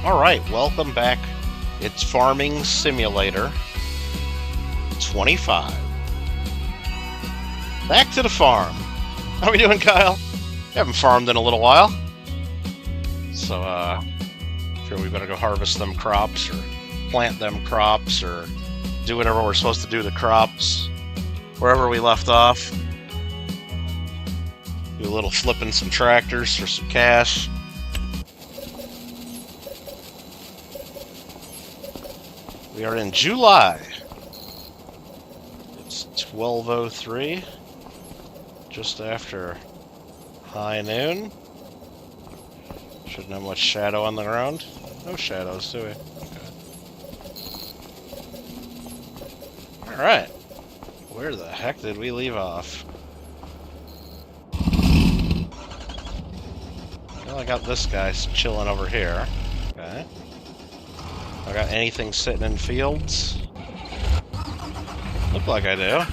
Alright, welcome back. It's Farming Simulator 25. Back to the farm. How are we doing, Kyle? We haven't farmed in a little while. So, sure we better go harvest them crops, or plant them crops, or do whatever we're supposed to do to crops. Wherever we left off. Do a little flipping some tractors for some cash. We are in July. It's 12:03, just after high noon. Shouldn't have much shadow on the ground. No shadows, do we? Okay. Alright. Where the heck did we leave off? Well, I got this guy chilling over here. Okay. I got anything sitting in fields? Look like I do.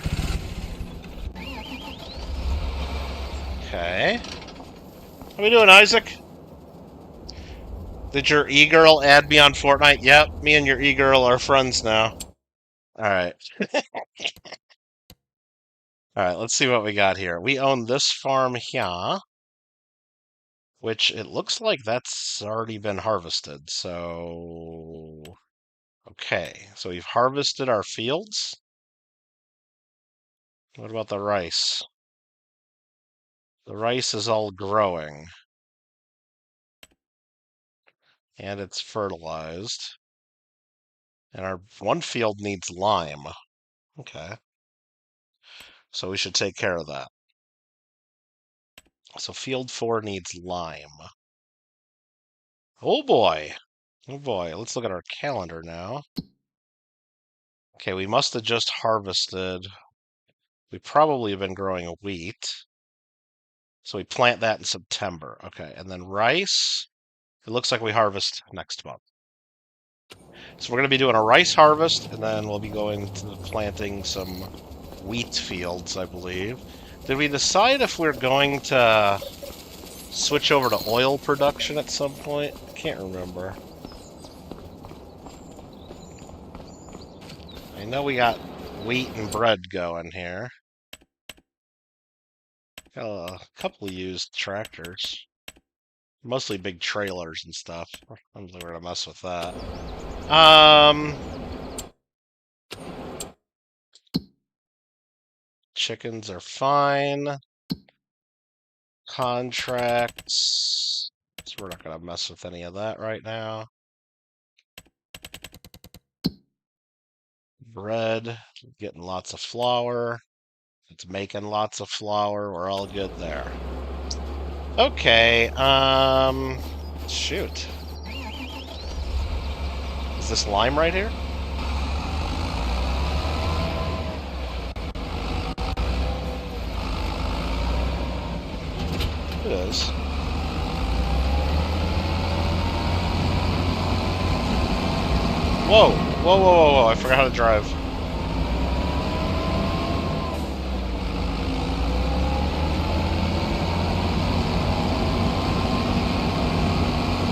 Okay. How we doing, Isaac? Did your e-girl add me on Fortnite? Yep, me and your e-girl are friends now. Alright. Alright, let's see what we got here. We own this farm here, which it looks like that's already been harvested, so... Okay, so we've harvested our fields. What about the rice? The rice is all growing. And it's fertilized. And our one field needs lime. Okay. So we should take care of that. So field 4 needs lime. Oh boy! Oh boy, let's look at our calendar now. Okay, we must have just harvested. We probably have been growing wheat. So we plant that in September. Okay, and then rice, it looks like we harvest next month. So we're going to be doing a rice harvest, and then we'll be going to planting some wheat fields, I believe. Did we decide if we're going to switch over to oil production at some point? I can't remember. I know we got wheat and bread going here. Got a couple of used tractors. Mostly big trailers and stuff. I don't think we're gonna mess with that. Chickens are fine. Contracts. So we're not gonna mess with any of that right now. Bread, getting lots of flour. It's making lots of flour. We're all good there. Okay, shoot. Is this lime right here? It is. Whoa! Whoa, whoa, whoa, whoa, I forgot how to drive.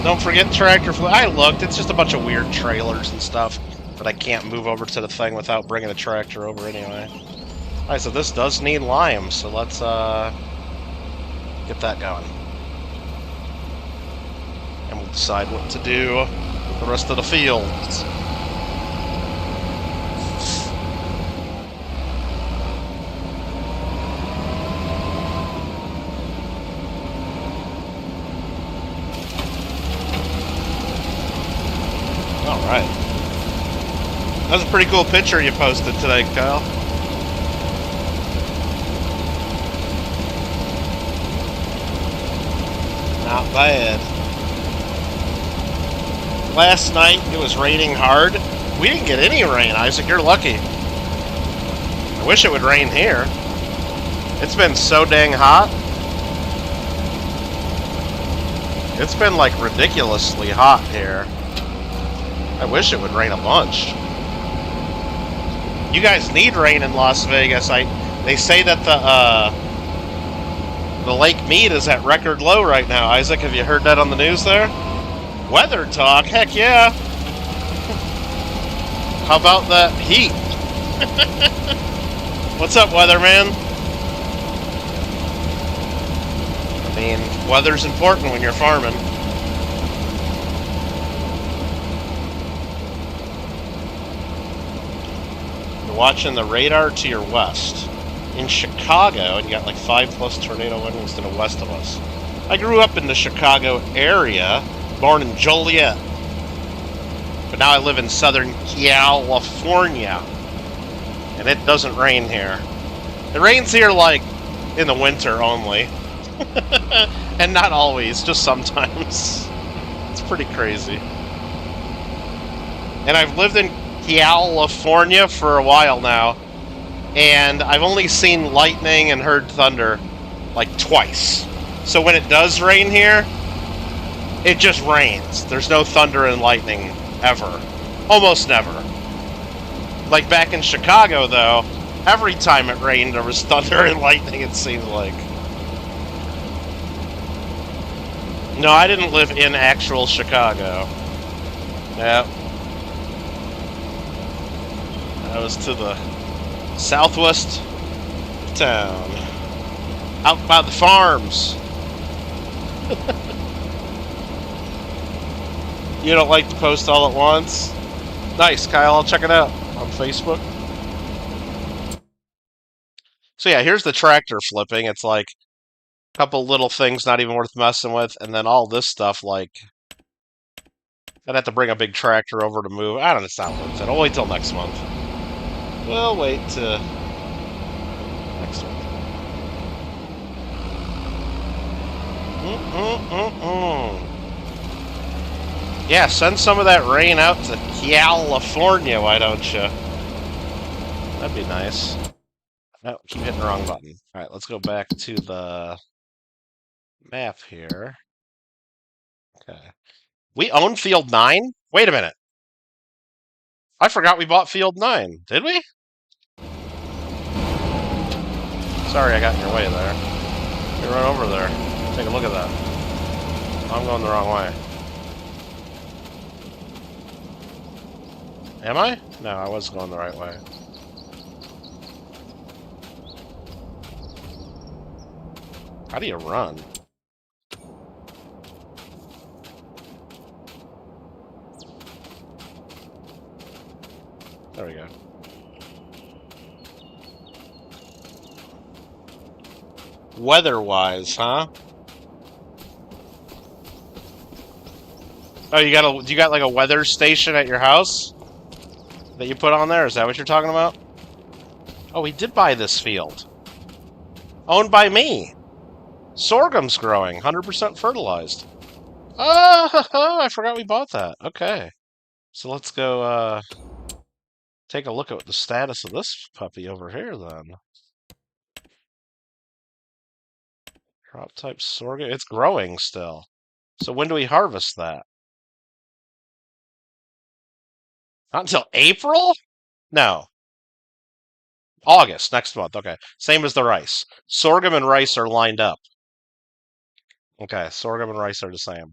Don't forget tractor fleet. I looked, it's just a bunch of weird trailers and stuff that I can't move over to the thing without bringing a tractor over anyway. Alright, so this does need lime, so let's get that going. And we'll decide what to do with the rest of the fields. Alright. That was a pretty cool picture you posted today, Kyle. Not bad. Last night, it was raining hard. We didn't get any rain, Isaac. You're lucky. I wish it would rain here. It's been so dang hot. It's been, like, ridiculously hot here. I wish it would rain a bunch. You guys need rain in Las Vegas. They say that the Lake Mead is at record low right now. Isaac, have you heard that on the news there? Weather talk? Heck yeah! How about that heat? What's up, weatherman? I mean, weather's important when you're farming. You're watching the radar to your west. In Chicago, and you got like 5+ tornado warnings to the west of us. I grew up in the Chicago area, born in Joliet. But now I live in Southern California. And it doesn't rain here. It rains here like in the winter only. And not always, just sometimes. It's pretty crazy. And I've lived in California for a while now. And I've only seen lightning and heard thunder like twice. So when it does rain here, it just rains. There's no thunder and lightning ever. Almost never. Like back in Chicago, though, every time it rained, there was thunder and lightning, it seemed like. No, I didn't live in actual Chicago. Yep. I was to the southwest town. Out by the farms. You don't like to post all at once? Nice, Kyle. I'll check it out on Facebook. So yeah, here's the tractor flipping. It's like a couple little things not even worth messing with, and then all this stuff, like I'd have to bring a big tractor over to move. I don't know, it's not worth it. I'll wait till next month. We'll wait to next month. Yeah, send some of that rain out to California, why don't you? That'd be nice. No, keep hitting the wrong button. Alright, let's go back to the map here. Okay. We own Field 9? Wait a minute. I forgot we bought Field 9. Did we? Sorry I got in your way there. Let me run over there. Take a look at that. I'm going the wrong way. Am I? No, I was going the right way. How do you run? There we go. Weather-wise, huh? Oh, you got like a weather station at your house that you put on there? Is that what you're talking about? Oh, we did buy this field. Owned by me. Sorghum's growing, 100% fertilized. Oh, I forgot we bought that. Okay. So let's go take a look at the status of this puppy over here then. Crop type sorghum. It's growing still. So when do we harvest that? Not until April? No. August, next month. Okay. Same as the rice. Sorghum and rice are lined up. Okay, sorghum and rice are the same.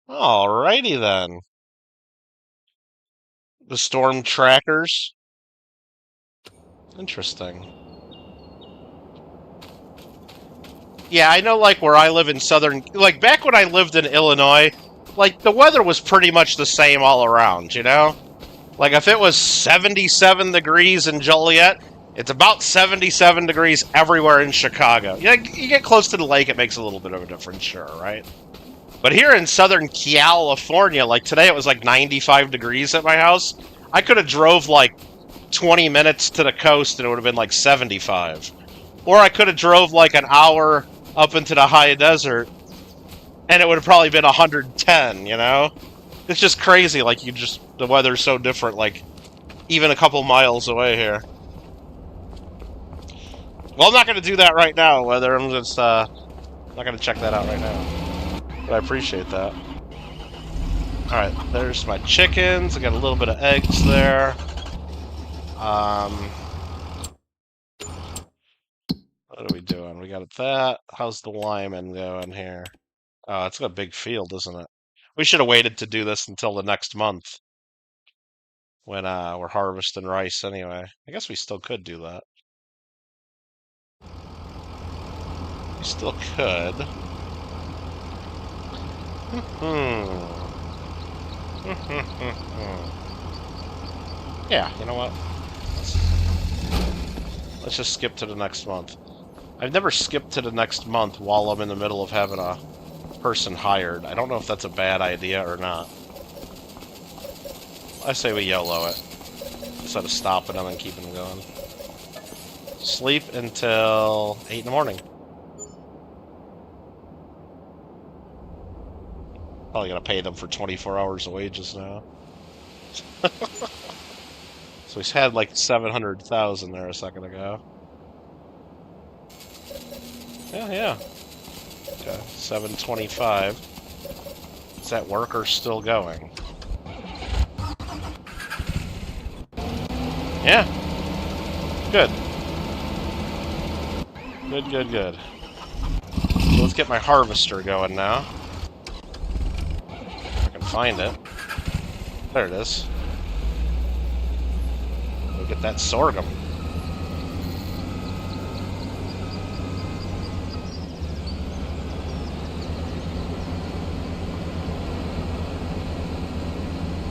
Alrighty then. The storm trackers. Interesting. Yeah, I know, like, where I live in southern... Like, back when I lived in Illinois, like, the weather was pretty much the same all around, you know? Like, if it was 77 degrees in Joliet, it's about 77 degrees everywhere in Chicago. You get close to the lake, it makes a little bit of a difference, sure, right? But here in Southern California, like, today it was like 95 degrees at my house. I could have drove, like, 20 minutes to the coast and it would have been like 75. Or I could have drove, like, an hour up into the high desert, and it would have probably been 110, you know? It's just crazy, like, the weather's so different, like, even a couple miles away here. Well, I'm not going to do that right now, weather. I'm just, not going to check that out right now. But I appreciate that. Alright, there's my chickens. I got a little bit of eggs there. What are we doing? We got that. How's the Lyman going here? Oh, it's a big field, isn't it? We should have waited to do this until the next month when we're harvesting rice anyway. I guess we still could do that. We still could. Yeah, you know what? Let's just skip to the next month. I've never skipped to the next month while I'm in the middle of having a person hired. I don't know if that's a bad idea or not. I say we YOLO it instead of stopping them and keeping them going. Sleep until 8 in the morning. Probably gonna pay them for 24 hours of wages now. So he's had like 700,000 there a second ago. Yeah. Okay, 725. Is that worker still going? Yeah. Good. Good. So let's get my harvester going now. If I can find it. There it is. We'll get that sorghum.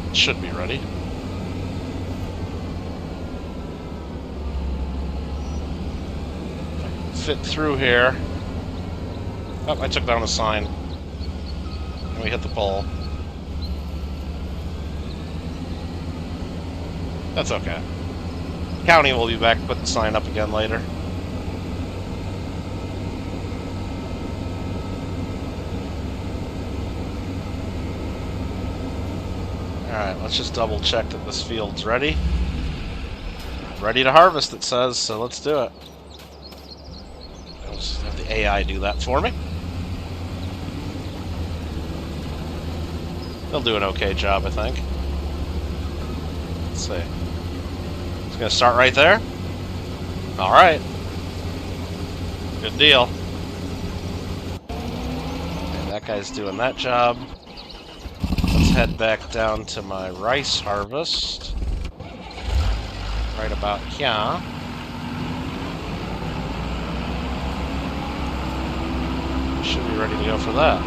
It should be ready. Fit through here. Oh, I took down a sign. And we hit the pole. That's okay. County will be back to put the sign up again later. Alright, let's just double check that this field's ready. Ready to harvest, it says, so let's do it. I'll just have the AI do that for me. They'll do an okay job, I think. Let's see. It's gonna start right there. Alright. Good deal. Okay, that guy's doing that job. Let's head back down to my rice harvest. Right about here. Should be ready to go for that.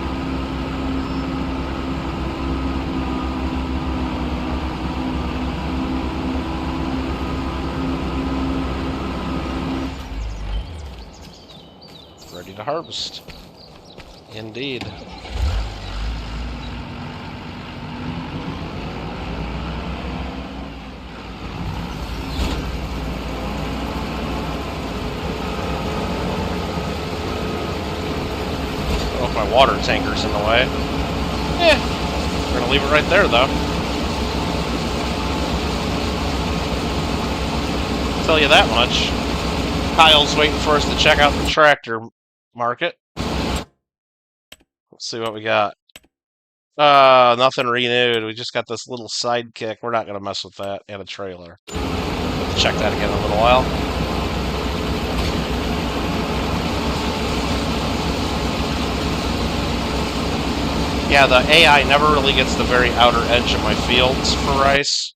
Ready to harvest. Indeed. Oh, if my water tanker's in the way. We're gonna leave it right there, though. I'll tell you that much. Kyle's waiting for us to check out the tractor market. Let's see what we got. Nothing renewed. We just got this little sidekick. We're not gonna mess with that. And a trailer. We'll check that again in a little while. Yeah, the AI never really gets the very outer edge of my fields for rice.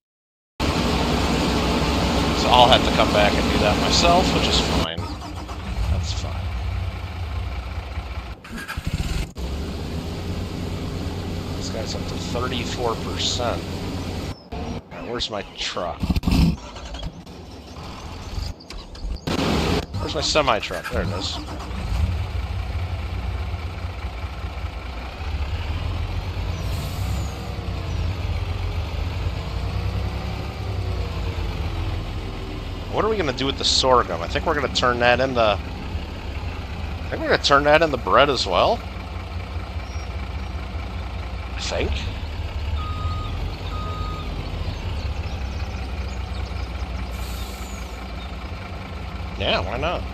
So I'll have to come back and do that myself, which is fine. That's fine. This guy's up to 34%. Right, where's my truck? Where's my semi-truck? There it is. What are we going to do with the sorghum? I think we're going to turn that into... I think we're going to turn that into bread as well. I think. Yeah, why not?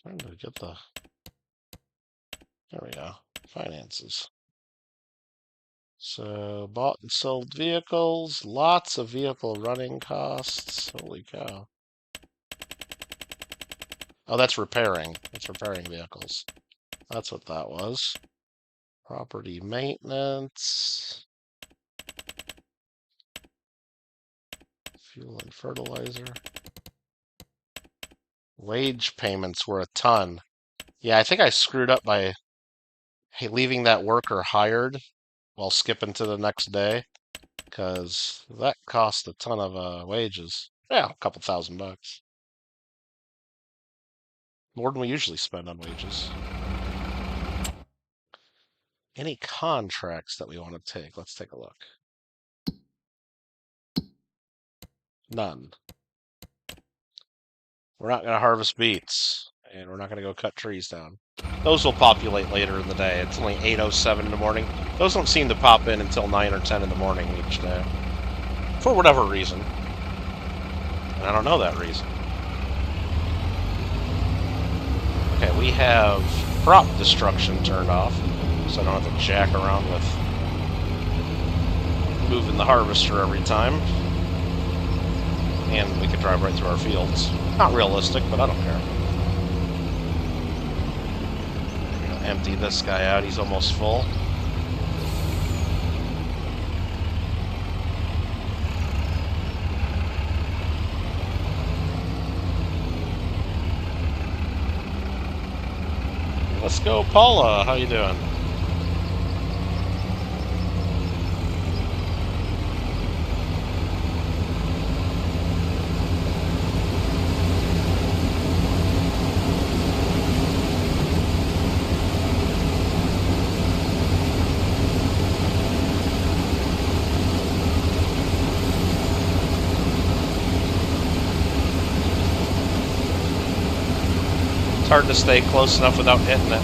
Trying to get the... There we go. Finances. So, bought and sold vehicles. Lots of vehicle running costs. Holy cow. Oh, that's repairing. That's repairing vehicles. That's what that was. Property maintenance. Fuel and fertilizer. Wage payments were a ton. Yeah, I think I screwed up by leaving that worker hired while skipping to the next day, because that cost a ton of wages. Yeah, a couple $1,000. More than we usually spend on wages. Any contracts that we want to take? Let's take a look. None. We're not going to harvest beets, and we're not going to go cut trees down. Those will populate later in the day. It's only 8:07 in the morning. Those don't seem to pop in until 9 or 10 in the morning each day. For whatever reason. And I don't know that reason. Okay, we have crop destruction turned off, so I don't have to jack around with moving the harvester every time. And we could drive right through our fields. Not realistic, but I don't care. I'm gonna empty this guy out, he's almost full. Let's go, Paula. How you doing? It's hard to stay close enough without hitting it.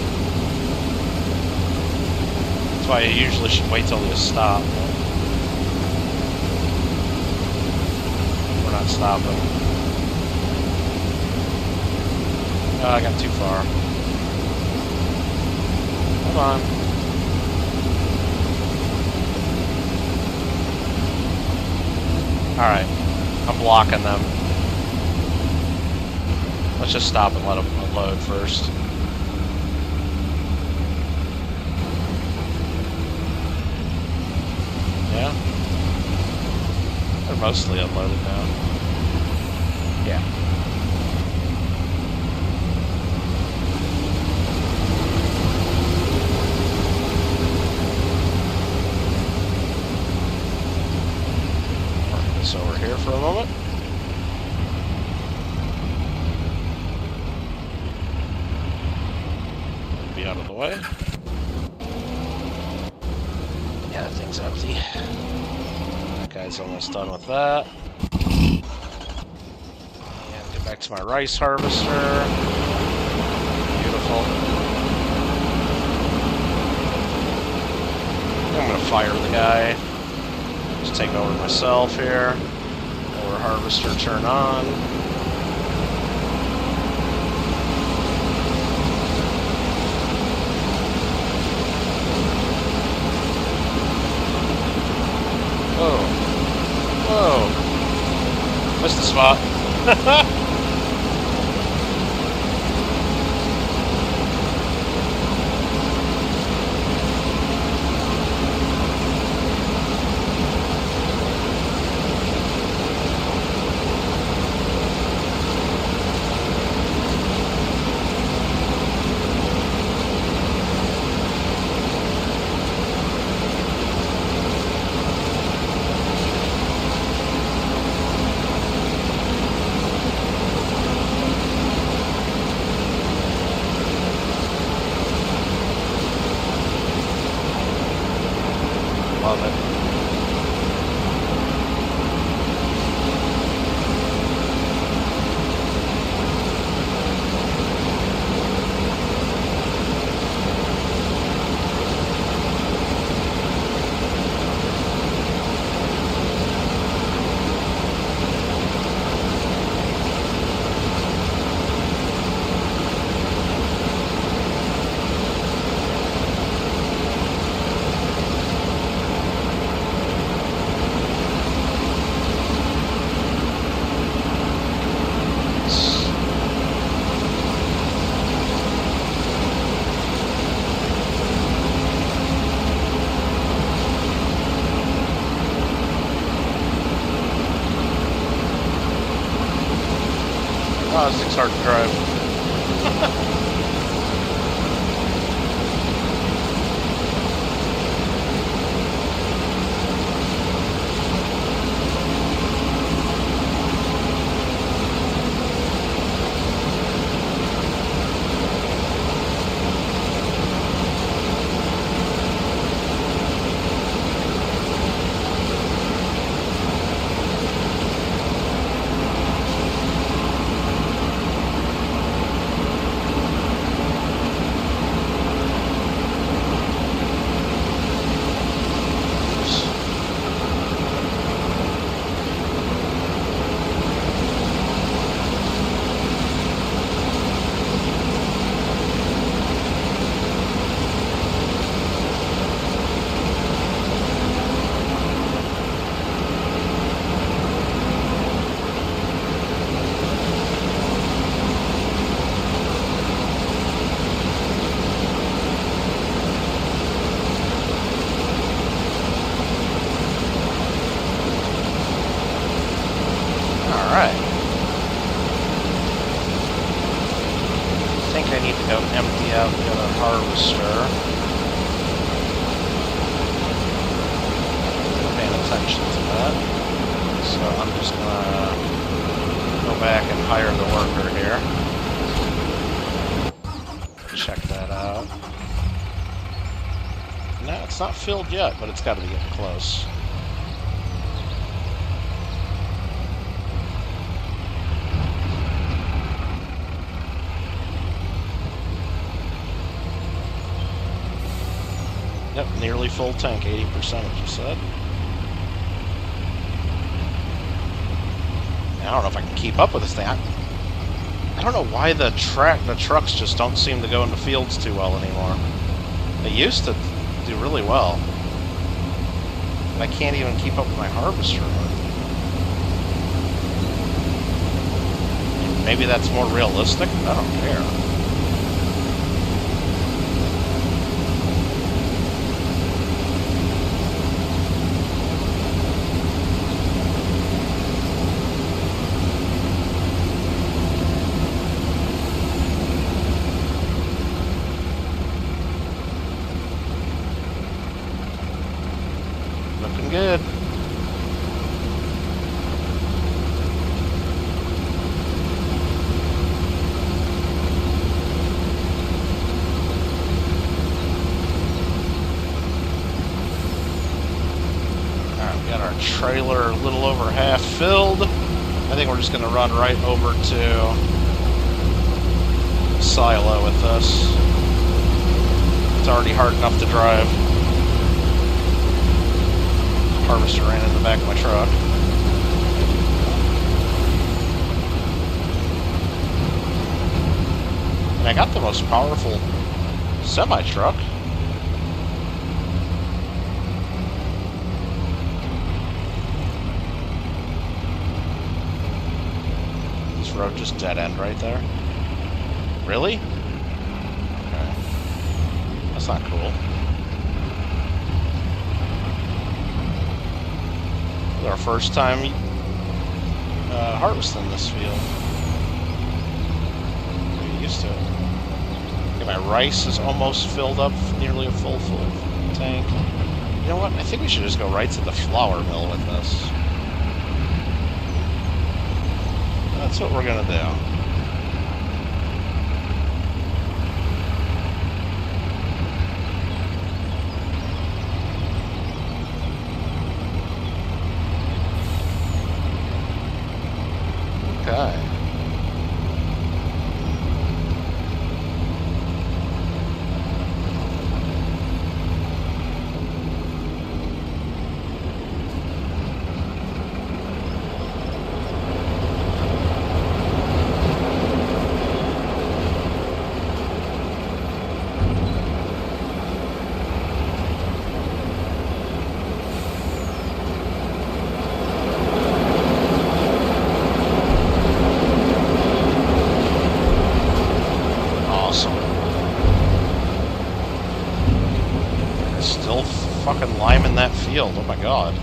That's why you usually should wait till you stop. We're not stopping. Oh, I got too far. Hold on. Alright. I'm blocking them. Let's just stop and let them unload first. Yeah? They're mostly unloaded now. Yeah. Park this over here for a moment. Be out of the way. Yeah, that thing's empty. That guy's almost done with that. And get back to my rice harvester. Beautiful. I'm gonna fire the guy. Just take over myself here. Lower harvester turn on. Whoa. Whoa. Missed the spot. Love it. Oh, this thing's hard to drive. It's not filled yet, but it's got to be getting close. Yep, nearly full tank, 80%, as you said. I don't know if I can keep up with this thing. I don't know why the trucks just don't seem to go into fields too well anymore. They used to do really well. I can't even keep up with my harvester. Maybe that's more realistic? I don't care. Good. Alright, we got our trailer a little over half filled. I think we're just going to run right over to silo with this. It's already hard enough to drive. Harvester ran in the back of my truck. And I got the most powerful semi-truck. This road just dead end right there. Really? Okay. That's not cool. Our first time harvesting this field. Get used to it. Okay, my rice is almost filled up, nearly a full tank. You know what? I think we should just go right to the flour mill with this. That's what we're gonna do. Okay. Fucking liming that field. Oh my god.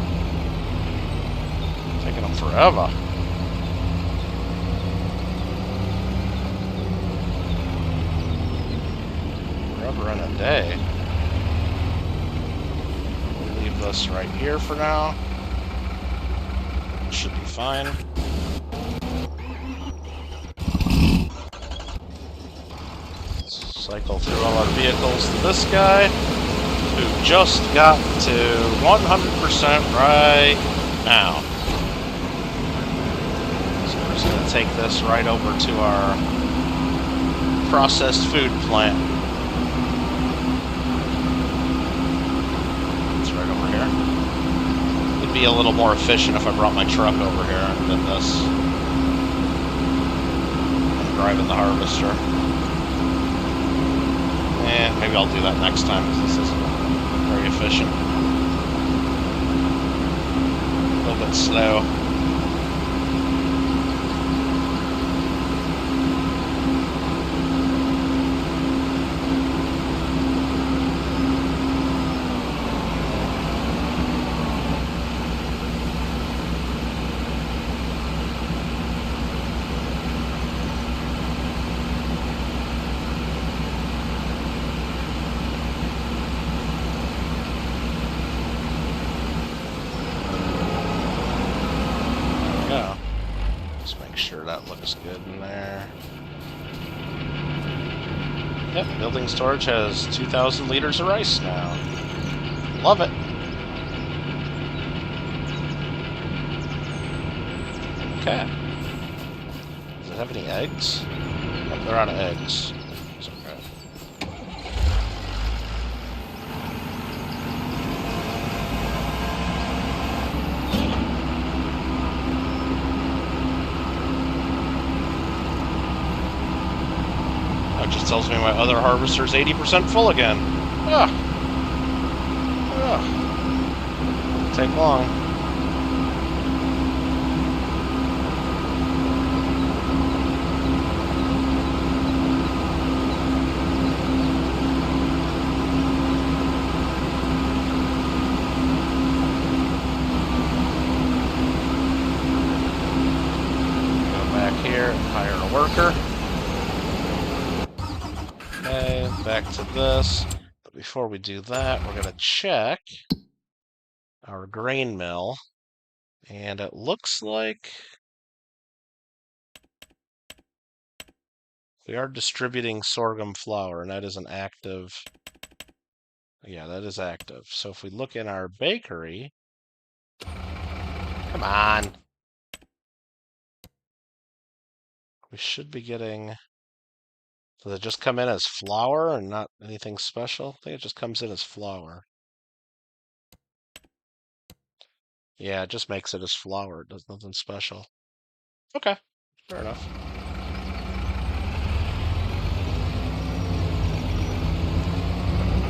Taking them forever. Never in a day. We'll leave this right here for now. Should be fine. Cycle through all our vehicles to this guy, who just got to 100% right now. So we're just going to take this right over to our processed food plant. It's right over here. It'd be a little more efficient if I brought my truck over here and did this. I'm driving the harvester. And maybe I'll do that next time because this isn't very efficient. A little bit slow. That looks good in there. Yep, building storage has 2,000 liters of rice now. Love it. Okay. Does it have any eggs? Nope, they're out of eggs. It's okay. Just tells me my other harvester's 80% full again. Ugh. Ugh. Won't take long. Go back here and hire a worker. Okay, back to this. But before we do that, we're going to check our grain mill. And it looks like we are distributing sorghum flour, and that is an active. Yeah, that is active. So if we look in our bakery. Come on. We should be getting. Does it just come in as flour and not anything special? I think it just comes in as flour. Yeah, it just makes it as flour. It does nothing special. Okay, fair enough.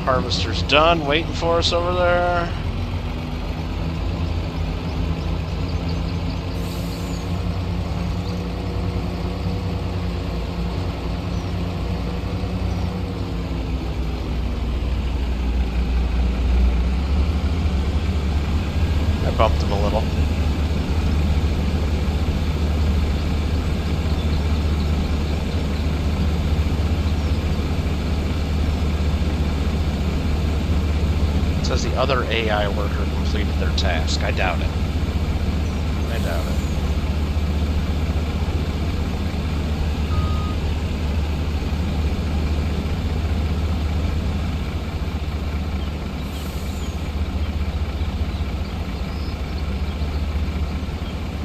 Harvester's done, waiting for us over there. Bumped him a little. It says the other AI worker completed their task. I doubt it. I doubt it.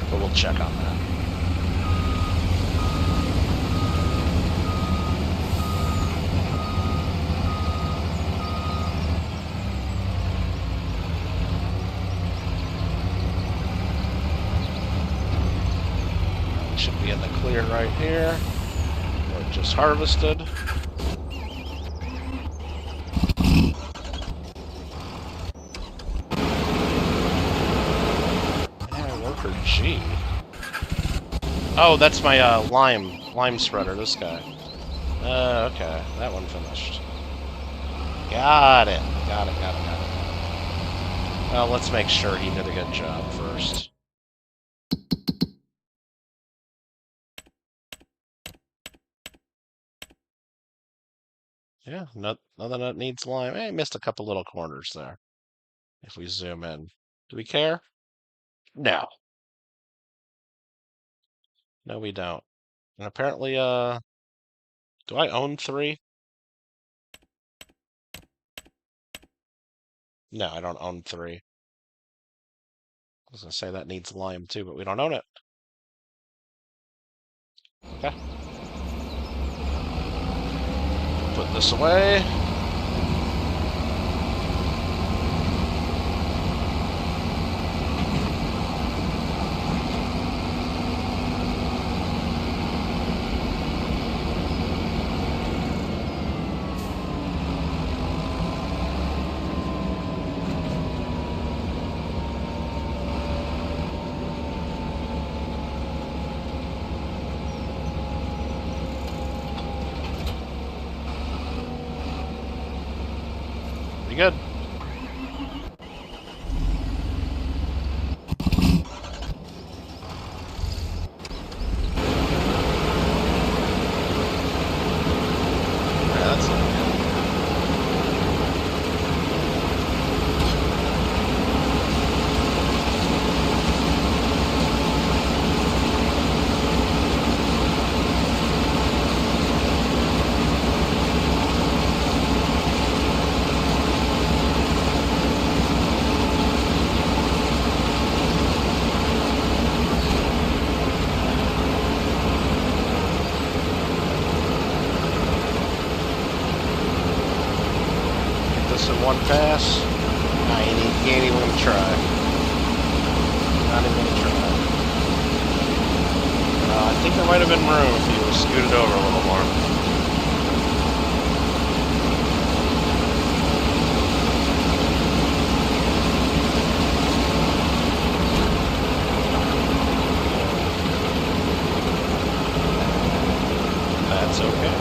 We'll check on that. We should be in the clear right here. We're just harvested. G. Oh, that's my lime spreader, this guy. Okay, that one finished. Got it. Got it. Well, let's make sure he did a good job first. Yeah, nothing that needs lime. Hey, missed a couple little corners there. If we zoom in. Do we care? No. No, we don't. And apparently, do I own 3? No, I don't own 3. I was gonna say that needs lime too, but we don't own it. Okay. Put this away. Pretty good. That's not good. This in one pass. Nah, you ain't even gonna try. Not even gonna try. I think there might have been room if you scooted over a little more. That's okay.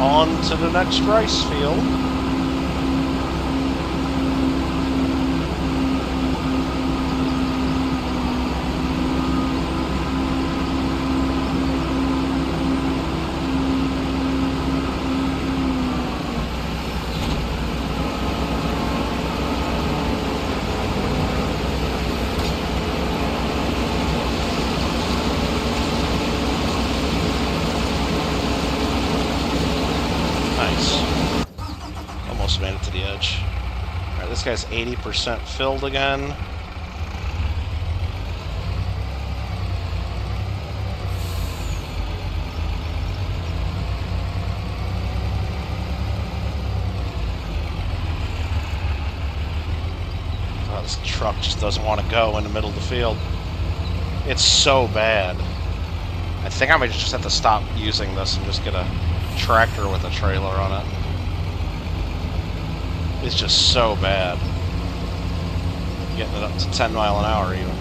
On to the next rice field. Almost made it to the edge. Alright, this guy's 80% filled again. Oh, this truck just doesn't want to go in the middle of the field. It's so bad. I think I might just have to stop using this and just get a tractor with a trailer on it. It's just so bad. Getting it up to 10 mile an hour even.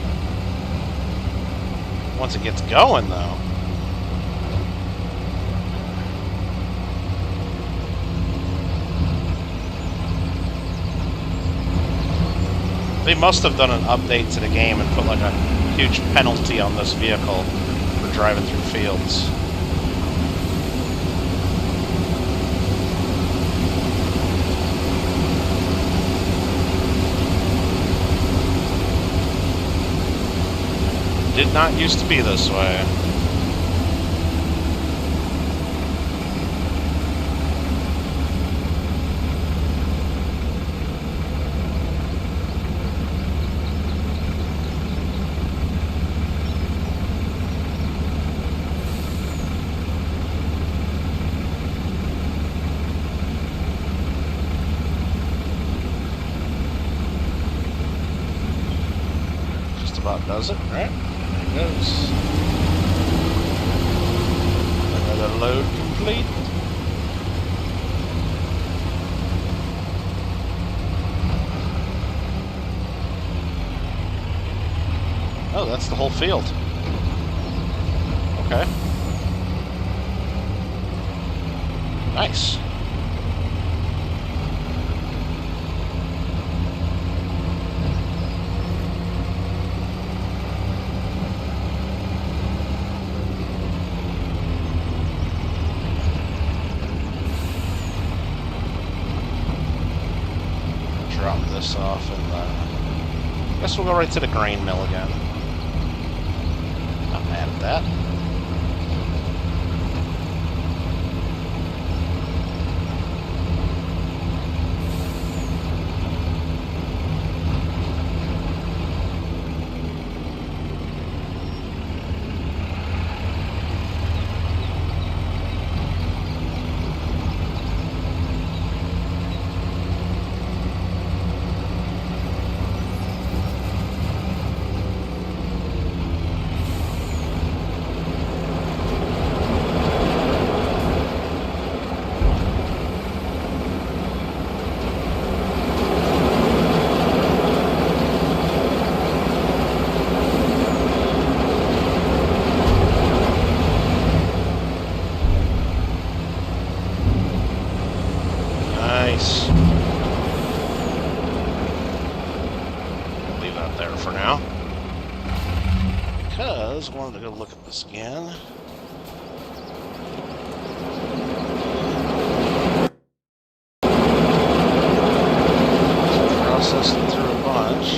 Once it gets going though. They must have done an update to the game and put like a huge penalty on this vehicle for driving through fields. Did not used to be this way. Just about does it, right? There it goes. Another load complete. that's the whole field. Okay. Nice. Drop this off and I guess we'll go right to the grain mill again. Not mad at that. Nice. Leave that there for now. Because I wanted to go look at this again. Processed it through a bunch.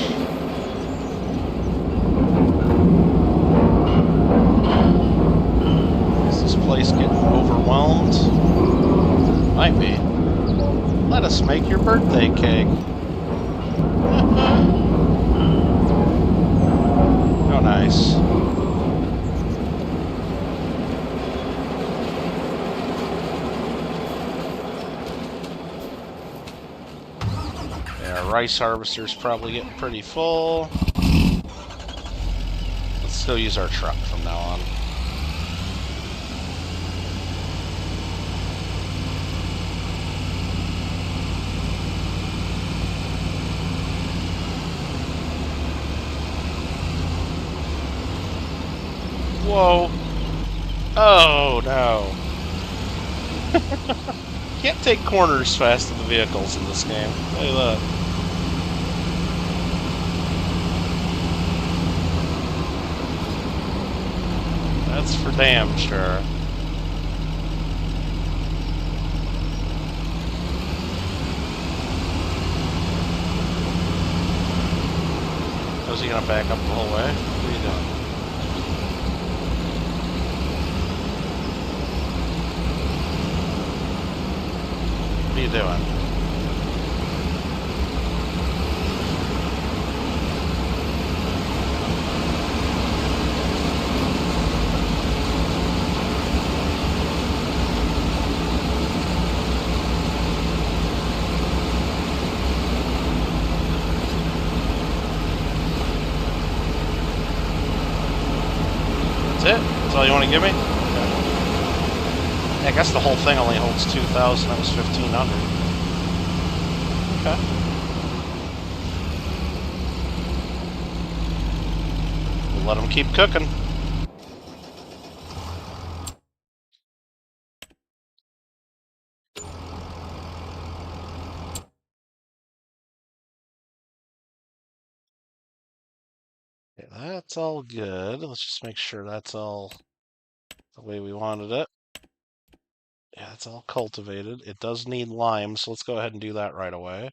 Is this place getting overwhelmed? Might be. Let us make your birthday cake. Oh, nice. Yeah, rice harvester's probably getting pretty full. Let's still use our truck from now on. Whoa. Oh, no. Can't take corners fast in the vehicles in this game. Look at that. That's for damn sure. Was he gonna back up the whole way? What are you doing? What are you doing? That's it? That's all you want to give me? I guess the whole thing only holds 2,000. That was 1,500. Okay. We'll let them keep cooking. Okay, that's all good. Let's just make sure that's all the way we wanted it. Yeah, it's all cultivated. It does need lime, so let's go ahead and do that right away.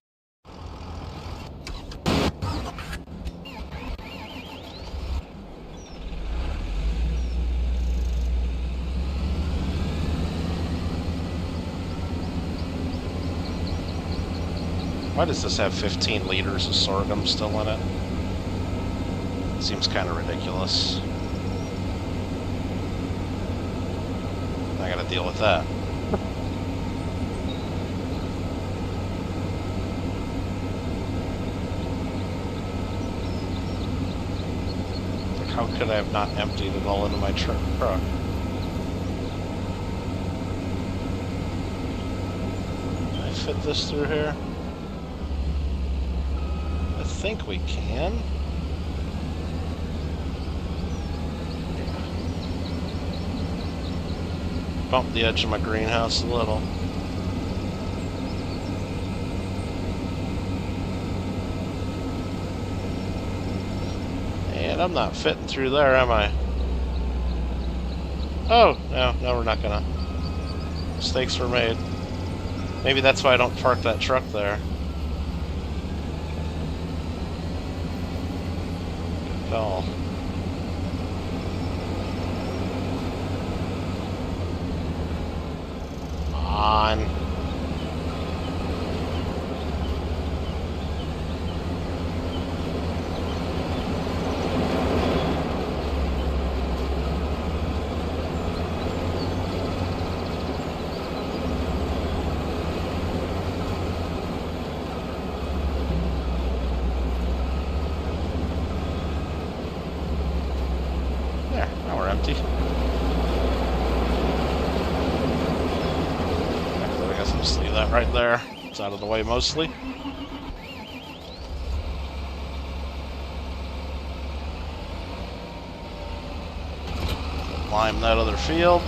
Why does this have 15 liters of sorghum still in it? Seems kind of ridiculous. I gotta deal with that. Like, how could I have not emptied it all into my truck? Can I fit this through here? I think we can. Bump the edge of my greenhouse a little. And I'm not fitting through there, am I? Oh, no, we're not gonna. Mistakes were made. Maybe that's why I don't park that truck there. Good call. On. There, now we're empty. Actually, I guess I'll just leave that right there. It's out of the way mostly. Lime that other field.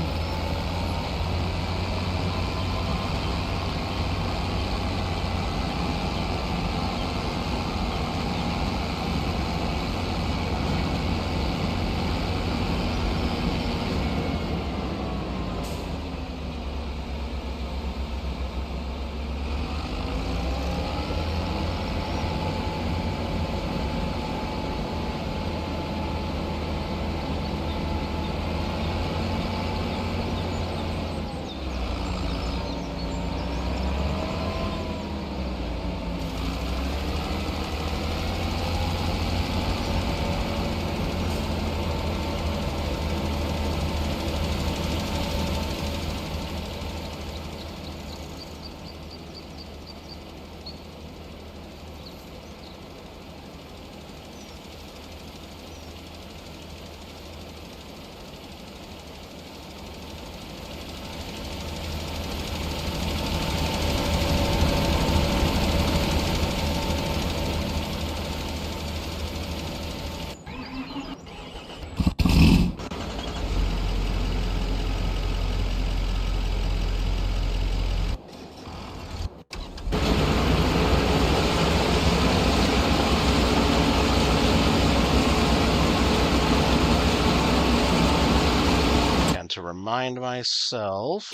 To remind myself,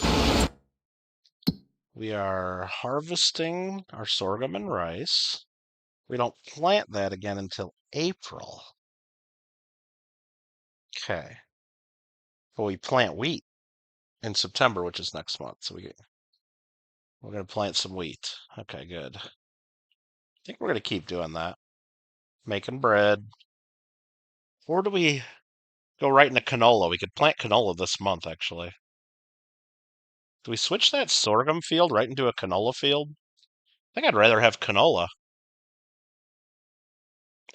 we are harvesting our sorghum and rice. We don't plant that again until April. Okay. But we plant wheat in September, which is next month. So we're going to plant some wheat. Okay, good. I think we're going to keep doing that. Making bread. Or do we go right into canola? We could plant canola this month, actually. Do we switch that sorghum field right into a canola field? I think I'd rather have canola.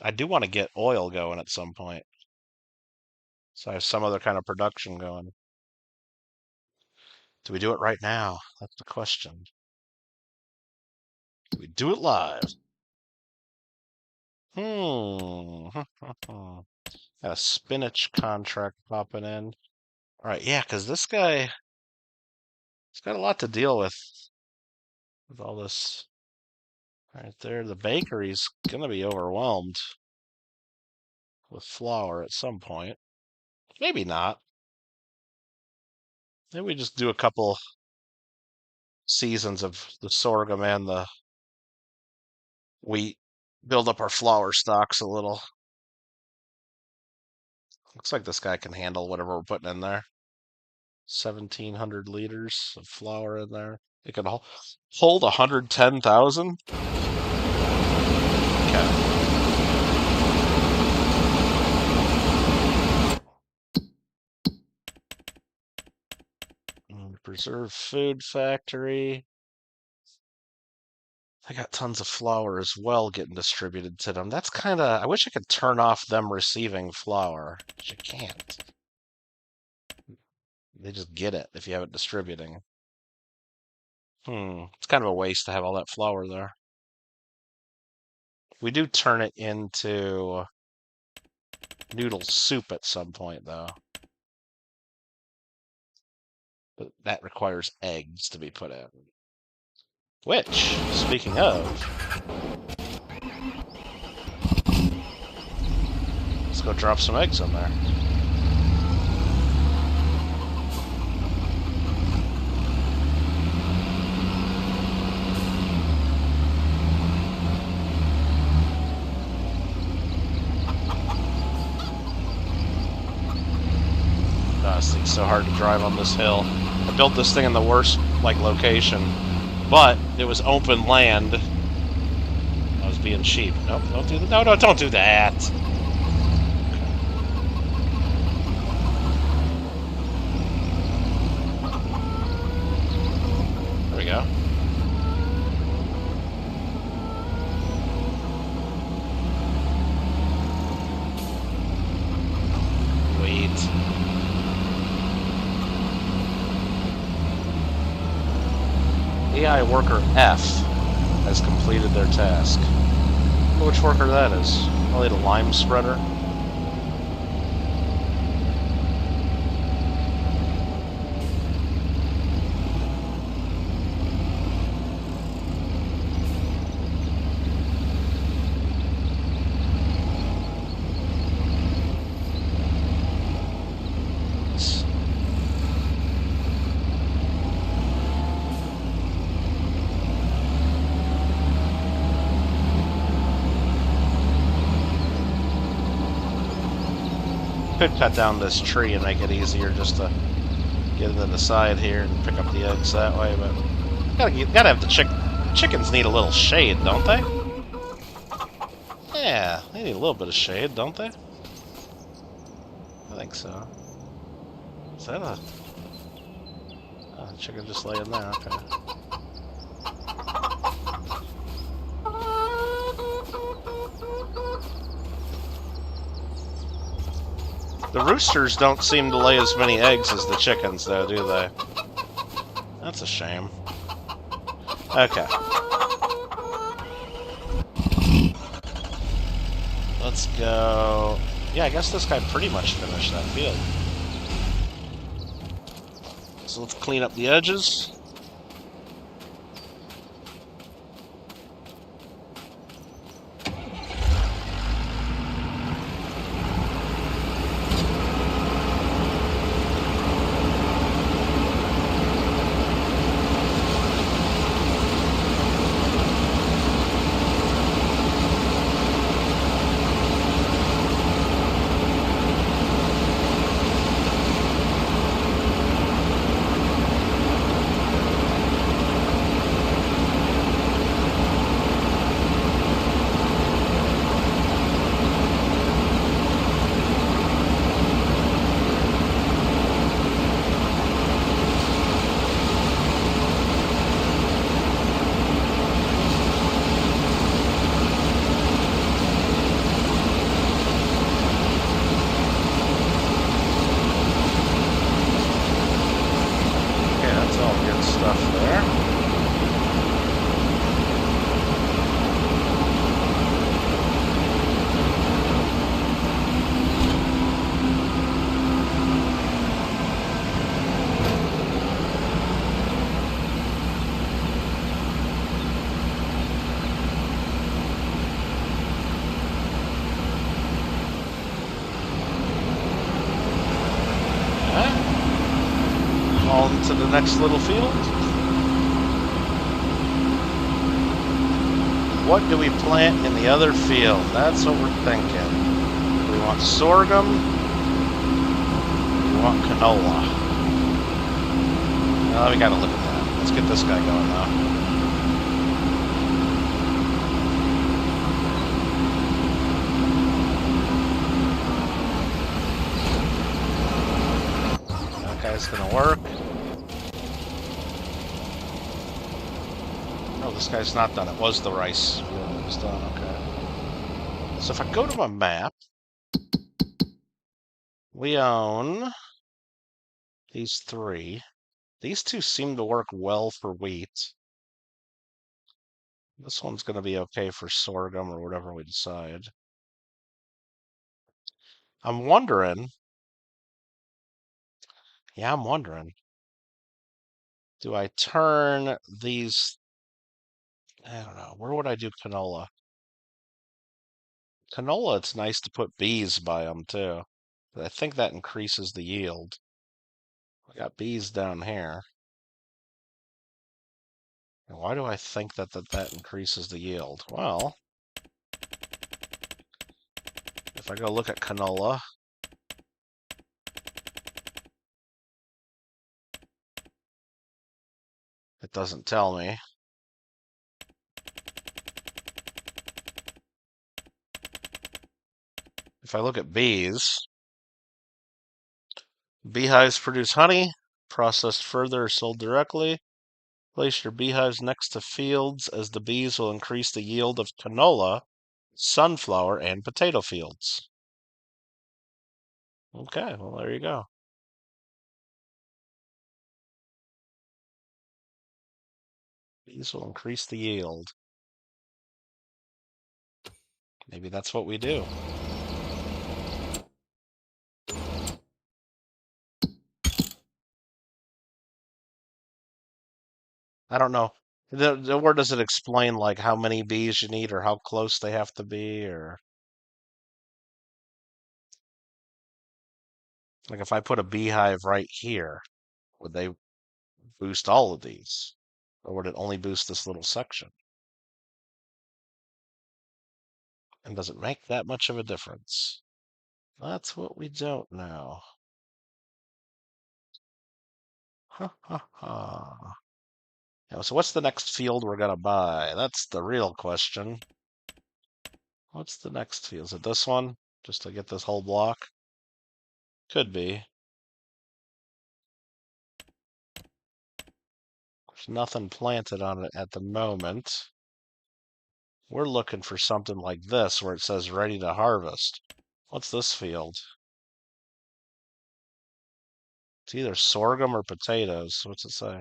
I do want to get oil going at some point. So I have some other kind of production going. Do we do it right now? That's the question. Do we do it live? Got a spinach contract popping in. All right, yeah, because this guy, he's got a lot to deal with all this right there. The bakery's gonna be overwhelmed with flour at some point. Maybe not. Maybe we just do a couple seasons of the sorghum and the wheat, build up our flour stocks a little. Looks like this guy can handle whatever we're putting in there. 1,700 liters of flour in there. It can hold 110,000. Okay. Preserve food factory. I got tons of flour as well getting distributed to them. That's kind of, I wish I could turn off them receiving flour, but you can't. They just get it if you have it distributing. It's kind of a waste to have all that flour there. We do turn it into noodle soup at some point, though. But that requires eggs to be put in. Which, speaking of, let's go drop some eggs in there. This thing's so hard to drive on this hill. I built this thing in the worst location, but it was open land. I was being cheap. Nope, don't do that. No, don't do that. There we go. Wait. AI worker F has completed their task. Which worker that is? Probably the lime spreader. Could cut down this tree and make it easier just to get it to the side here and pick up the eggs that way, but gotta have the chickens need a little shade, don't they? Yeah, they need a little bit of shade, don't they? I think so. Is that a... Oh, chicken just laying there, okay. The roosters don't seem to lay as many eggs as the chickens, though, do they? That's a shame. Okay. Let's go... Yeah, I guess this guy pretty much finished that field. So let's clean up the edges. Stuff there. On to the next little field. What do we plant in the other field? That's what we're thinking. We want sorghum. We want canola. We gotta look at that. Let's get this guy going though. It's gonna work. No, this guy's not done. It was the rice field that was done. Okay. So if I go to my map, we own these three. These two seem to work well for wheat. This one's gonna be okay for sorghum or whatever we decide. I'm wondering. Yeah, I'm wondering. Do I turn these? I don't know. Where would I do canola? Canola, it's nice to put bees by them too. I think that increases the yield. I got bees down here. And why do I think that increases the yield? Well, if I go look at canola, it doesn't tell me. If I look at bees, beehives produce honey, processed further or sold directly. Place your beehives next to fields as the bees will increase the yield of canola, sunflower, and potato fields. Okay, well, there you go. Bees will increase the yield. Maybe that's what we do. I don't know. Where does it explain like how many bees you need or how close they have to be, or like if I put a beehive right here, would they boost all of these? Or would it only boost this little section? And does it make that much of a difference? That's what we don't know. Ha ha ha. So what's the next field we're gonna buy? That's the real question. What's the next field? Is it this one? Just to get this whole block? Could be. There's nothing planted on it at the moment. We're looking for something like this where it says ready to harvest. What's this field? It's either sorghum or potatoes. What's it say?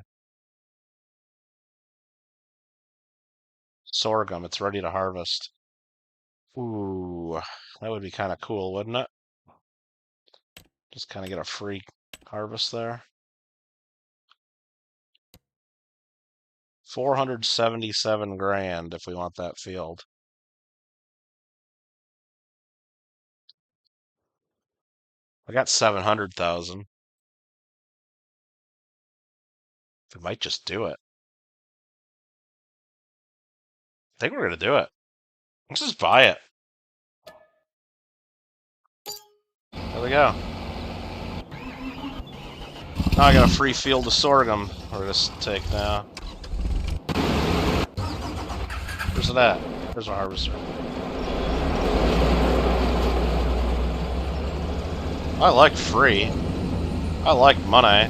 Sorghum. It's ready to harvest. Ooh, that would be kind of cool, wouldn't it? Just kind of get a free harvest there. 477 grand if we want that field. I got 700,000. We might just do it. I think we're gonna do it. Let's just buy it. There we go. Now I got a free field of sorghum we're gonna take now. Where's it at? Where's our harvester? I like free. I like money.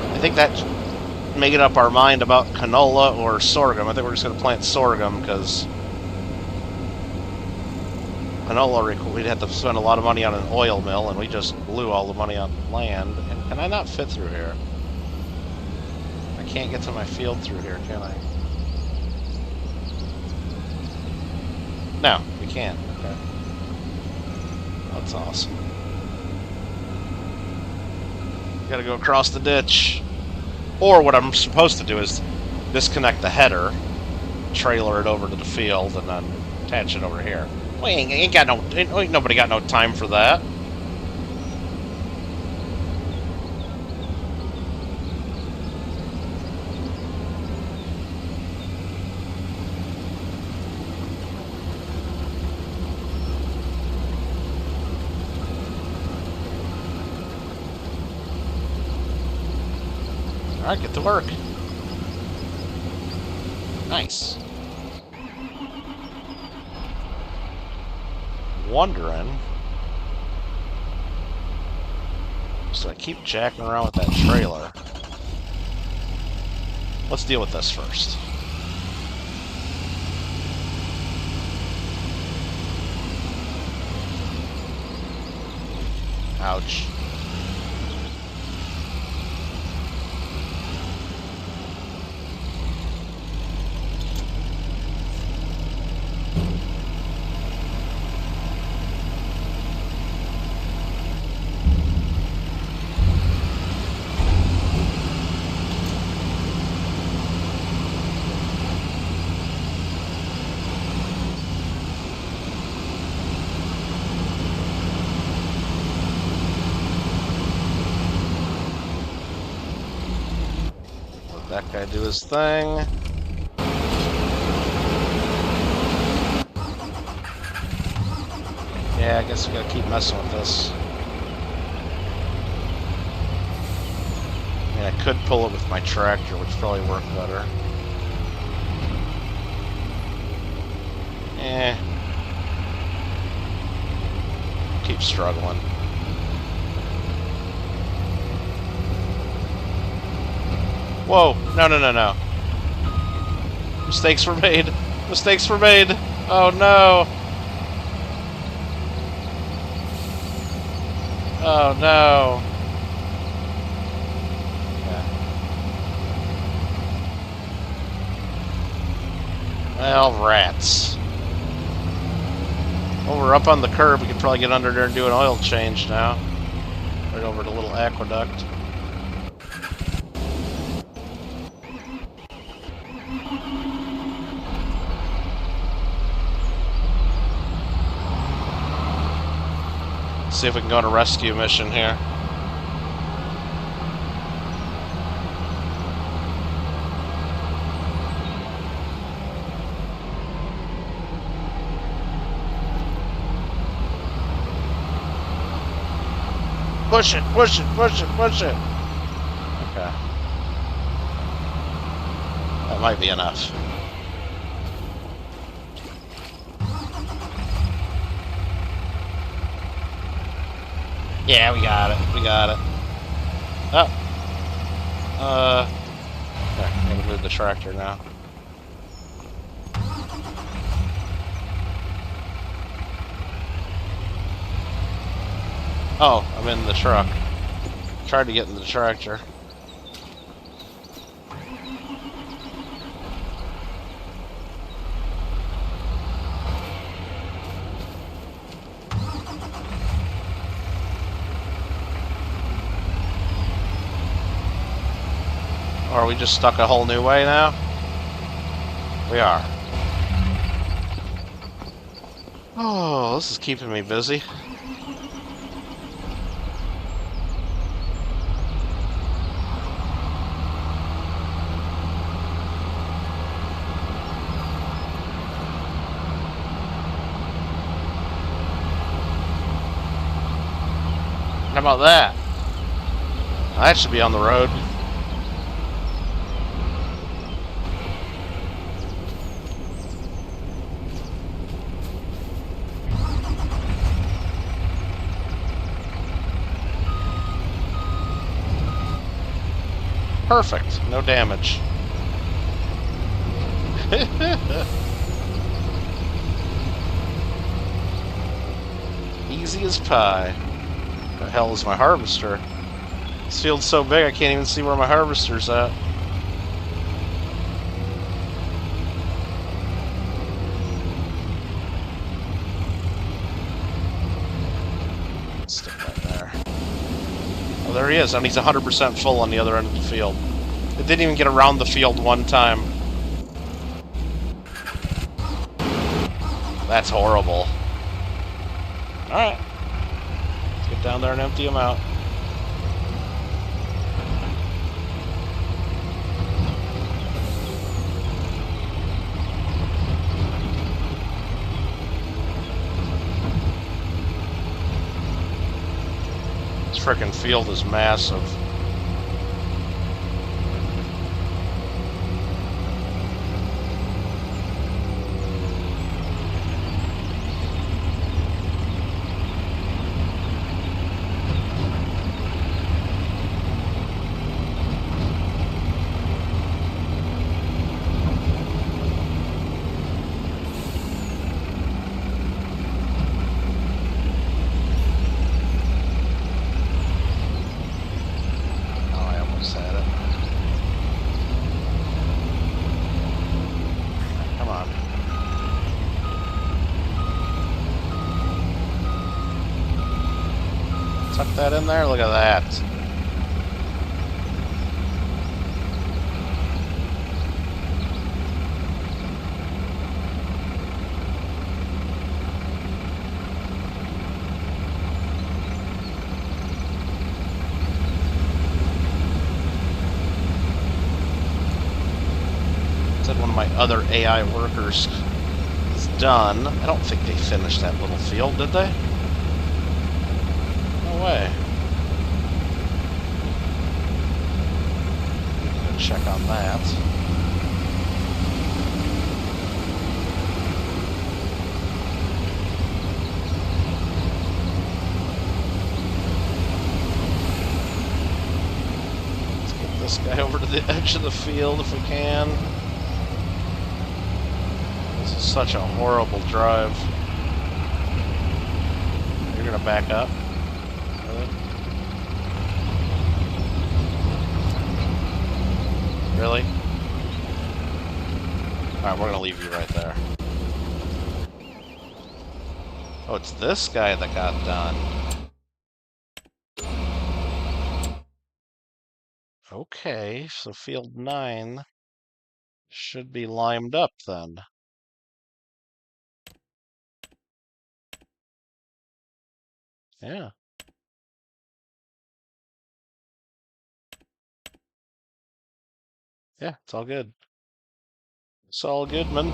I think that making up our mind about canola or sorghum. I think we're just going to plant sorghum because canola, we'd have to spend a lot of money on an oil mill, and we just blew all the money on land. And can I not fit through here? I can't get to my field through here, can I? No, we can't. Okay. That's awesome. Gotta go across the ditch. Or what I'm supposed to do is disconnect the header, trailer it over to the field, and then attach it over here. We ain't nobody got no time for that. Alright, get to work. Nice. Wondering. So I keep jacking around with that trailer. Let's deal with this first. Ouch. that guy do his thing. Yeah, I guess we gotta keep messing with this. I mean, I could pull it with my tractor, which probably work better. Keep struggling. Whoa! No, no, no, no. Mistakes were made. Mistakes were made. Oh, no. Oh, no. Yeah. Well, rats. Well, we're up on the curb. We could probably get under there and do an oil change now. Right over the little aqueduct. See if we can go on a rescue mission here. Push it, push it, push it, push it. Okay. That might be enough. Yeah, we got it. We got it. Oh. Okay, I'm gonna move the tractor now. Oh, I'm in the truck. Tried to get in the tractor. Or are we just stuck a whole new way now? We are. Oh, this is keeping me busy. How about that? That should be on the road. Perfect. No damage. Easy as pie. What the hell is my harvester? This field's so big I can't even see where my harvester's at. Stick that there. Oh, there he is, and he's 100% full on the other end of the field. It didn't even get around the field one time. That's horrible. Alright. Let's get down there and empty him out. This frickin' field is massive. Tuck that in there, look at that. Looks like one of my other AI workers is done. I don't think they finished that little field, did they? No way. Go check on that. Let's get this guy over to the edge of the field if we can. This is such a horrible drive. You're gonna back up? Really? Alright, we're gonna leave you right there. Oh, it's this guy that got done. Okay, so field 9 should be limed up then. Yeah. Yeah, it's all good. It's all good, man.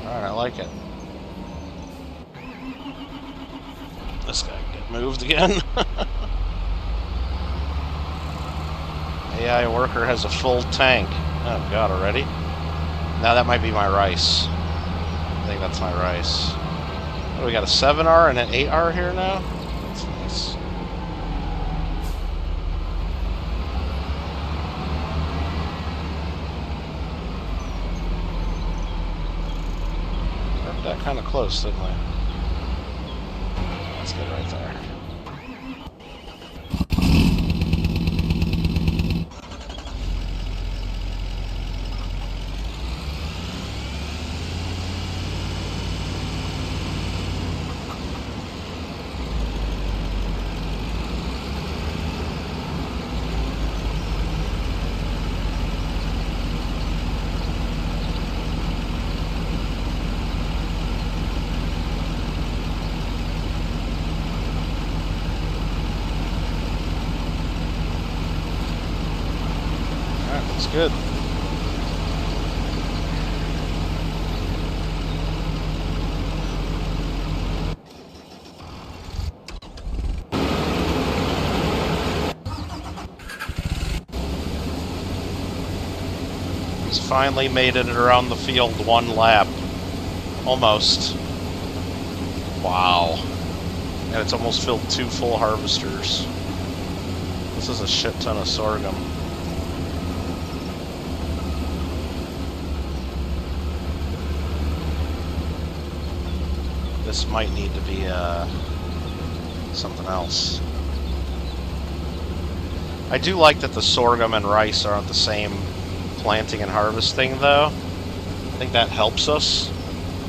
Alright, I like it. This guy can get moved again. AI worker has a full tank. Oh god, already? Now that might be my rice. I think that's my rice. What, we got a 7R and an 8R here now? That's nice. Worked that kind of close, didn't we? That's good right there. That's good. He's finally made it around the field one lap. Almost. Wow. And it's almost filled 2 full harvesters. This is a shit ton of sorghum. This might need to be something else. I do like that the sorghum and rice are on the same planting and harvesting, though. I think that helps us,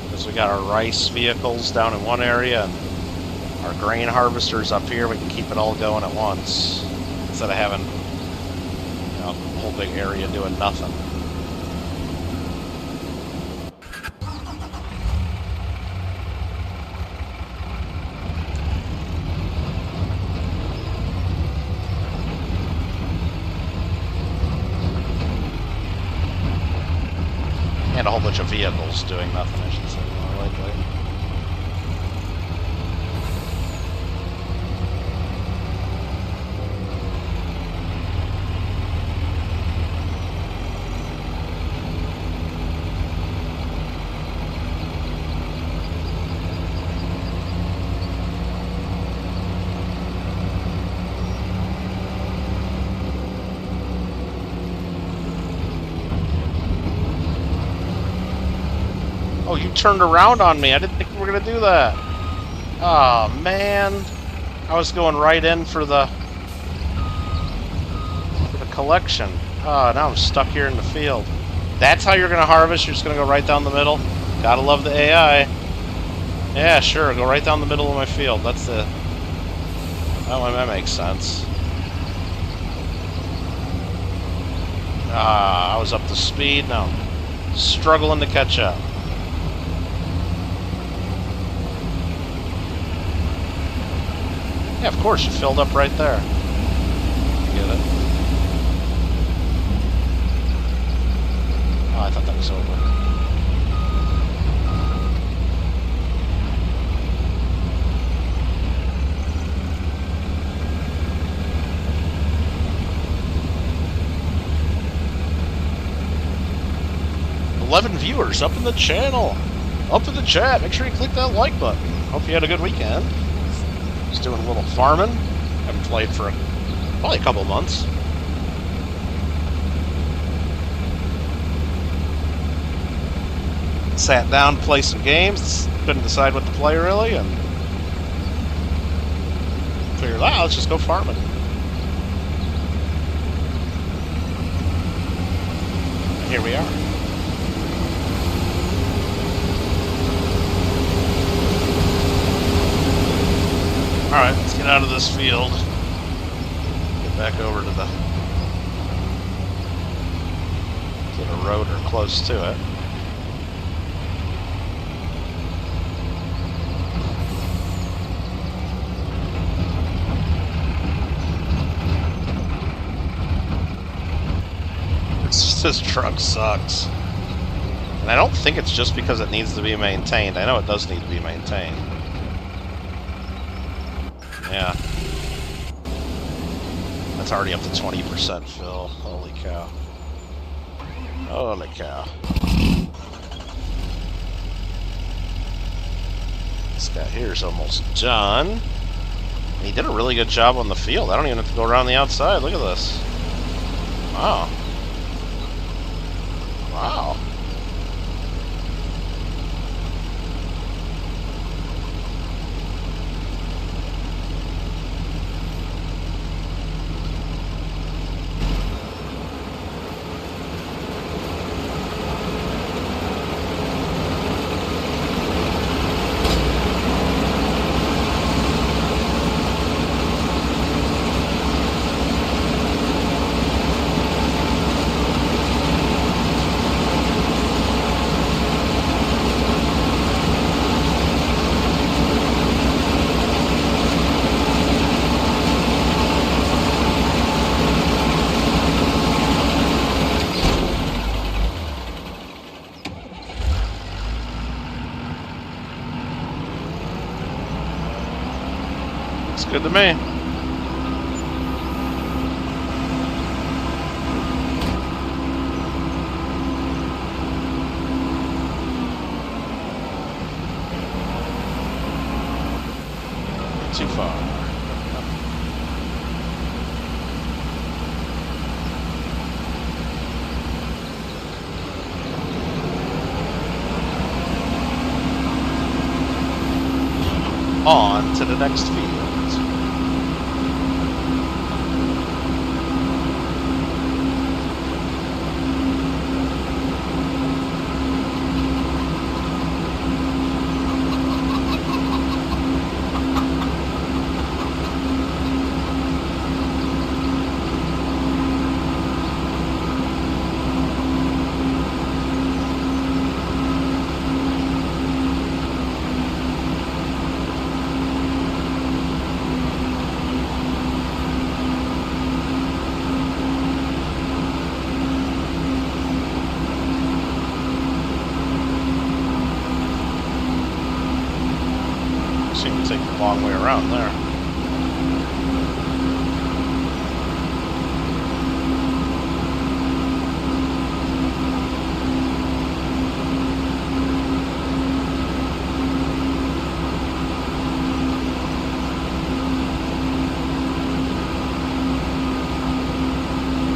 because we got our rice vehicles down in one area and our grain harvesters up here. We can keep it all going at once instead of having, you know, a whole big area doing nothing. And a whole bunch of vehicles doing nothing, I should say, more likely. you turned around on me. I didn't think we were going to do that. Oh, man. I was going right in for the collection. Oh, now I'm stuck here in the field. That's how you're going to harvest? You're just going to go right down the middle? Gotta love the AI. Yeah, sure. Go right down the middle of my field. That's the... Oh, that makes sense. I was up to speed. Now I'm struggling to catch up. Yeah, of course, you filled up right there. Get it? Oh, I thought that was over. Viewers up in the channel, up in the chat. Make sure you click that like button. Hope you had a good weekend. Just doing a little farming. Haven't played for probably a couple months. Sat down to play some games. Couldn't decide what to play really, and figured, let's just go farming. And here we are. Alright, let's get out of this field. Get back over to the road or close to it. This truck sucks. And I don't think it's just because it needs to be maintained. I know it does need to be maintained. Yeah. That's already up to 20% fill. Holy cow. Holy cow. This guy here is almost done. And he did a really good job on the field. I don't even have to go around the outside. Look at this. Wow. Wow. Good to me. Too far. On to the next field. Seem to take the long way around there.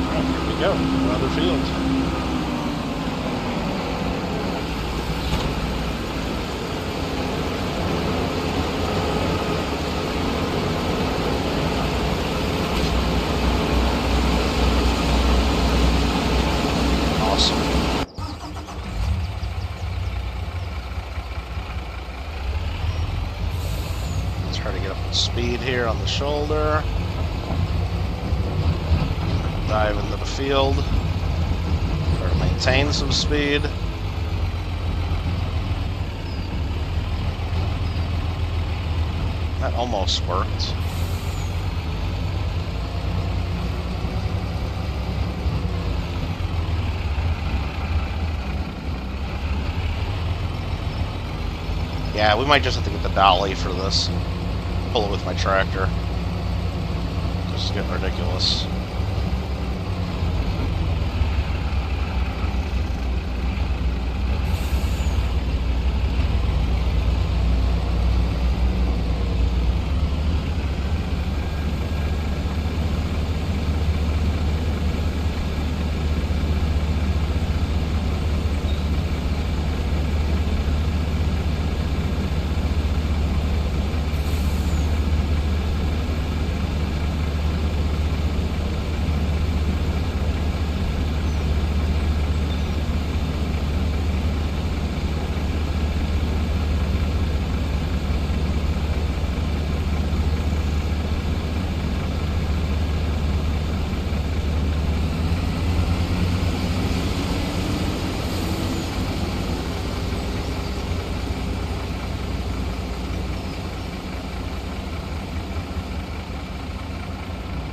Alright, here we go. Another field. here on the shoulder. Dive into the field. Try to maintain some speed. That almost worked. Yeah, we might just have to get the dolly for this. Pull it with my tractor. This is getting ridiculous.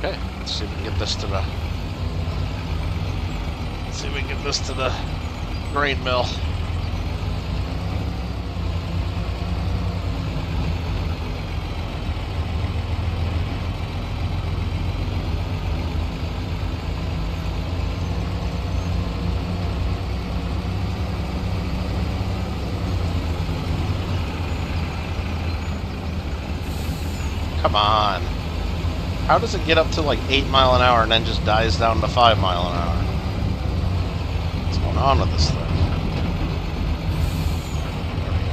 Okay, let's see if we can get this to the. Let's see if we can get this to the grain mill. Come on. How does it get up to like 8 miles an hour and then just dies down to 5 miles an hour? What's going on with this thing? There we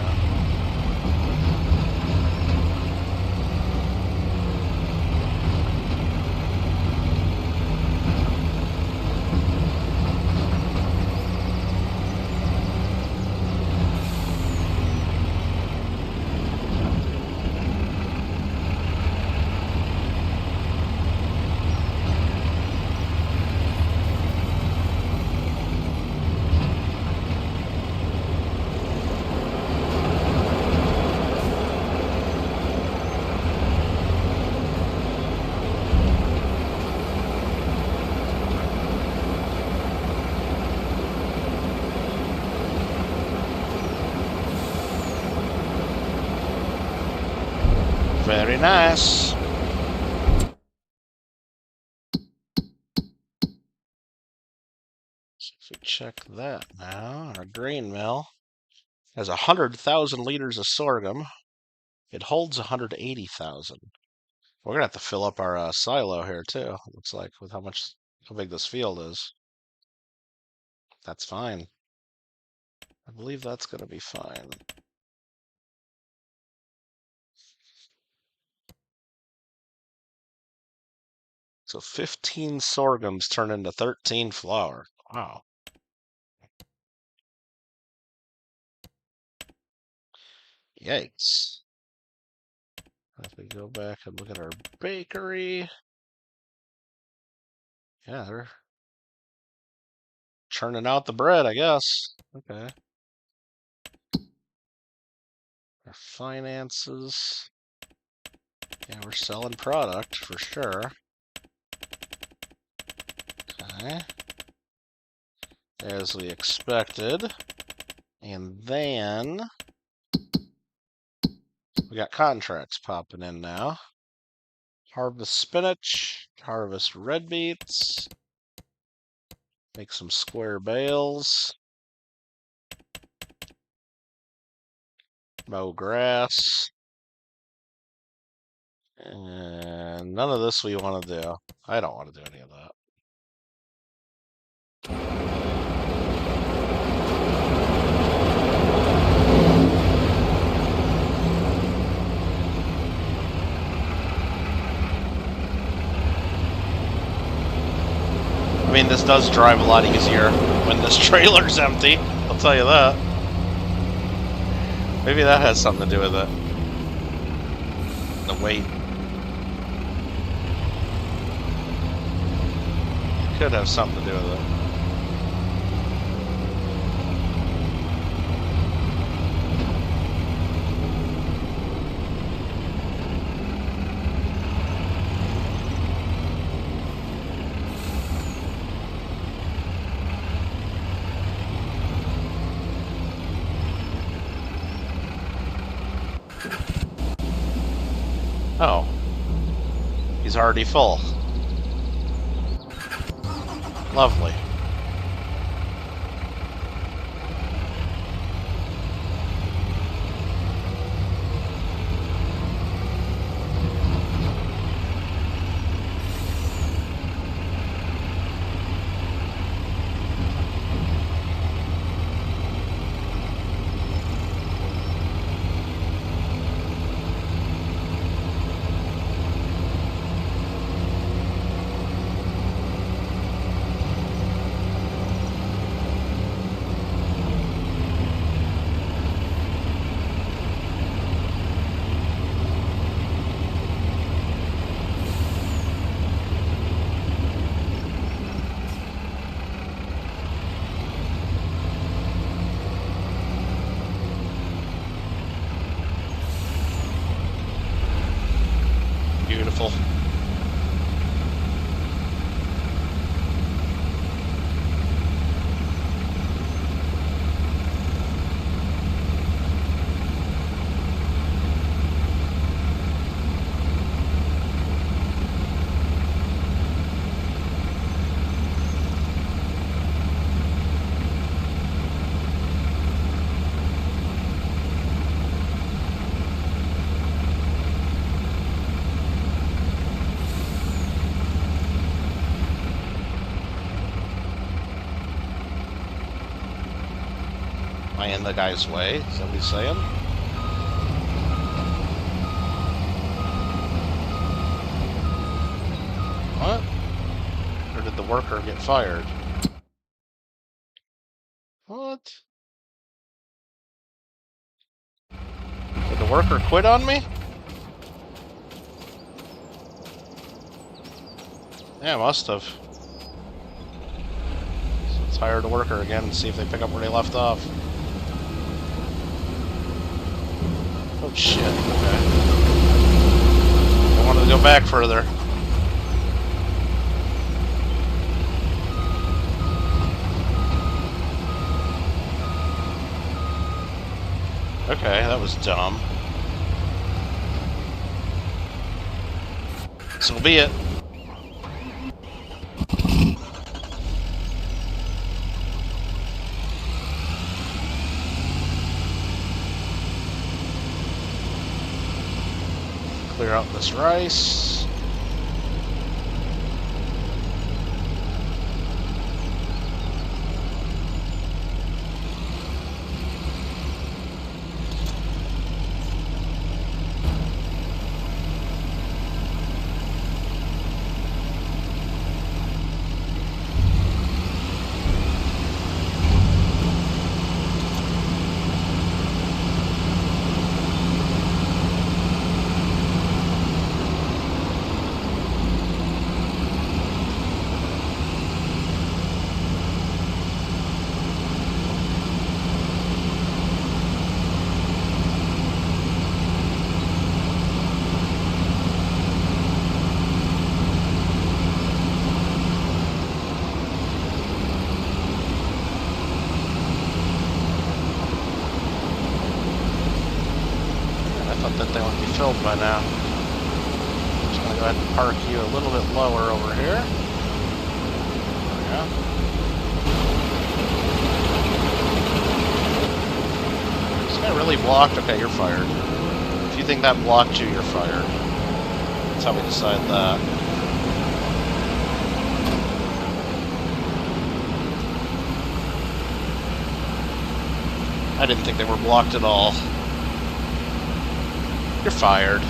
Very nice. So if we check that now, our grain mill has 100,000 liters of sorghum. It holds 180,000. We're gonna have to fill up our silo here too. Looks like with how big this field is. That's fine. I believe that's gonna be fine. So 15 sorghums turn into 13 flour. Wow. Yikes. If we go back and look at our bakery. Yeah, they're churning out the bread, I guess. Okay. Our finances. Yeah, we're selling product for sure. Okay. As we expected. And then we got contracts popping in now. Harvest spinach, harvest red beets, make some square bales, mow grass, and none of this we want to do. I don't want to do any of that. I mean, this does drive a lot easier when this trailer's empty, I'll tell you that. Maybe that has something to do with it. The weight. Could have something to do with it. Oh. He's already full. Lovely. Beautiful. Am I in the guy's way? Is that what he's saying? What? Or did the worker get fired? What? Did the worker quit on me? Yeah, must have. So let's hire the worker again and see if they pick up where they left off. Oh shit, okay. I wanted to go back further. Okay, that was dumb. So be it. Clear out this rice. That they would be filled by now. I'm just going to go ahead and park you a little bit lower over here. There we go. This guy really blocked? Okay, you're fired. If you think that blocked you, you're fired. That's how we decide that. I didn't think they were blocked at all. You're fired. I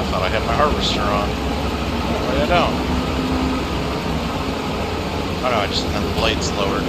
thought I had my harvester on. Why I don't? Oh no, I just had the blades lowered.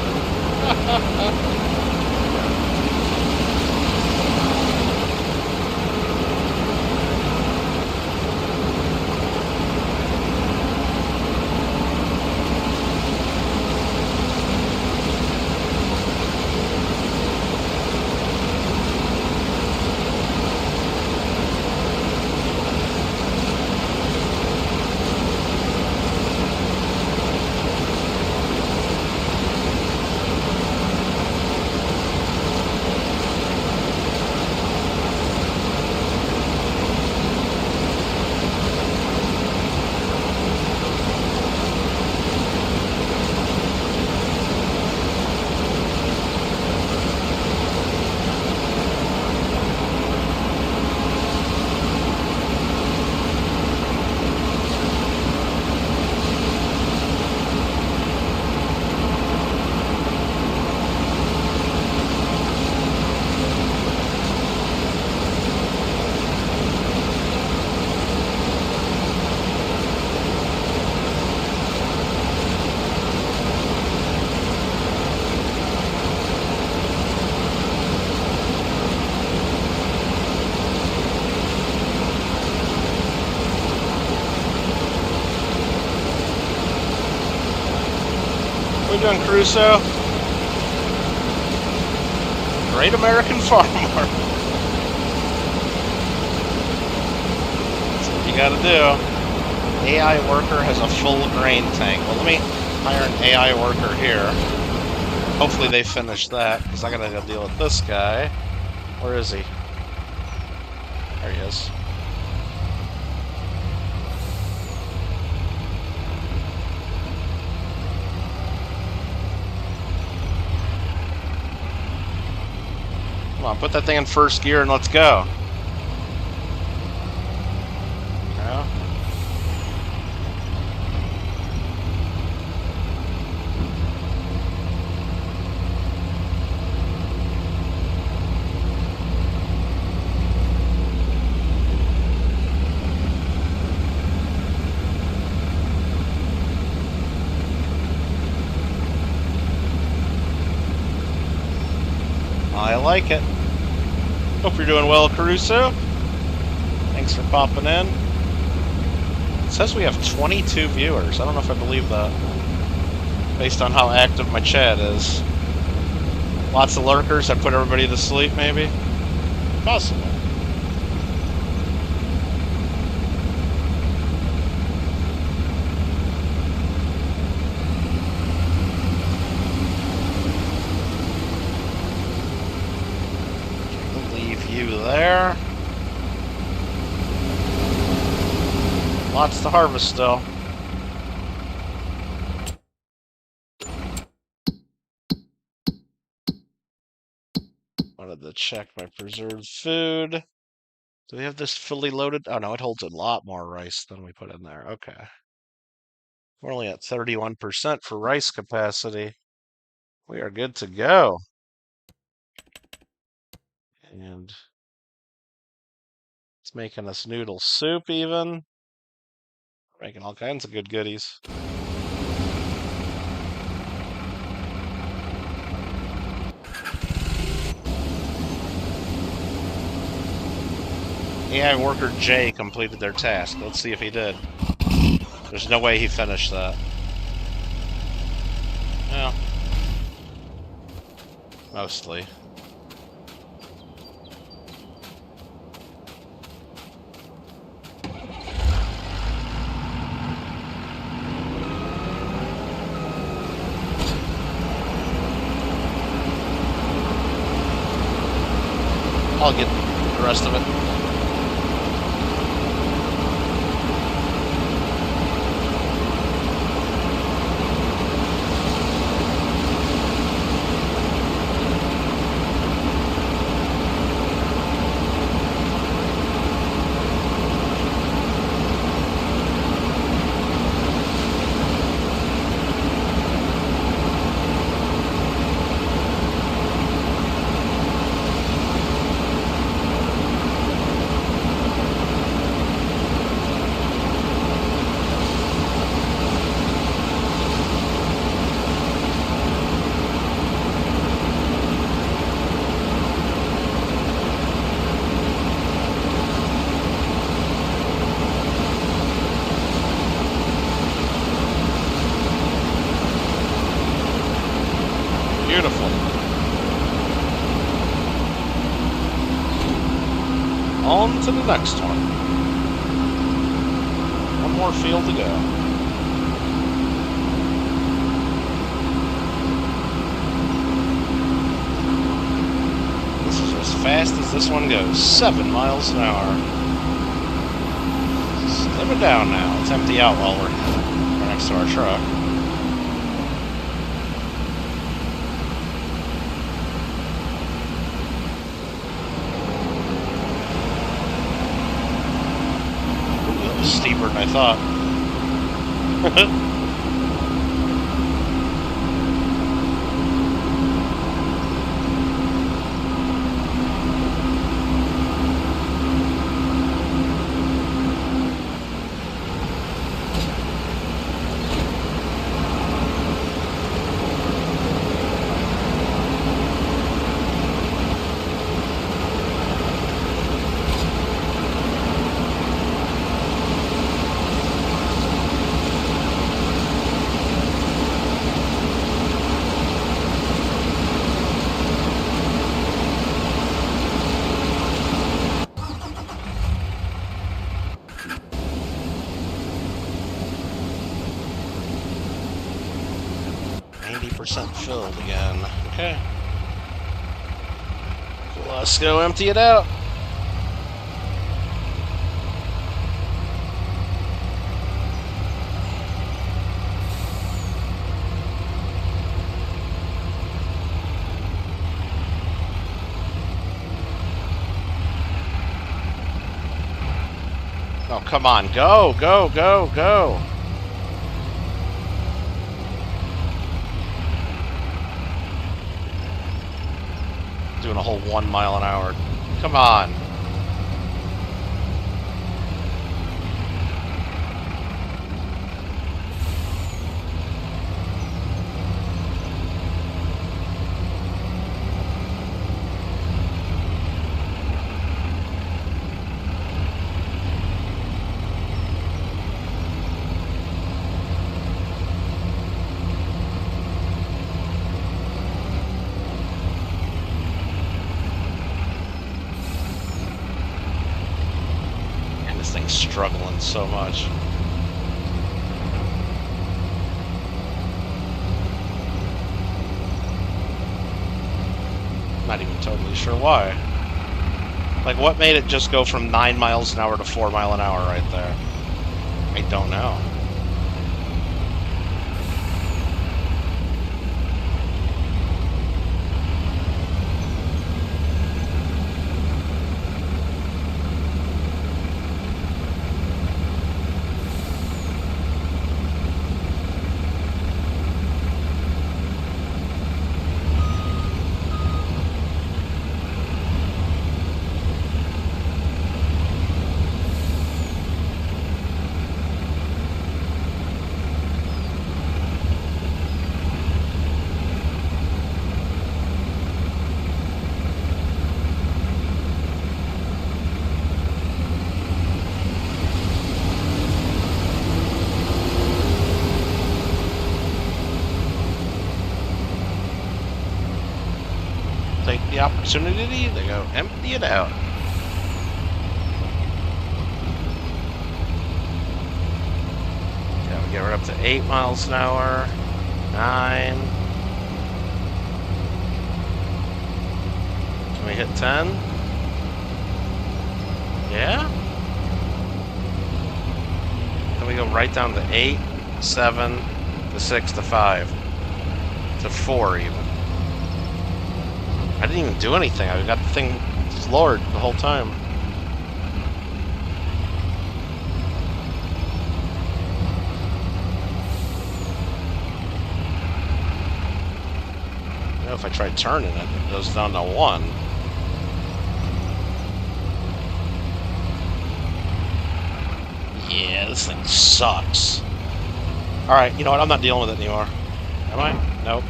What are you doing, Crusoe? Great American farmer. That's what you gotta do. AI worker has a full grain tank. Well, let me hire an AI worker here. Hopefully they finish that, because I gotta go deal with this guy. Where is he? There he is. Come on, put that thing in first gear and let's go. Yeah. I like it. Hope you're doing well, Caruso. Thanks for popping in. It says we have 22 viewers. I don't know if I believe that, based on how active my chat is. Lots of lurkers. I put everybody to sleep, maybe? Possible. There. Lots to harvest still. Wanted to check my preserved food. Do we have this fully loaded? Oh no, it holds a lot more rice than we put in there. Okay. We're only at 31% for rice capacity. We are good to go. And it's making us noodle soup even. Making all kinds of good goodies. AI worker J completed their task. Let's see if he did. There's no way he finished that. Well, mostly. I'll get the rest of it. on to the next one. One more field to go. This is as fast as this one goes. 7 miles an hour. Slim it down now. Let's empty out while we're right next to our truck. Steeper than I thought. 90% filled again. Okay. Let's go empty it out. Oh, come on. Go, go, go, go. Doing a whole 1 mile an hour. Come on. This thing's struggling so much. Not even totally sure why. Like, what made it just go from 9 miles an hour to 4 mile an hour right there? I don't know. Take the opportunity to go empty it out. Yeah, we get right up to 8 miles an hour, 9. Can we hit 10? Yeah? Then we go right down to 8, 7, to 6, to 5, to 4 even. I didn't even do anything. I got the thing floored the whole time. You know, if I try turning it, it goes down to 1. Yeah, this thing sucks. Alright, you know what? I'm not dealing with it anymore. Am I? Nope.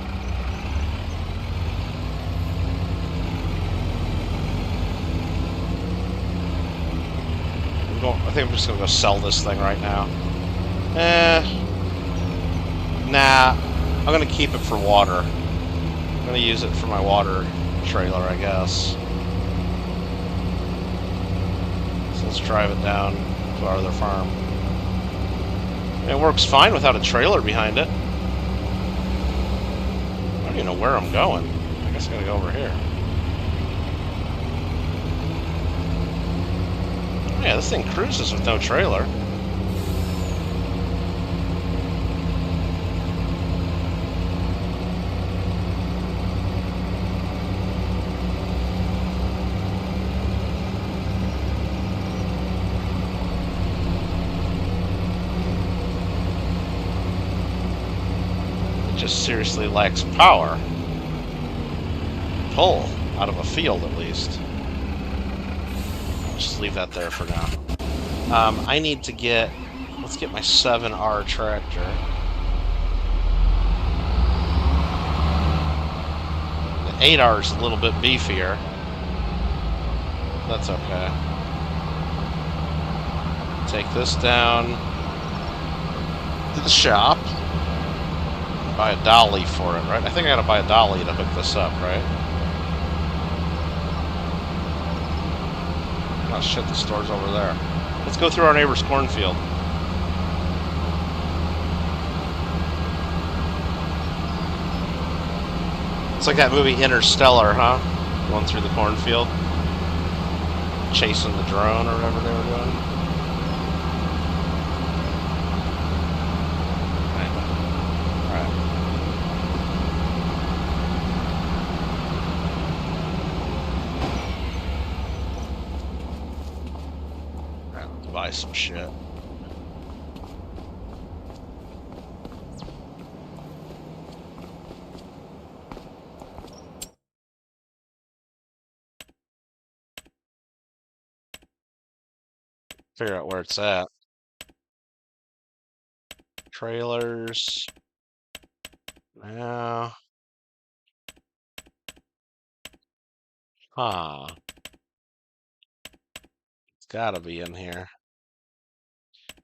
I think I'm just gonna go sell this thing right now. Nah. I'm gonna keep it for water. I'm gonna use it for my water trailer, I guess. Let's drive it down to our other farm. It works fine without a trailer behind it. I don't even know where I'm going. I guess I gotta go over here. Yeah, this thing cruises with no trailer. Just seriously lacks power. Pull out of a field, at least. I'll just leave that there for now. I need to get. Let's get my 7R tractor. The 8R is a little bit beefier. That's okay. Take this down to the shop. Buy a dolly for it, right? I think I gotta buy a dolly to hook this up, right? Oh shit, the store's over there. Let's go through our neighbor's cornfield. It's like that movie Interstellar, huh? Going through the cornfield. Chasing the drone or whatever they were doing. Buy some shit. Figure out where it's at. Trailers. Now. Huh. It's gotta be in here.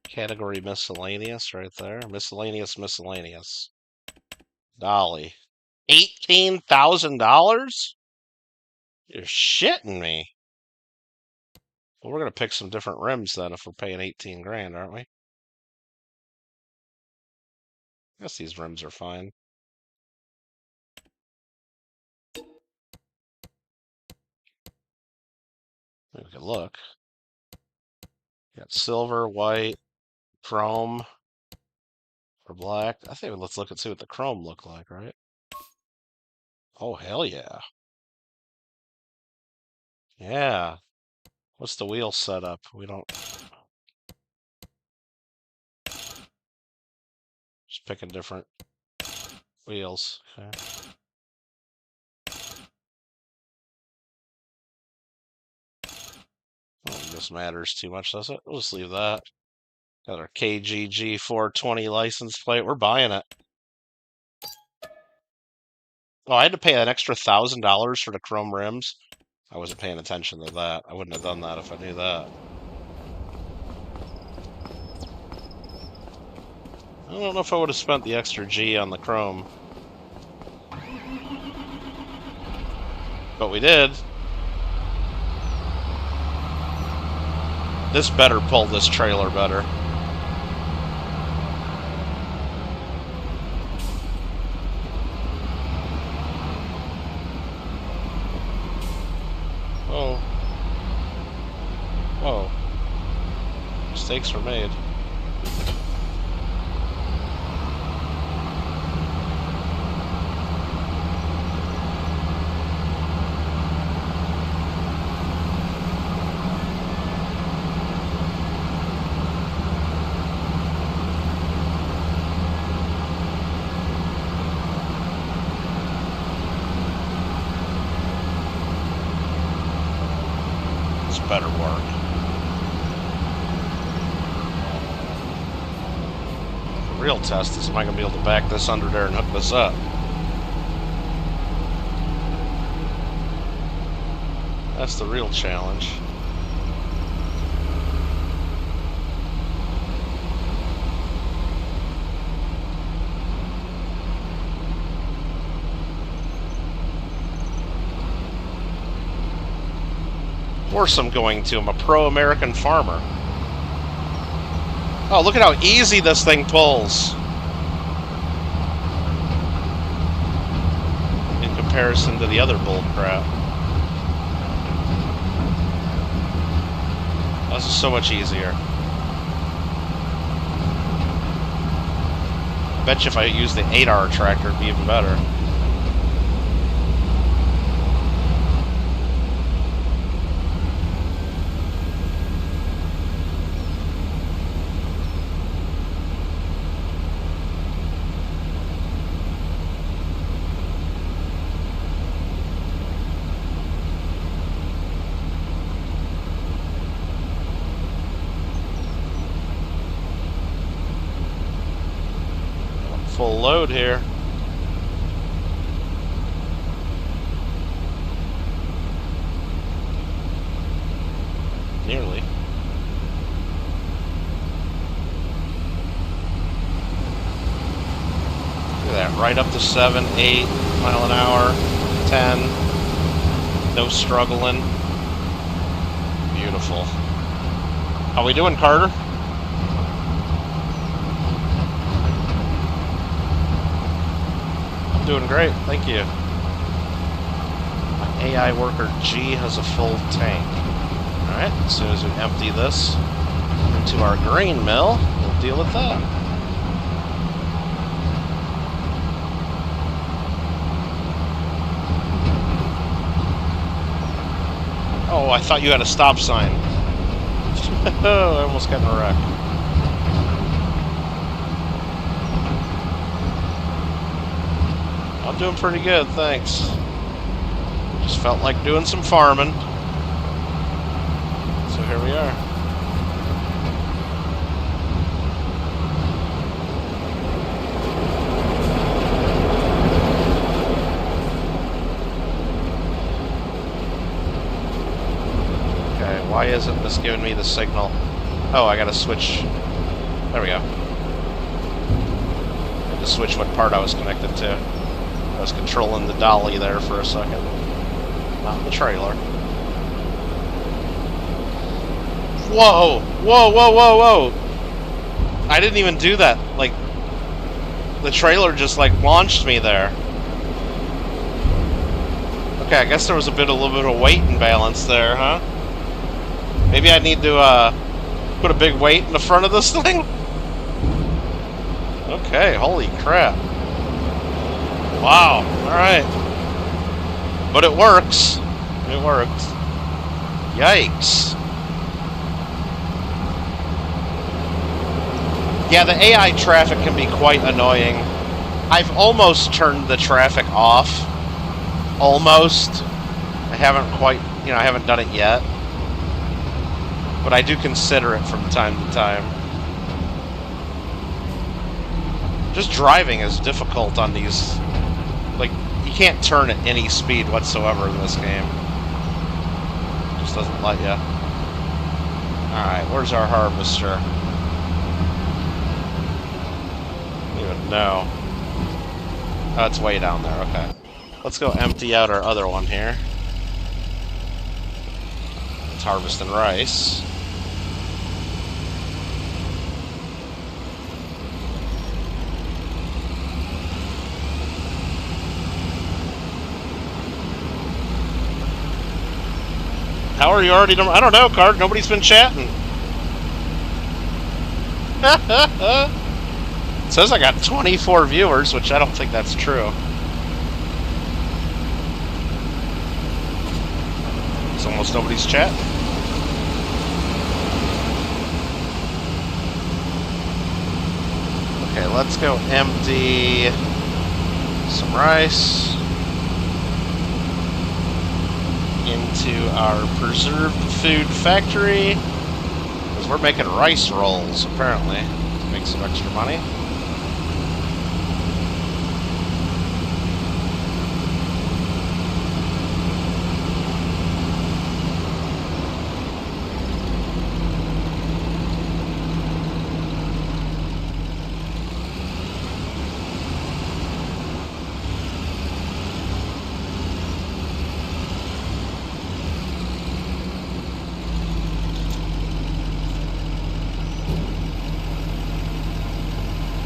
Category miscellaneous right there. Miscellaneous. Dolly. $18,000? You're shitting me. Well, we're gonna pick some different rims then if we're paying 18 grand, aren't we? I guess these rims are fine. We can look. Got silver, white, chrome, or black. I think let's look and see what the chrome look like, right? Oh, hell yeah. Yeah. What's the wheel setup? We don't... Just picking different wheels. Okay. I don't think this matters too much, does it? We'll just leave that. Got our KGG 420 license plate. We're buying it. Oh, I had to pay an extra $1,000 for the chrome rims. I wasn't paying attention to that. I wouldn't have done that if I knew that. I don't know if I would have spent the extra G on the chrome. But we did. This better pull this trailer better. Oh. Whoa. Mistakes were made. Better work. The real test is, am I going to be able to back this under there and hook this up? That's the real challenge. course I'm going to. I'm a pro-American farmer. Oh, look at how easy this thing pulls. In comparison to the other bull crap. This is so much easier. I bet you if I use the 8R tractor, it'd be even better. Full load here. Nearly. Look at that, right up to 7, 8 mile an hour, 10. No struggling. Beautiful. How we doing, Carter? Doing great, thank you. My AI worker G has a full tank. Alright, as soon as we empty this into our grain mill, we'll deal with that. Oh, I thought you had a stop sign. Oh, I almost got in a wreck. I'm doing pretty good, thanks. Just felt like doing some farming. So here we are. Okay, why isn't this giving me the signal? Oh, I gotta switch. There we go. I had to switch what part I was connected to. I was controlling the dolly there for a second. Not the trailer. Whoa! Whoa, whoa, whoa, whoa! I didn't even do that. Like, the trailer just, like, launched me there. Okay, I guess there was a little bit of weight imbalance there, huh? Maybe I need to, put a big weight in the front of this thing? Okay, holy crap. Wow, alright. But it works. It worked. Yikes. Yeah, the AI traffic can be quite annoying. I've almost turned the traffic off. Almost. I haven't quite, I haven't done it yet. But I do consider it from time to time. Just driving is difficult on these. Like, you can't turn at any speed whatsoever in this game. It just doesn't let you. Alright, where's our harvester? I don't even know. Oh, it's way down there, okay. Let's go empty out our other one here. It's harvesting rice. How are you already done? I don't know, Card. Nobody's been chatting. It says I got 24 viewers, which I don't think that's true. It's almost nobody's chatting. Okay, let's go empty some rice into our preserved food factory, because we're making rice rolls apparently to make some extra money.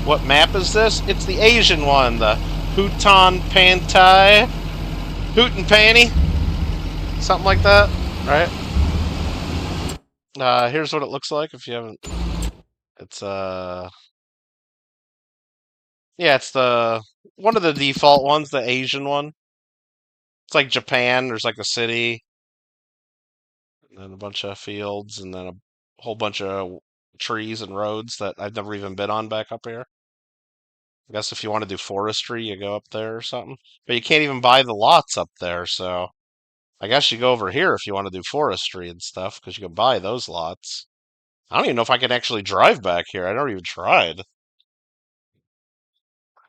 What map is this? It's the Asian one, the Hootan Pantai. Hoot and Panty? Something like that, right? Here's what it looks like if you haven't... It's, yeah, it's the... one of the default ones, the Asian one. It's like Japan, there's like a city, and then a bunch of fields, and then a whole bunch of trees and roads that I've never even been on back up here. I guess if you want to do forestry, you go up there or something. But you can't even buy the lots up there, so I guess you go over here if you want to do forestry and stuff, because you can buy those lots. I don't even know if I can actually drive back here. I never even tried.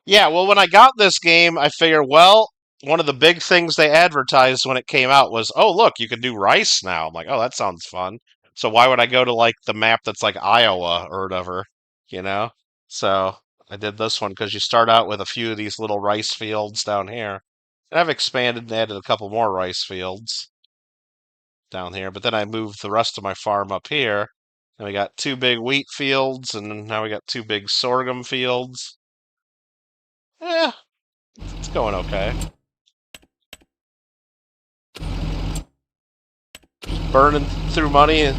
Yeah, well, when I got this game, I figured, well, one of the big things they advertised when it came out was, oh, look, you can do rice now. I'm like, oh, that sounds fun. So why would I go to, like, the map that's like Iowa or whatever, you know? So I did this one because you start out with a few of these little rice fields down here. And I've expanded and added a couple more rice fields down here, but then I moved the rest of my farm up here. And we got 2 big wheat fields, and now we got 2 big sorghum fields. Yeah, it's going okay. Burning through money and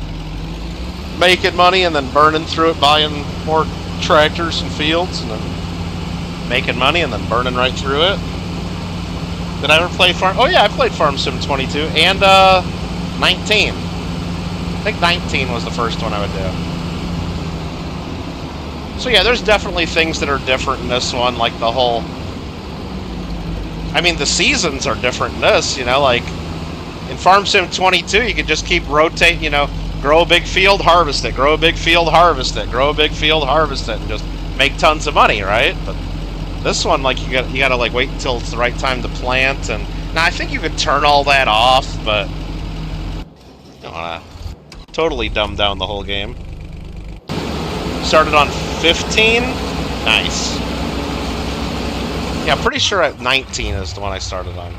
making money, and then burning through it, buying more tractors and fields, and then making money, and then burning right through it. Did I ever play Farm? Oh yeah, I played Farm Sim 22 and 19. I think 19 was the first one I would do. So yeah, there's definitely things that are different in this one, like the whole... I mean, the seasons are different in this, you know, like... In Farm Sim 22, you can just keep rotating, you know, grow a big field, harvest it, grow a big field, harvest it, grow a big field, harvest it, and just make tons of money, right? But this one, like, you gotta like wait until it's the right time to plant, and now I think you could turn all that off, but you don't wanna totally dumb down the whole game. Started on 15? Nice. Yeah, I'm pretty sure at 19 is the one I started on.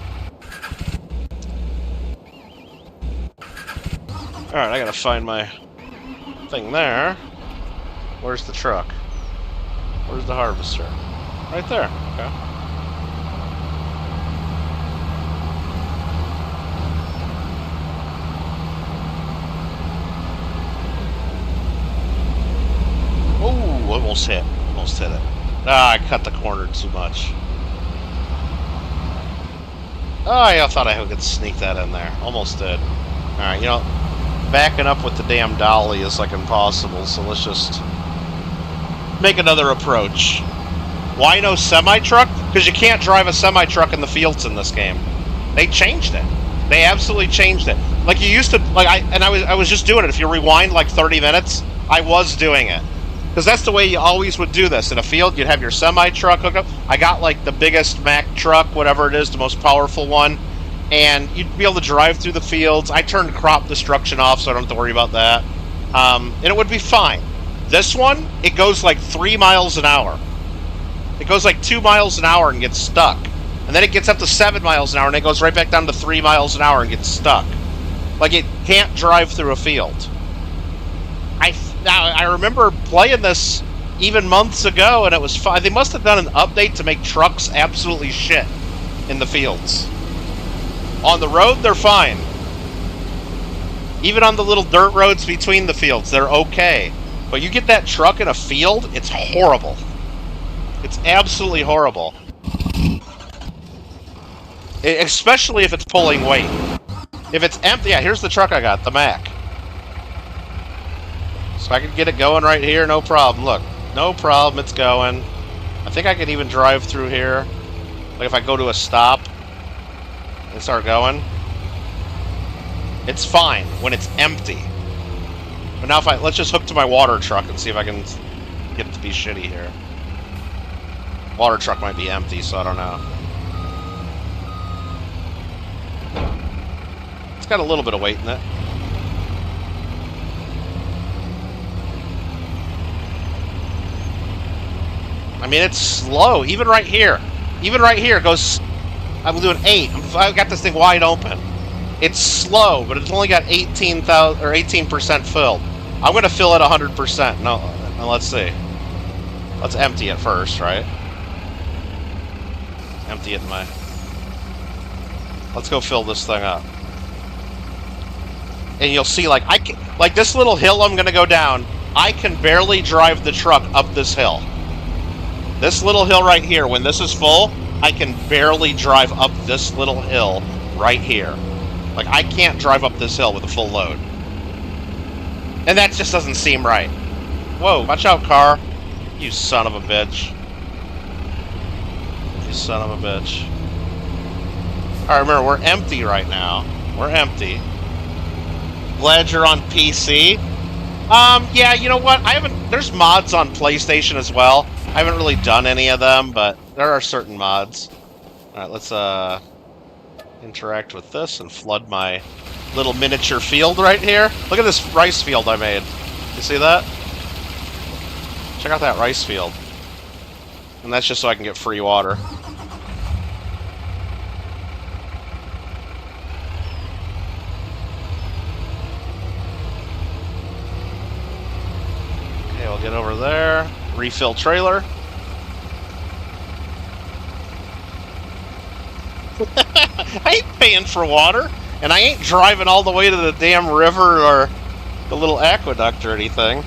Alright, I gotta find my thing there. Where's the truck? Where's the harvester? Right there. Okay. Oh, almost hit. Almost hit it. Ah, I cut the corner too much. Oh, I thought I could sneak that in there. Almost did. Alright, you know, backing up with the damn dolly is like impossible, so let's just make another approach. Why no semi-truck? Because you can't drive a semi-truck in the fields in this game. They changed it. They absolutely changed it. Like you used to, like I was just doing it. If you rewind like 30 minutes, I was doing it. Because that's the way you always would do this. In a field, you'd have your semi-truck hooked up. I got like the biggest Mack truck, whatever it is, the most powerful one. And you'd be able to drive through the fields. I turned crop destruction off, so I don't have to worry about that. And it would be fine. This one, it goes like 3 miles an hour. It goes like 2 miles an hour and gets stuck. And then it gets up to 7 miles an hour, and it goes right back down to 3 miles an hour and gets stuck. Like, it can't drive through a field. I remember playing this even months ago, and it was fine. They must have done an update to make trucks absolutely shit in the fields. On the road, they're fine. Even on the little dirt roads between the fields, they're okay. But you get that truck in a field, it's horrible. It's absolutely horrible. Especially if it's pulling weight. If it's empty, yeah, here's the truck I got, the Mack. So I can get it going right here, no problem. Look, no problem, it's going. I think I can even drive through here. Like if I go to a stop and start going. It's fine when it's empty. But now if let's just hook to my water truck and see if I can get it to be shitty here. Water truck might be empty, so I don't know. It's got a little bit of weight in it. I mean, it's slow. Even right here. Even right here it goes... I'm doing 8. I've got this thing wide open. It's slow, but it's only got 18,000 or 18% filled. I'm going to fill it 100%. No, let's see. Let's empty it first, right? Empty it in my... Let's go fill this thing up. And you'll see, like, like this little hill I'm gonna go down, I can barely drive the truck up this hill. This little hill right here, when this is full, I can barely drive up this little hill right here. Like, I can't drive up this hill with a full load. And that just doesn't seem right. Whoa, watch out, car. You son of a bitch. You son of a bitch. Alright, remember, we're empty right now. We're empty. Glad you're on PC. Yeah, you know what? There's mods on PlayStation as well. I haven't really done any of them, but there are certain mods. Alright, let's, interact with this and flood my little miniature field right here. Look at this rice field I made. You see that? Check out that rice field. And that's just so I can get free water. Okay, we'll get over there. Refill trailer. I ain't paying for water, and I ain't driving all the way to the damn river or the little aqueduct or anything.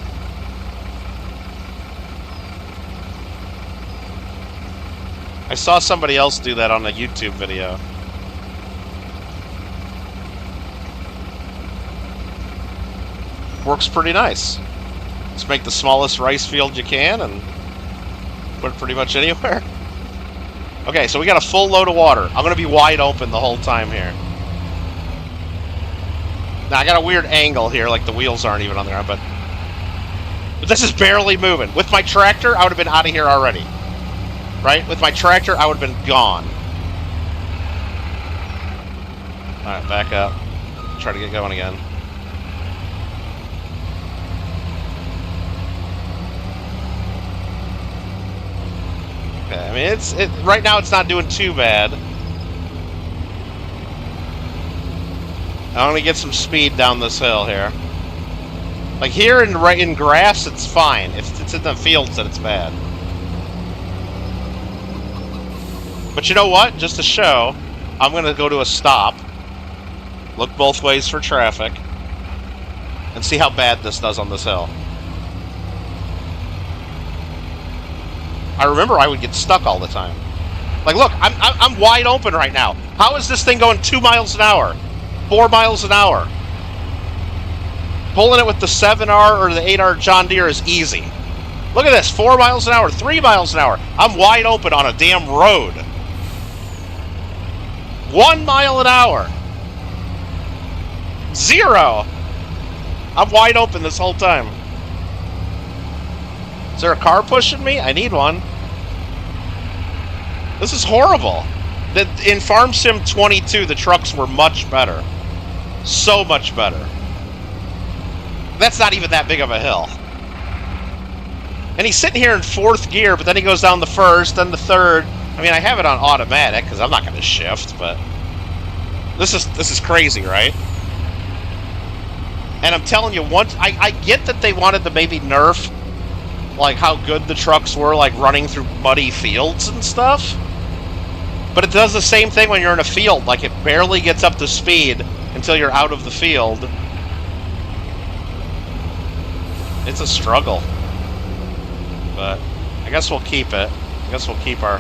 I saw somebody else do that on a YouTube video. Works pretty nice. Just make the smallest rice field you can and put it pretty much anywhere. Okay, so we got a full load of water. I'm going to be wide open the whole time here. Now, I got a weird angle here, like the wheels aren't even on the ground, but this is barely moving. With my tractor, I would have been out of here already. Right? With my tractor, I would have been gone. Alright, back up. Try to get going again. Okay, I mean, right now it's not doing too bad. I'm gonna get some speed down this hill here. Like here in grass, it's fine. If it's in the fields, then it's bad. But you know what? Just to show, I'm gonna go to a stop, look both ways for traffic, and see how bad this does on this hill. I remember I would get stuck all the time. Like, look, I'm wide open right now. How is this thing going 2 miles an hour? 4 miles an hour? Pulling it with the 7R or the 8R John Deere is easy. Look at this, 4 miles an hour, 3 miles an hour. I'm wide open on a damn road. 1 mile an hour. 0. I'm wide open this whole time. Is there a car pushing me? I need one. This is horrible. In Farm Sim 22, the trucks were much better. So much better. That's not even that big of a hill. And he's sitting here in 4th gear, but then he goes down the 1st, then the 3rd. I mean, I have it on automatic, because I'm not going to shift, but... This is crazy, right? And I'm telling you, once... I get that they wanted to maybe nerf like how good the trucks were, like running through muddy fields and stuff. But it does the same thing when you're in a field. Like, it barely gets up to speed until you're out of the field. It's a struggle. But I guess we'll keep it. I guess we'll keep our...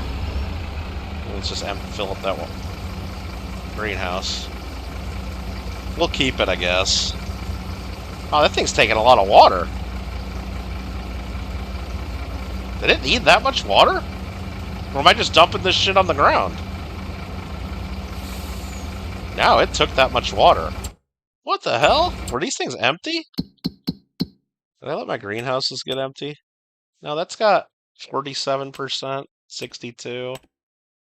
Let's just fill up that one. Greenhouse. We'll keep it, I guess. Oh, that thing's taking a lot of water. Did it need that much water? Or am I just dumping this shit on the ground? No, it took that much water. What the hell? Were these things empty? Did I let my greenhouses get empty? No, that's got 47%, 62,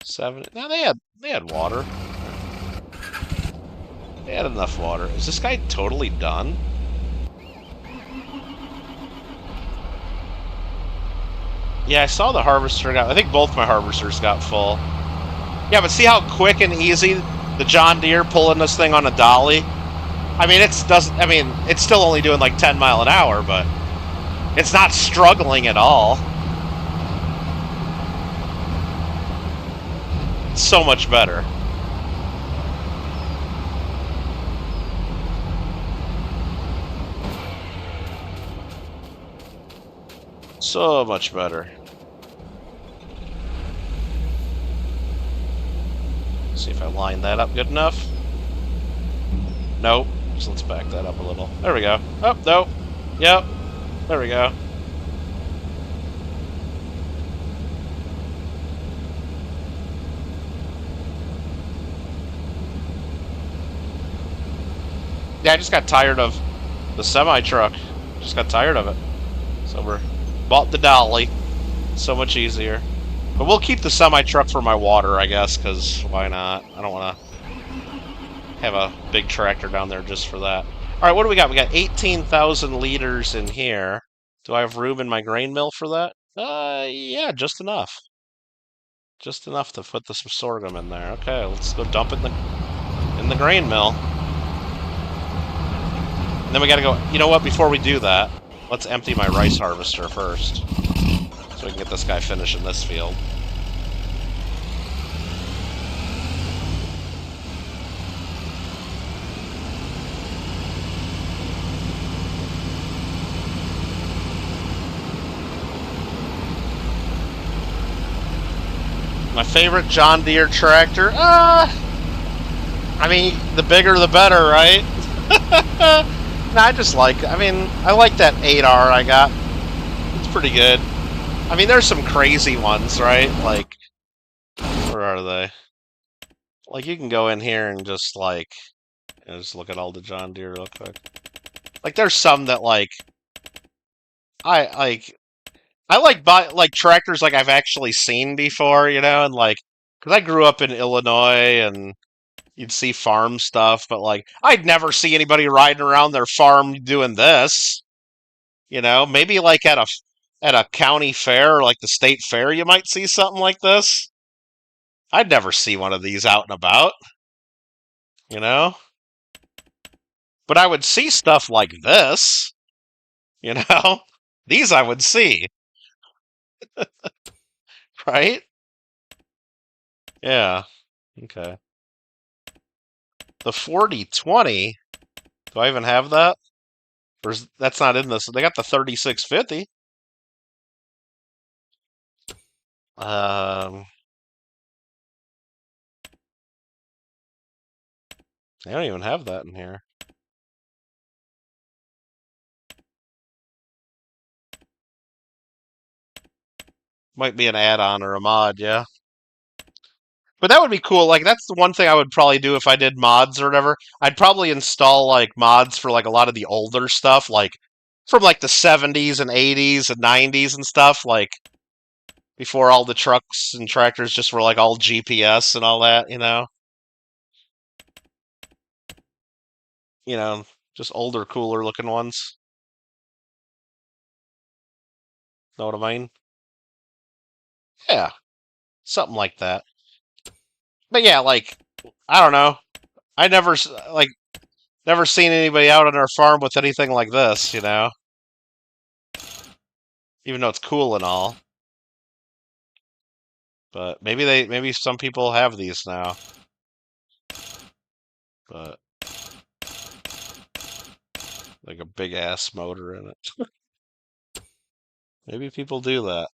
70. No, they had water. They had enough water. Is this guy totally done? Yeah, I saw the harvester got... I think both my harvesters got full. Yeah, but see how quick and easy the John Deere pulling this thing on a dolly? I mean, it's still only doing like 10 mile an hour, but it's not struggling at all. so much better. So much better. See if I line that up good enough. Nope. So let's back that up a little. There we go. Oh, nope. Yep. There we go. Yeah, I just got tired of the semi-truck. Just got tired of it. So we're bought the dolly. So much easier. But we'll keep the semi-truck for my water, I guess, because why not? I don't want to have a big tractor down there just for that. Alright, what do we got? We got 18,000 liters in here. Do I have room in my grain mill for that? Yeah, just enough. Just enough to put some sorghum in there. Okay, let's go dump it in the grain mill. And then we gotta go, you know what, before we do that, let's empty my rice harvester first. So we can get this guy finished in this field. My favorite John Deere tractor? I mean, the bigger the better, right? No, I like that 8R I got. It's pretty good. I mean, there's some crazy ones, right? Like, where are they? Like, you can go in here and just, like, just look at all the John Deere real quick. Like, there's some that, like, I like tractors like I've actually seen before, you know, and like, because I grew up in Illinois and you'd see farm stuff, but like, I'd never see anybody riding around their farm doing this, you know. Maybe like at a county fair or like the state fair, you might see something like this. I'd never see one of these out and about, you know. But I would see stuff like this, you know. These I would see, right? Yeah. Okay. The 4020. Do I even have that? Or that's not in this. They got the 3650. They don't even have that in here. Might be an add-on or a mod, yeah. But that would be cool. Like, that's the one thing I would probably do if I did mods or whatever. I'd probably install, like, mods for, like, a lot of the older stuff, like, from, like, the 70s and 80s and 90s and stuff, like, before all the trucks and tractors just were, like, all GPS and all that, you know? You know, just older, cooler looking ones. Know what I mean? Yeah, something like that. But yeah, like, I don't know. I never, like, never seen anybody out on our farm with anything like this, you know? Even though it's cool and all. But maybe some people have these now. But like a big ass motor in it. Maybe people do that.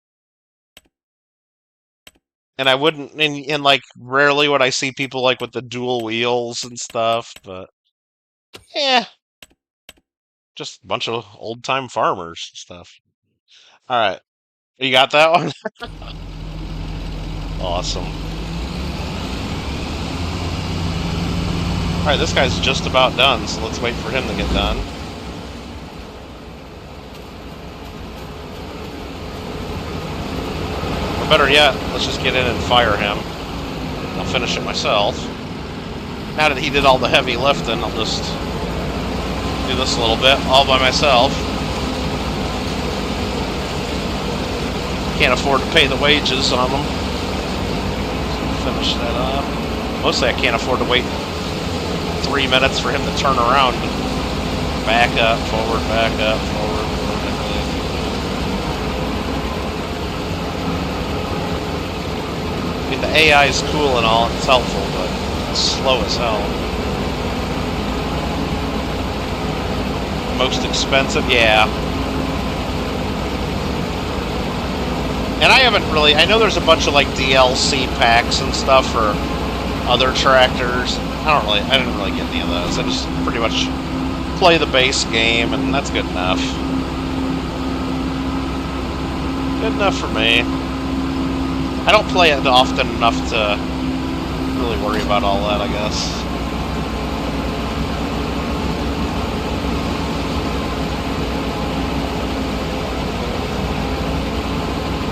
And I wouldn't, and like rarely would I see people like with the dual wheels and stuff, but yeah, just a bunch of old time farmers and stuff. All right, you got that one? Awesome. All right, this guy's just about done, so let's wait for him to get done. Or better yet, let's just get in and fire him. I'll finish it myself. Now that he did all the heavy lifting, I'll just do this a little bit all by myself. Can't afford to pay the wages on them. So finish that up. Mostly I can't afford to wait 3 minutes for him to turn around. Back up, forward, back up, forward. mean, the AI is cool and all, it's helpful, but it's slow as hell. Most expensive? Yeah. And I haven't really... I know there's a bunch of, like, DLC packs and stuff for other tractors. I didn't really get any of those. I just pretty much play the base game, and that's good enough. Good enough for me. I don't play it often enough to really worry about all that, I guess.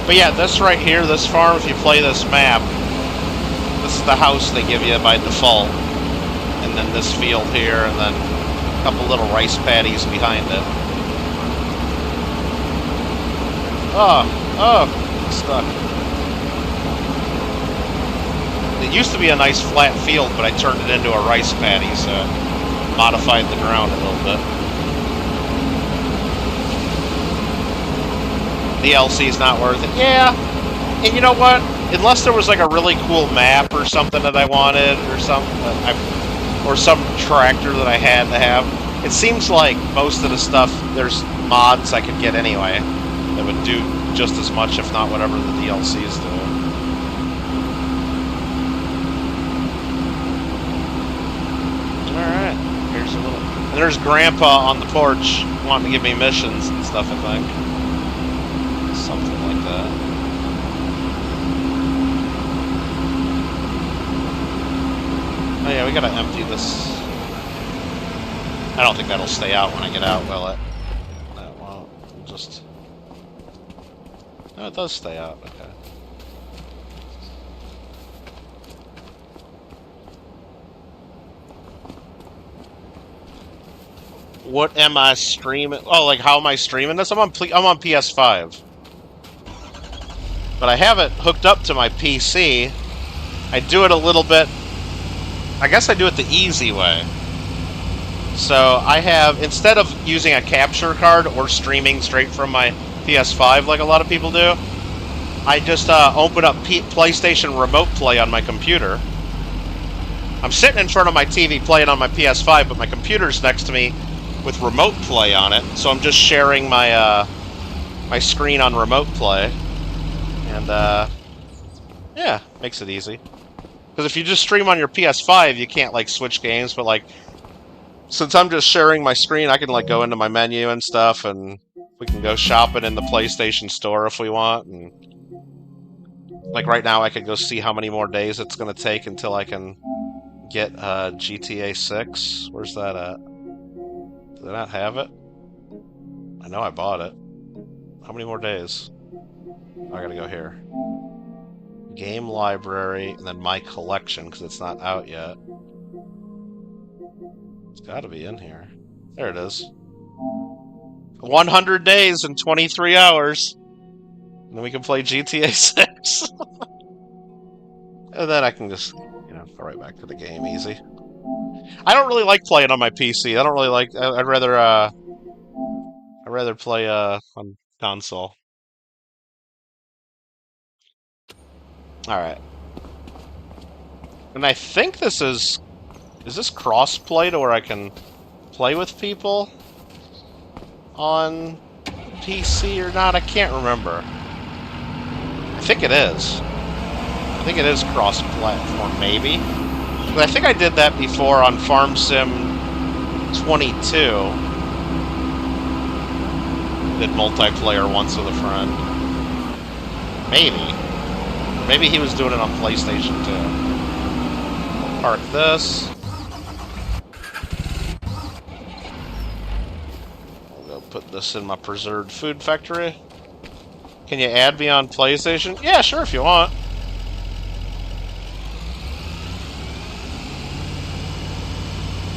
But yeah, this right here, this farm, if you play this map, this is the house they give you by default. And then this field here, and then a couple little rice paddies behind it. Oh, stuck. It used to be a nice flat field, but I turned it into a rice paddy, so modified the ground a little bit. DLC's not worth it. Yeah, and you know what? Unless there was like a really cool map or something that I wanted, or some tractor that I had to have, it seems like most of the stuff, there's mods I could get anyway that would do just as much, if not whatever the DLCs do. Alright, here's a little... And there's Grandpa on the porch wanting to give me missions and stuff, I think. Something like that. Oh yeah, we gotta empty this. I don't think that'll stay out when I get out, will it? That won't. We'll just... No, it does stay out, okay. What am I streaming? Oh, like how am I streaming this? I'm on PS5. But I have it hooked up to my PC. I do it a little bit... I guess I do it the easy way. So I have, instead of using a capture card or streaming straight from my PS5 like a lot of people do, I just open up PlayStation Remote Play on my computer. I'm sitting in front of my TV playing on my PS5, but my computer's next to me with Remote Play on it, so I'm just sharing my my screen on Remote Play. And, yeah, makes it easy. Because if you just stream on your PS5, you can't, like, switch games, but, like, since I'm just sharing my screen, I can, like, go into my menu and stuff, and we can go shopping in the PlayStation Store if we want, and... Like, right now, I could go see how many more days it's gonna take until I can get, GTA 6. Where's that at? Did I not have it? I know I bought it. How many more days? Oh, I gotta go here. Game library, and then my collection, because it's not out yet. It's gotta be in here. There it is. 100 days and 23 hours. And then we can play GTA 6. And then I can just, you know, go right back to the game easy. I don't really like playing on my PC. I don't really like... I'd rather play, on console. Alright. And I think this is... Is this cross-play to where I can play with people on PC or not? I can't remember. I think it is. I think it is cross-platform, maybe. But I think I did that before on Farm Sim 22. Did multiplayer once with a friend. Maybe. Maybe he was doing it on PlayStation 2. I'll park this. I'll go put this in my preserved food factory. Can you add me on PlayStation? Yeah, sure, if you want.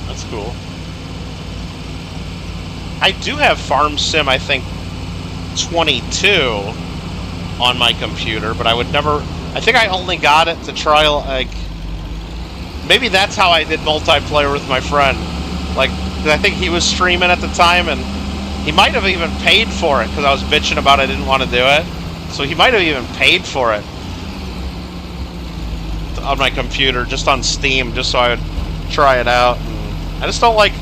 That's cool. I do have Farm Sim, I think, 22 on my computer, but I would never... I think I only got it to try, like... Maybe that's how I did multiplayer with my friend. Like, 'cause I think he was streaming at the time, and he might have even paid for it, because I was bitching about I didn't want to do it. So he might have even paid for it. on my computer, just on Steam, just so I would try it out. And I just don't like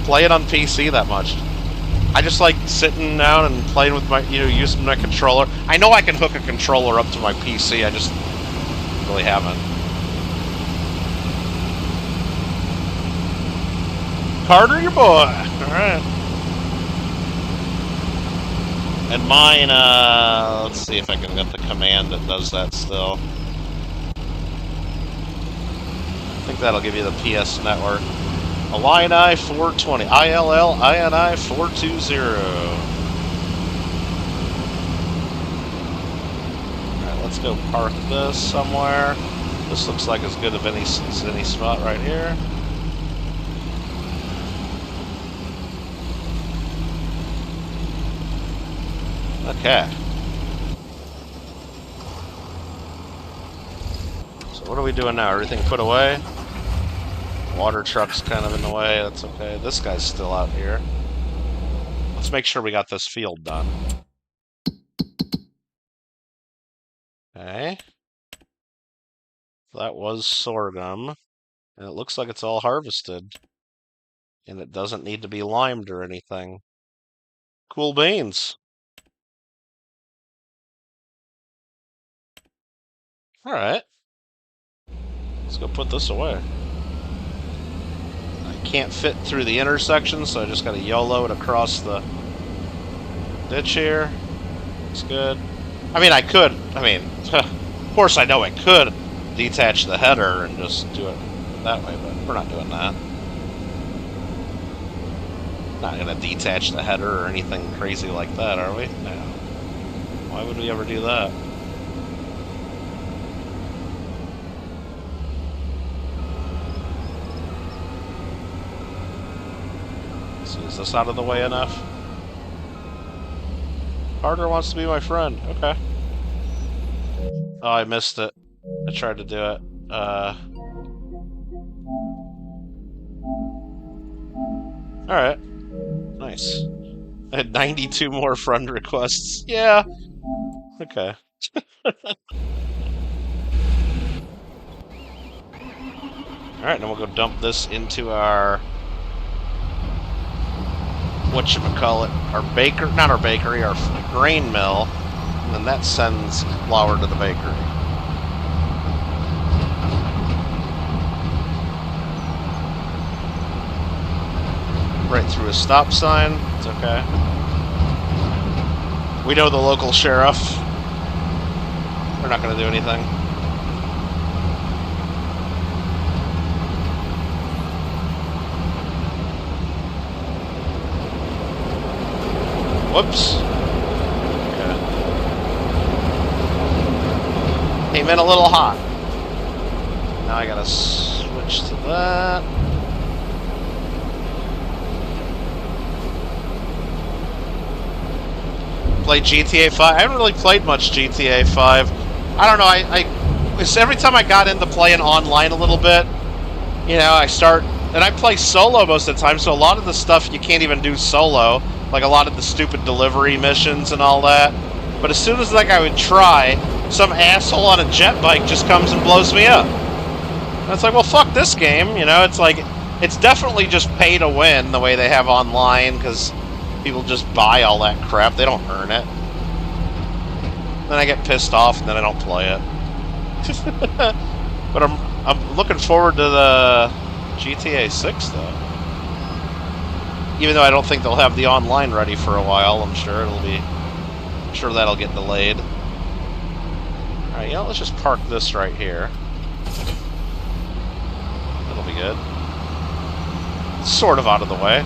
playing on PC that much. I just like sitting down and playing with my, using my controller. I know I can hook a controller up to my PC, I just really haven't. Carter, your boy! Alright. And mine, let's see if I can get the command that does that still. I think that'll give you the PS network. Illini 420. ILL INI 420. Alright, let's go park this somewhere. This looks like as good of any spot right here. Okay. So what are we doing now? Everything put away? Water truck's kind of in the way. That's okay. This guy's still out here. Let's make sure we got this field done. Okay. That was sorghum. And it looks like it's all harvested. And it doesn't need to be limed or anything. Cool beans. Alright. Let's go put this away. I can't fit through the intersection, so I just gotta YOLO it across the ditch here. It's good. I mean, I could. I mean, of course I know I could detach the header and just do it that way, but we're not doing that. Not gonna detach the header or anything crazy like that, are we? No. Why would we ever do that? So is this out of the way enough? Carter wants to be my friend. Okay. Oh, I missed it. I tried to do it. Alright. Nice. I had 92 more friend requests. Yeah. Okay. Alright, then we'll go dump this into our... whatchamacallit? Our baker... not our bakery, our grain mill. And then that sends flour to the bakery. Right through a stop sign. It's okay. We know the local sheriff. They're not going to do anything. Whoops. Okay. Came in a little hot. Now I gotta switch to that. Played GTA 5. I haven't really played much GTA 5. I don't know, it's every time I got into playing online a little bit, I start, and I play solo most of the time, so a lot of the stuff you can't even do solo, like a lot of the stupid delivery missions and all that. But as soon as I would try, some asshole on a jet bike just comes and blows me up. And it's like, well, fuck this game, it's like, it's definitely just pay to win the way they have online, because people just buy all that crap. They don't earn it. Then I get pissed off and then I don't play it. But I'm looking forward to the GTA 6 though. Even though I don't think they'll have the online ready for a while, I'm sure that'll get delayed. Alright, let's just park this right here. That'll be good. It's sort of out of the way.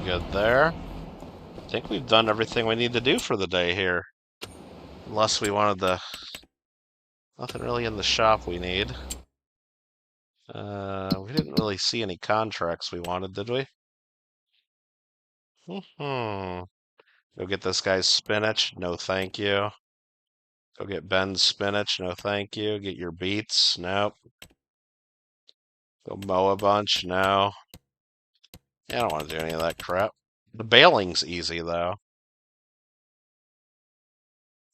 Good there. I think we've done everything we need to do for the day here. Unless we wanted the... Nothing really in the shop we need. We didn't really see any contracts we wanted, did we? Go get this guy's spinach. No, thank you. Go get Ben's spinach. No, thank you. Get your beets. Nope. Go mow a bunch. No. Yeah, I don't want to do any of that crap. The baling's easy, though.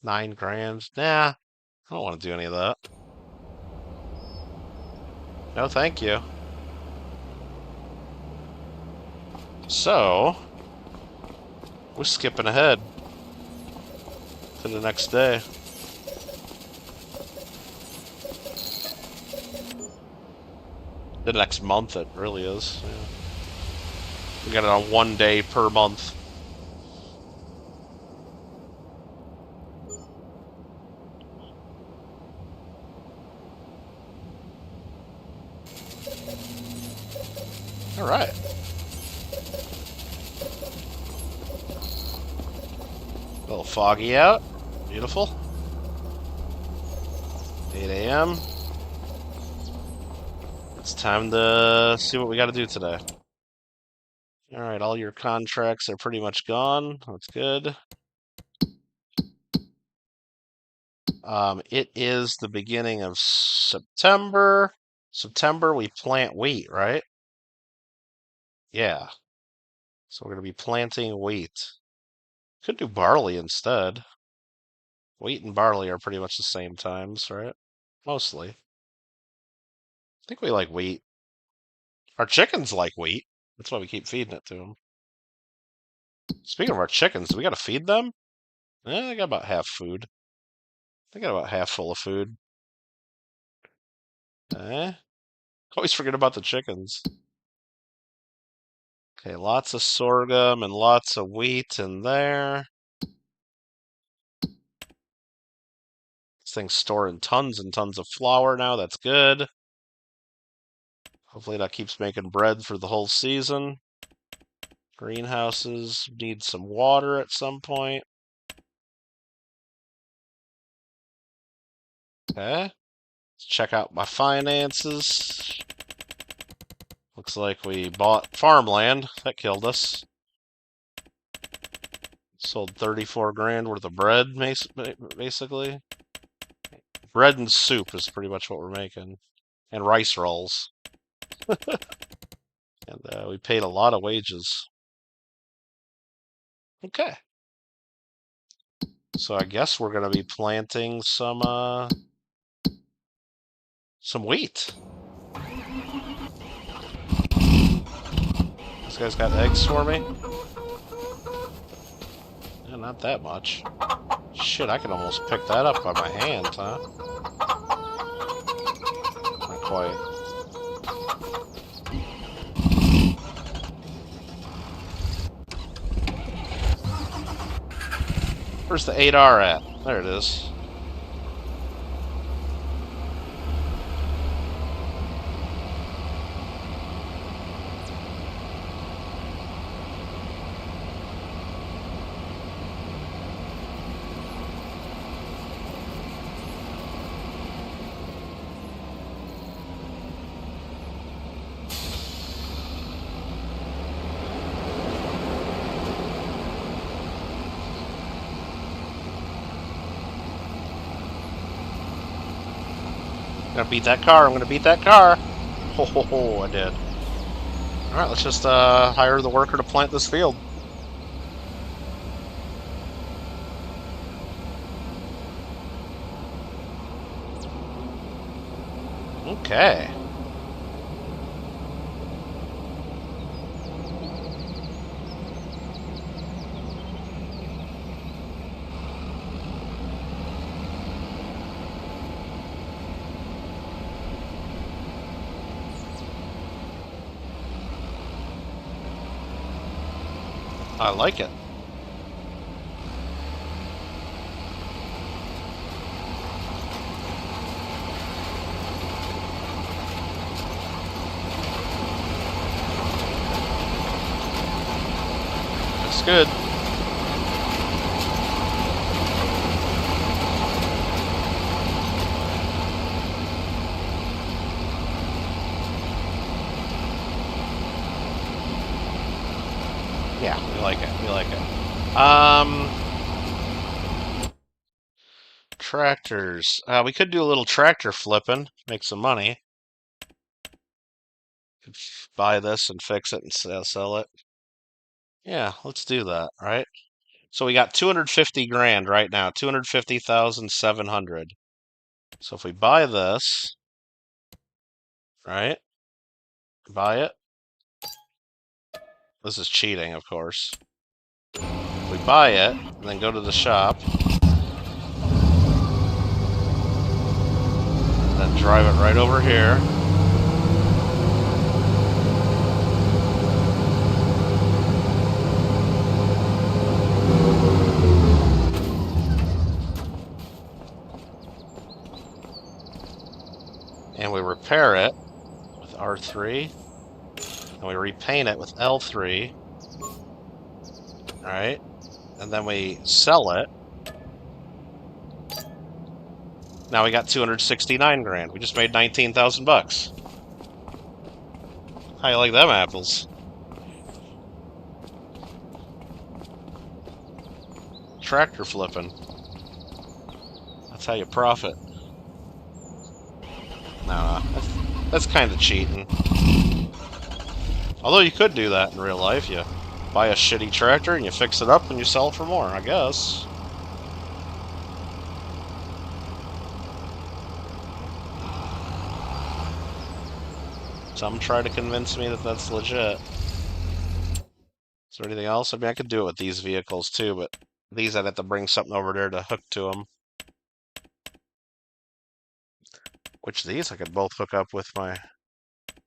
9 grand. Nah, I don't want to do any of that. No, thank you. So, we're skipping ahead to the next day. The next month, it really is. Yeah. We got it on 1 day per month. All right. A little foggy out. Beautiful. 8 a.m. It's time to see what we got to do today. All right, all your contracts are pretty much gone. That's good. It is the beginning of September. September, we plant wheat, right? Yeah. So we're going to be planting wheat. Could do barley instead. Wheat and barley are pretty much the same times, right? Mostly. I think we like wheat. Our chickens like wheat. That's why we keep feeding it to them. Speaking of our chickens, do we got to feed them? They got about half food. They got about half full of food. Always forget about the chickens. Okay, lots of sorghum and lots of wheat in there. This thing's storing tons and tons of flour now. That's good. Hopefully that keeps making bread for the whole season. Greenhouses need some water at some point. Okay. Let's check out my finances. Looks like we bought farmland. That killed us. Sold 34 grand worth of bread, basically. Bread and soup is pretty much what we're making. And rice rolls. And we paid a lot of wages. Okay. So I guess we're going to be planting some wheat. This guy's got eggs for me? Yeah, not that much. Shit, I can almost pick that up by my hand, huh? Not quite. Where's the 8R at? There it is. I'm gonna beat that car. I'm gonna beat that car. Ho ho ho! I did. All right, let's just hire the worker to plant this field. Okay. I like it. That's good. Yeah, we like it. We like it. Tractors. We could do a little tractor flipping, make some money. Could buy this and fix it and sell it. Yeah, let's do that, right? So we got 250 grand right now, 250,700. So if we buy this, right? Buy it. This is cheating, of course. If we buy it, and then go to the shop, and then drive it right over here. And we repair it with R3. And we repaint it with L3. Alright. And then we sell it. Now we got 269 grand. We just made 19,000 bucks. How you like them apples? Tractor flipping. That's how you profit. No, that's kind of cheating. Although you could do that in real life. You buy a shitty tractor and you fix it up and you sell it for more, I guess. Some try to convince me that that's legit. Is there anything else? I mean, I could do it with these vehicles too, but these I'd have to bring something over there to hook to them. Which these I could both hook up with my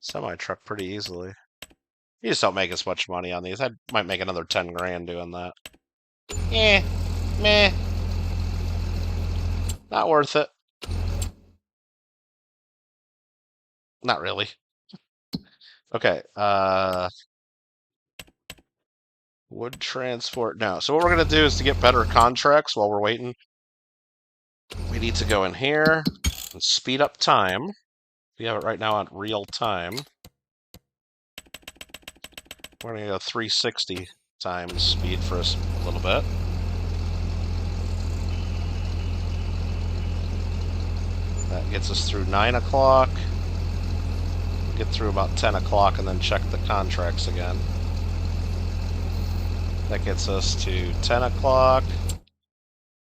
semi-truck pretty easily. You just don't make as much money on these. I might make another 10 grand doing that. Meh. Not worth it. Not really. Okay, wood transport now. So what we're gonna do is to get better contracts while we're waiting. We need to go in here and speed up time. We have it right now on real time. We're gonna go 360 times speed for us a little bit. That gets us through 9 o'clock. We'll get through about 10 o'clock and then check the contracts again. That gets us to 10 o'clock.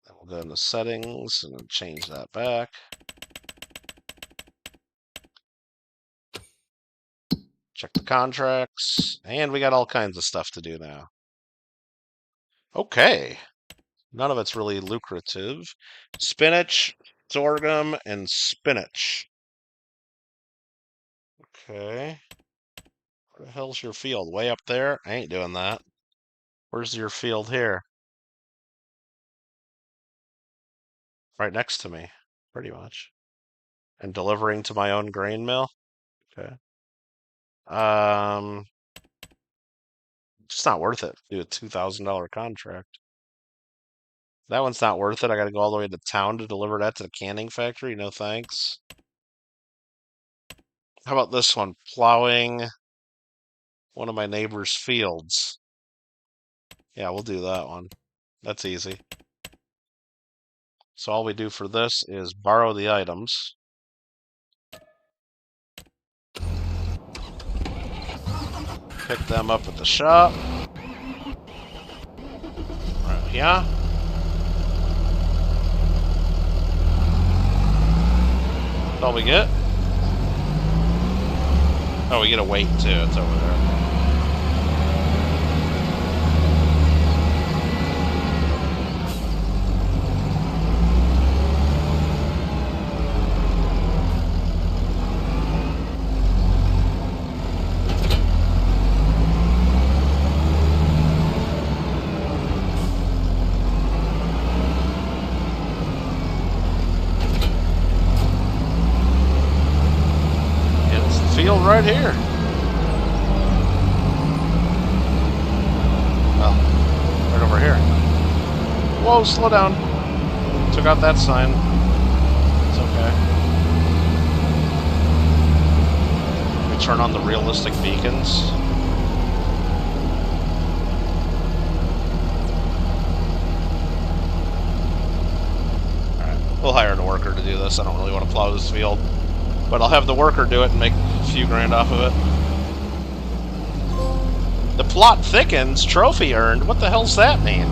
Then we'll go into settings and then change that back. Check the contracts. And we got all kinds of stuff to do now. Okay. None of it's really lucrative. Spinach, sorghum, and spinach. Okay. Where the hell's your field? Way up there? I ain't doing that. Where's your field here? Right next to me, pretty much. And delivering to my own grain mill? Okay. It's not worth it. Do a $2,000 contract. That one's not worth it. I gotta go all the way to town to deliver that to the canning factory. No thanks. How about this one? Plowing one of my neighbor's fields. Yeah, we'll do that one. That's easy. So all we do for this is borrow the items. Pick them up at the shop. Right here. That's all we get. Oh, we get a weight too. It's over there. Field right here. Well, right over here. Whoa, slow down. Took out that sign. It's okay. We turn on the realistic beacons. Alright, do this. I don't really want to plow this field. But I'll have the worker do it and make a few grand off of it. The plot thickens, trophy earned. What the hell's that mean?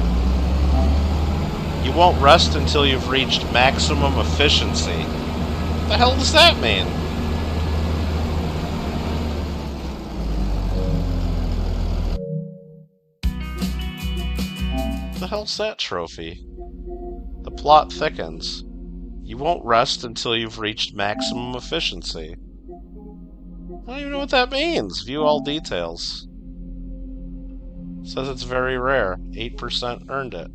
You won't rest until you've reached maximum efficiency. What the hell does that mean? What the hell's that trophy? The plot thickens. You won't rest until you've reached maximum efficiency. I don't even know what that means. View all details. It says it's very rare. 8% earned it.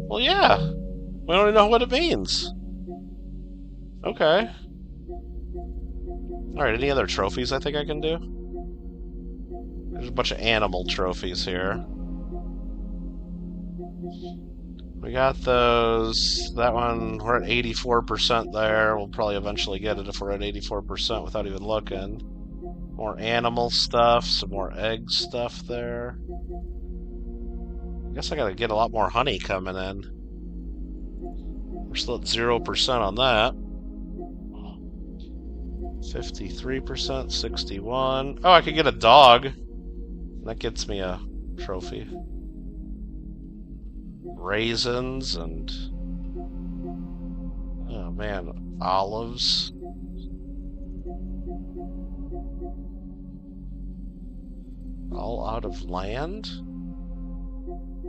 Well, yeah. We don't even know what it means. Okay. Alright, any other trophies I think I can do? There's a bunch of animal trophies here. We got those. That one, we're at 84% there. We'll probably eventually get it if we're at 84% without even looking. More animal stuff, some more egg stuff there. I guess I gotta get a lot more honey coming in. We're still at 0% on that. 53%, 61. Oh, I could get a dog. That gets me a trophy. Raisins and... oh man, olives. All out of land?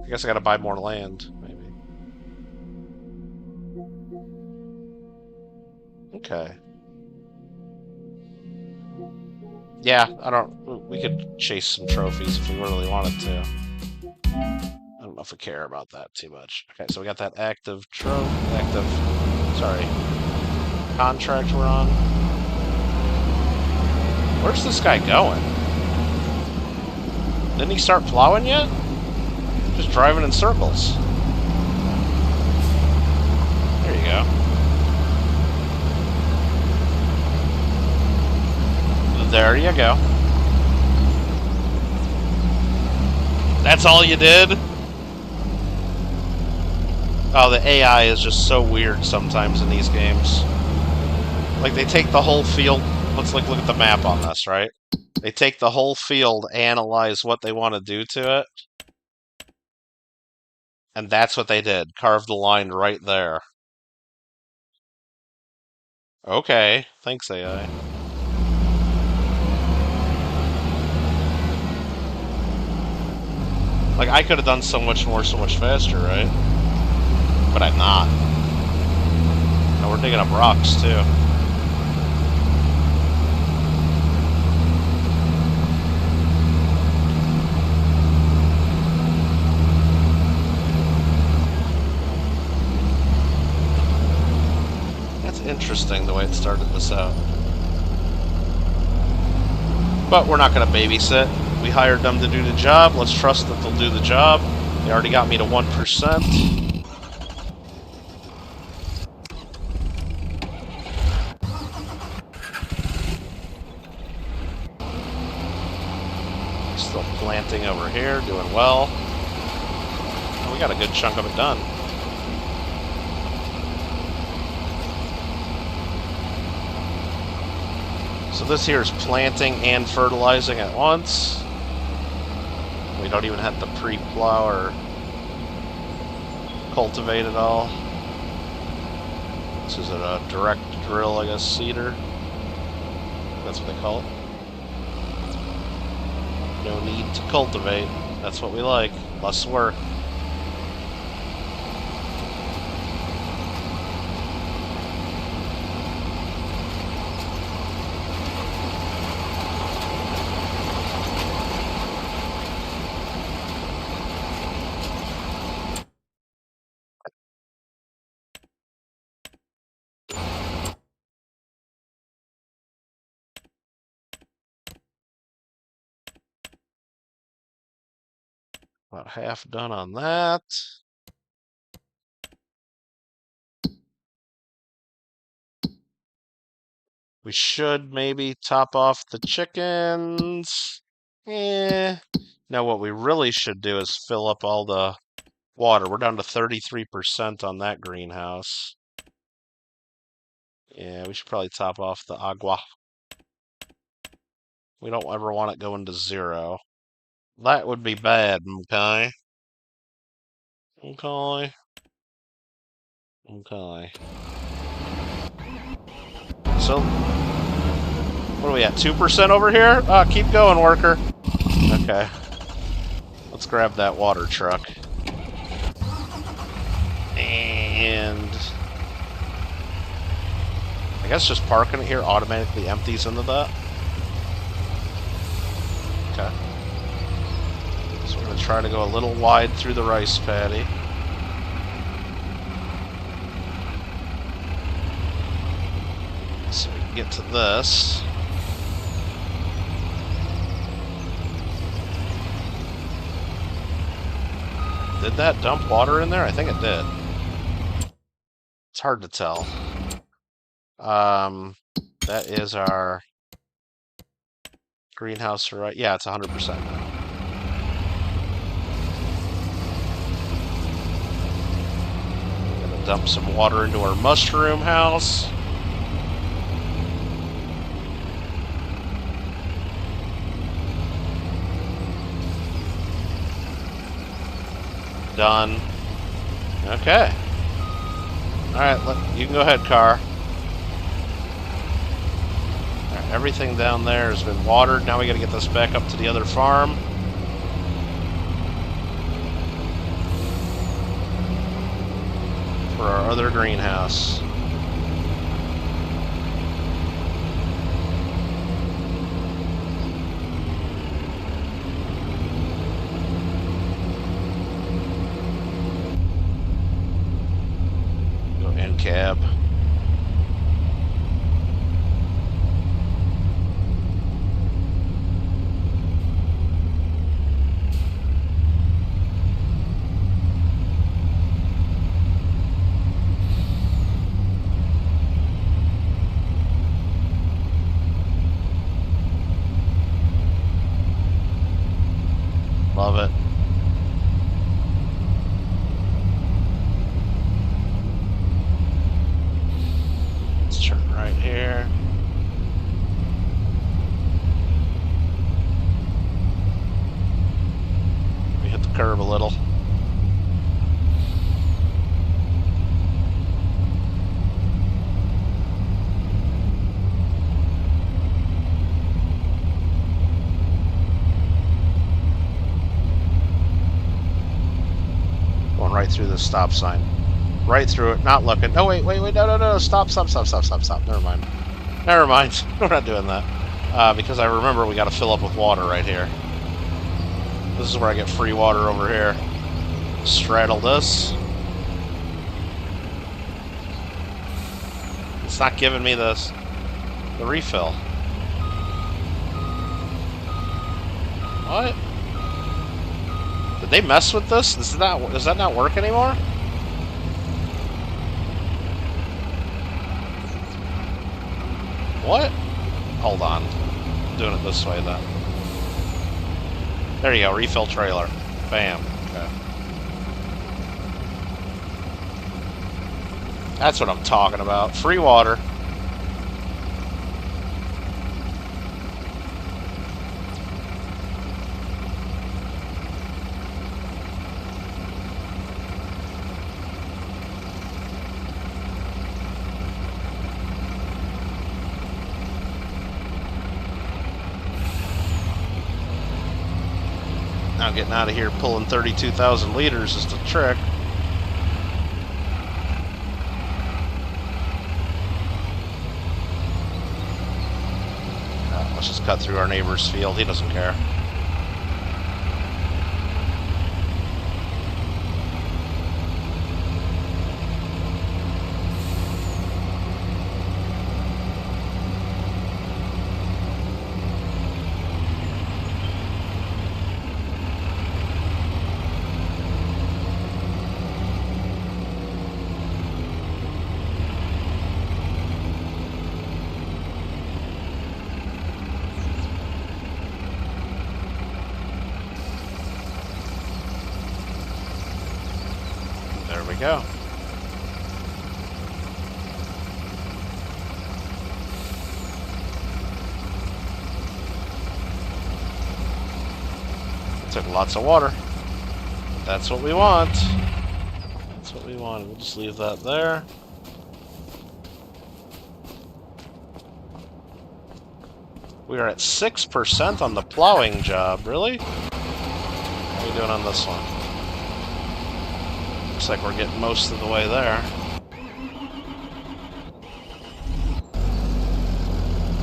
I guess I gotta buy more land, maybe. Okay. Yeah, we could chase some trophies if we really wanted to. I don't know if we care about that too much. Okay, so we got that contract we're on. Where's this guy going? Didn't he start plowing yet? Just driving in circles. There you go. There you go. That's all you did? Oh, the AI is just so weird sometimes in these games. Like, they take the whole field... let's look at the map on this, right? They take the whole field, analyze what they want to do to it, and that's what they did. Carved the line right there. Okay, thanks, AI. Like, I could have done so much more, so much faster, right? But I'm not. And we're digging up rocks, too. That's interesting, the way it started this out. But we're not going to babysit. We hired them to do the job. Let's trust that they'll do the job. They already got me to 1%. Still planting over here, doing well. Oh, we got a good chunk of it done. So this here is planting and fertilizing at once. We don't even have to pre-plow or cultivate at all. This is a direct drill, I guess, seeder. That's what they call it. No need to cultivate. That's what we like. Less work. About half done on that. We should maybe top off the chickens. Now what we really should do is fill up all the water. We're down to 33% on that greenhouse. Yeah, we should probably top off the agua. We don't ever want it going to 0. That would be bad, okay? Okay. Okay. So, what are we at? 2% over here? Keep going, worker. Okay. Let's grab that water truck. And I guess just parking it here automatically empties into that. Okay. So we're going to try to go a little wide through the rice paddy. So we can get to this. Did that dump water in there? I think it did. It's hard to tell. That is our greenhouse, right? Yeah, it's 100% now. Gonna dump some water into our mushroom house. Done. Okay. Alright, you can go ahead, car. Right, everything down there has been watered. Now we gotta get this back up to the other farm. For our other greenhouse. Go end cab. Love it. Let's turn right here. We hit the curb a little. Right through the stop sign. Right through it, not looking. No, wait, no. Stop. Never mind. We're not doing that. Because I remember we got to fill up with water right here. This is where I get free water over here. Straddle this. It's not giving me the refill. What? Did they mess with this? Does that not work anymore? What? Hold on. I'm doing it this way then. There you go, refill trailer. Bam. Okay. That's what I'm talking about. Free water. Now getting out of here pulling 32,000 liters is the trick. Let's just cut through our neighbor's field. He doesn't care. There we go. Took lots of water. That's what we want. That's what we want. We'll just leave that there. We are at 6% on the plowing job. Really? How are we doing on this one? Looks like we're getting most of the way there.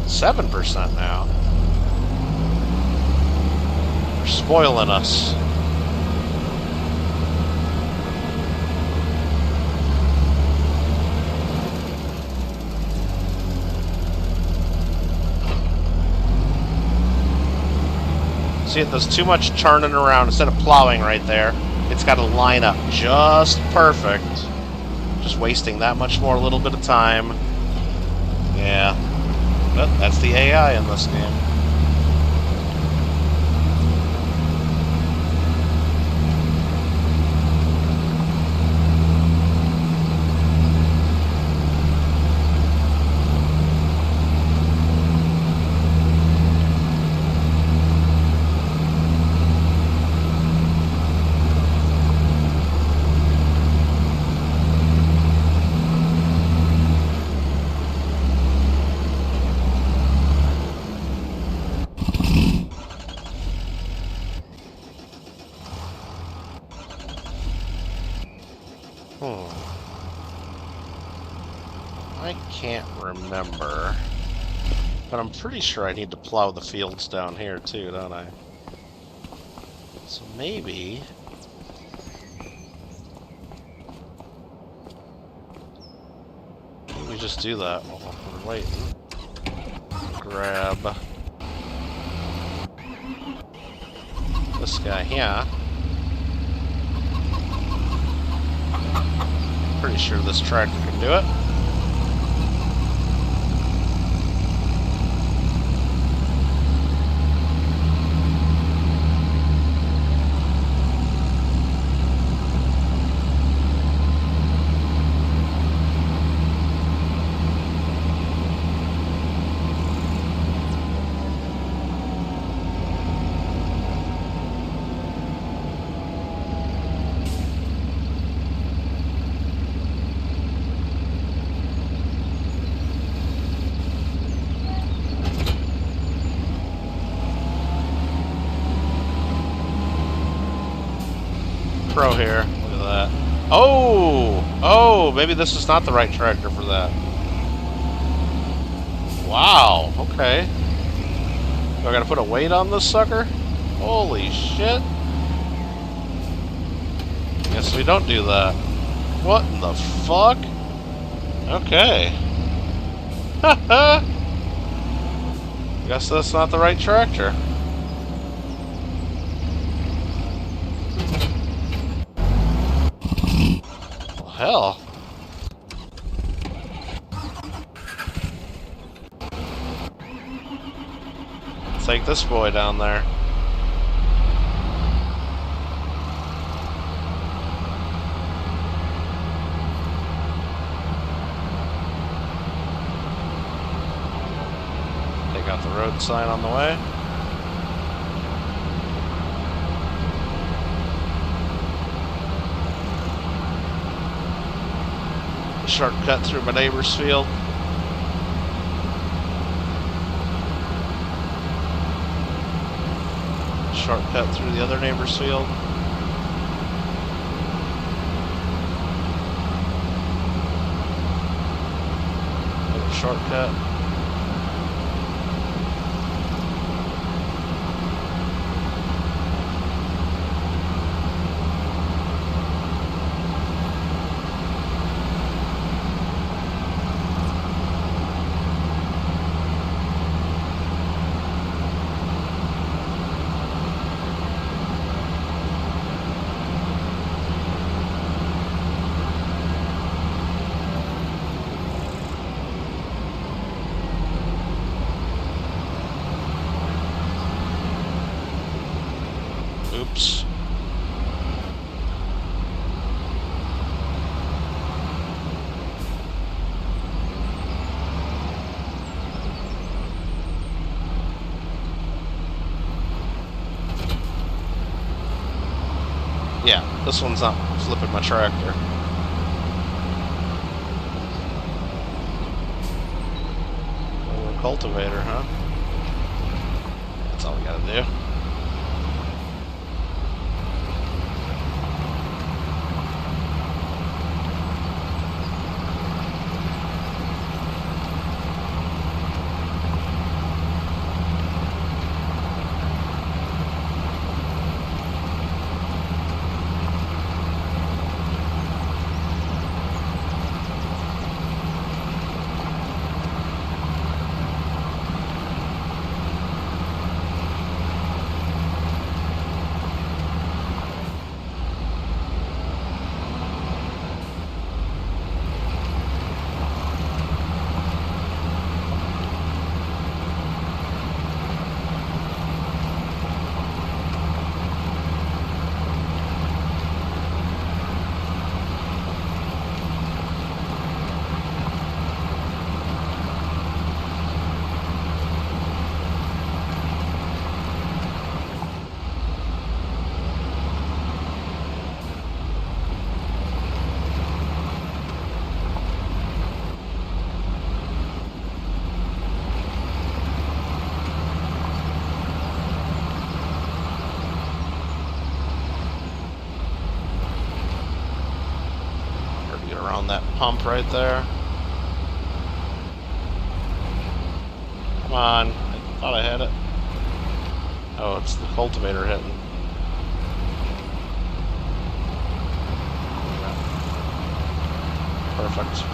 7% now. They're spoiling us. See, it does too much turning around. Instead of plowing right there, it's got to line up just perfect. Just wasting that much more, a little bit of time. Yeah. But that's the AI in this game. I can't remember, but I'm pretty sure I need to plow the fields down here too, don't I? So maybe... we just do that while we're waiting. Grab this guy here. Pretty sure this tractor can do it. Pro here. Look at that. Oh! Oh! Maybe this is not the right tractor for that. Wow. Okay. Do I gotta put a weight on this sucker? Holy shit. Guess we don't do that. What in the fuck? Okay. Haha! Guess that's not the right tractor. Hell. Take this boy down there. They got the road sign on the way. Shortcut through my neighbor's field. Shortcut through the other neighbor's field. Another shortcut. this one's not flipping my tractor. Or a cultivator, huh? That's all we gotta do. Around that pump right there. Come on, I thought I had it. Oh, it's the cultivator hitting. Perfect.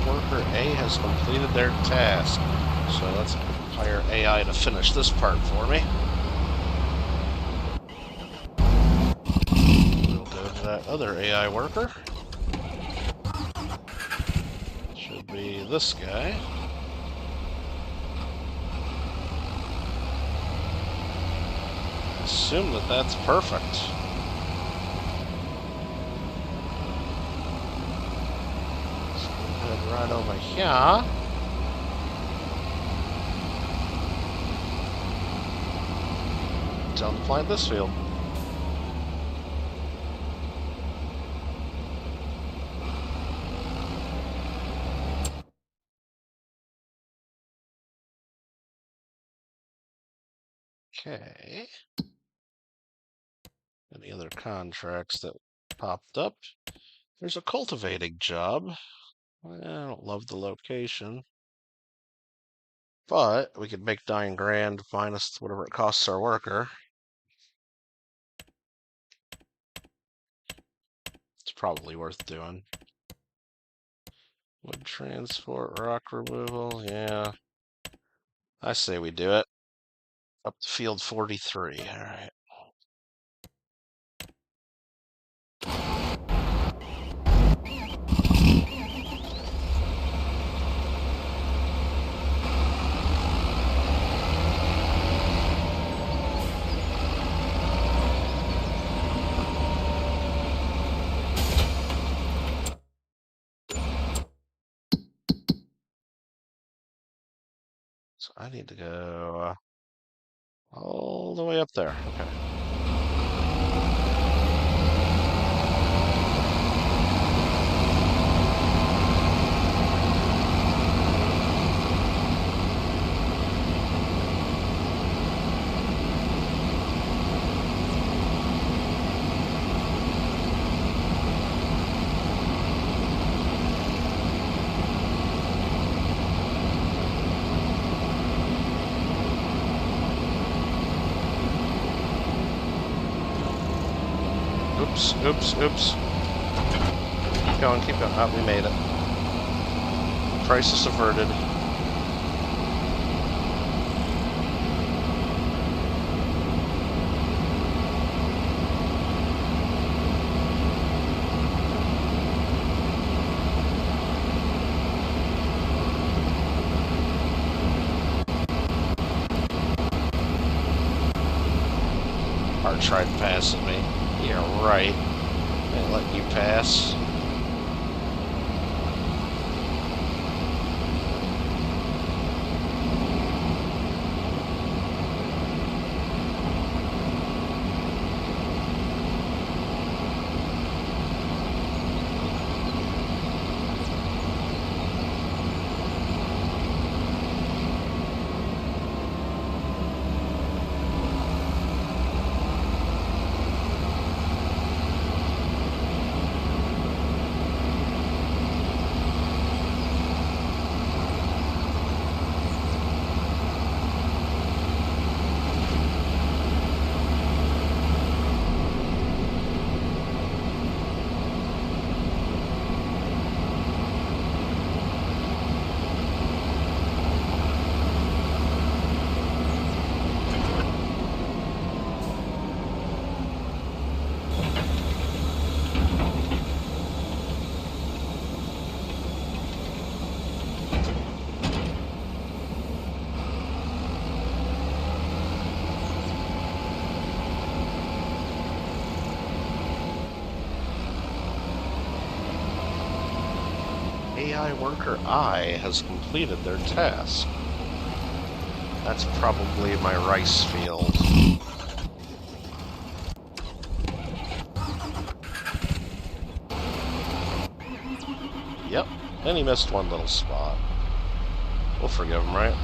Worker A has completed their task. So let's hire AI to finish this part for me. We'll go to that other AI worker. Should be this guy. assume that that's perfect. So we'll head right over here. Time to plant this field. Okay. Any other contracts that popped up? There's a cultivating job. I don't love the location. But we could make 9 grand minus whatever it costs our worker. It's probably worth doing. Wood transport, rock removal, yeah. I say we do it. Up to field 43, alright. So I need to go all the way up there. Okay. Oops, oops, oops. Keep going, keep going. Oh, we made it. Crisis averted. Car tried passing me. Yeah, right. Ain't letting you pass. AI worker I has completed their task. That's probably my rice field. Yep, and he missed one little spot. We'll forgive him, right?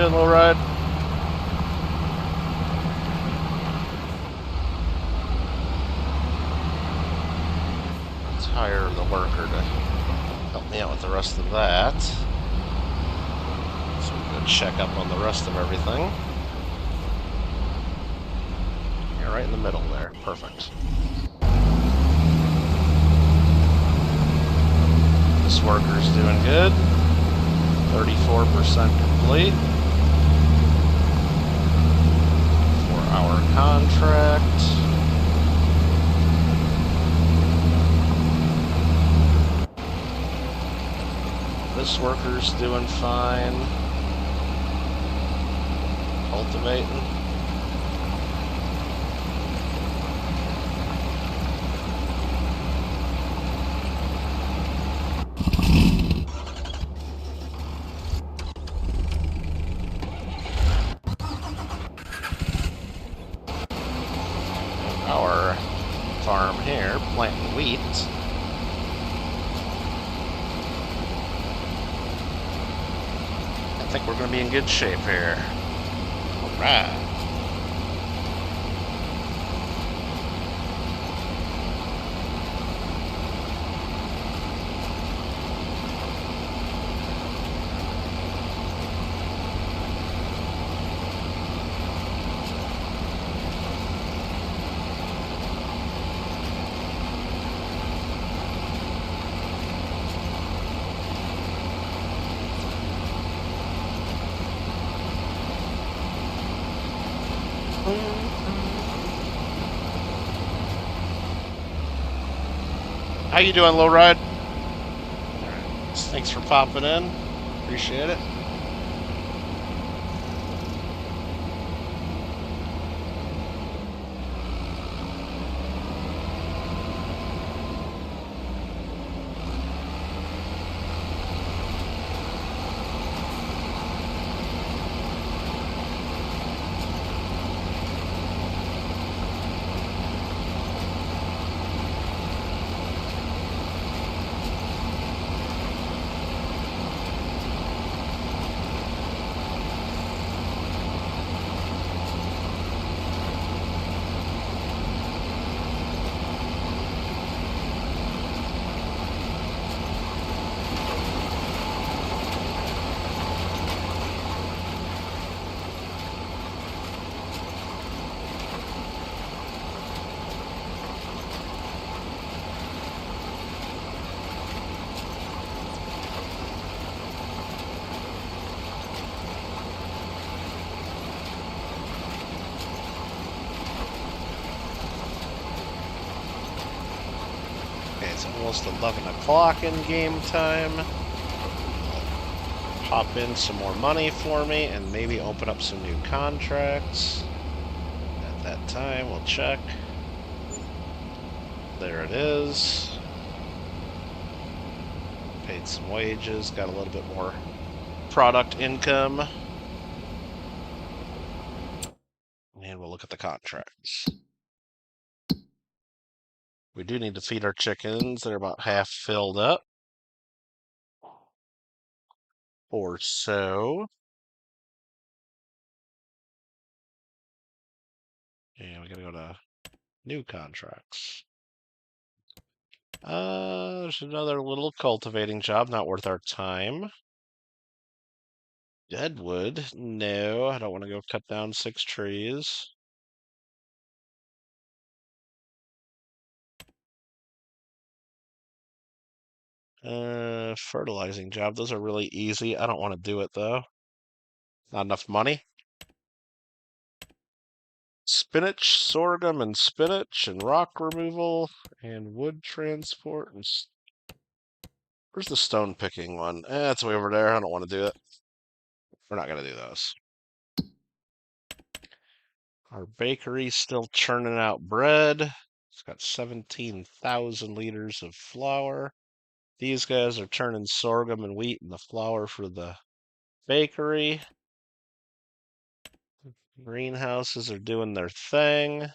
doing, Low Ride? Let's hire the worker to help me out with the rest of that. So we can check up on the rest of everything. Yeah, right in the middle there. Perfect. This worker's doing good. 34% complete. 4-hour contract. This worker's doing fine. Cultivating. Our farm here, planting wheat. I think we're going to be in good shape here. All right. How you doing, Low Ride? Thanks for popping in. Appreciate it. It's almost 11 o'clock in game time. Pop in some more money for me and maybe open up some new contracts. At that time, we'll check. There it is. Paid some wages, got a little bit more product income. And we'll look at the contracts. We do need to feed our chickens. They're about half filled up. Or so. And we gotta go to new contracts. There's another little cultivating job, not worth our time. Deadwood? No, I don't want to go cut down 6 trees. Fertilizing job. Those are really easy. I don't want to do it though. Not enough money. Spinach, sorghum, and spinach, and rock removal, and wood transport. And where's the stone picking one? It's way over there. I don't want to do it. We're not going to do those. Our bakery's still churning out bread. It's got 17,000 liters of flour. These guys are turning sorghum and wheat and the flour for the bakery. Greenhouses are doing their thing.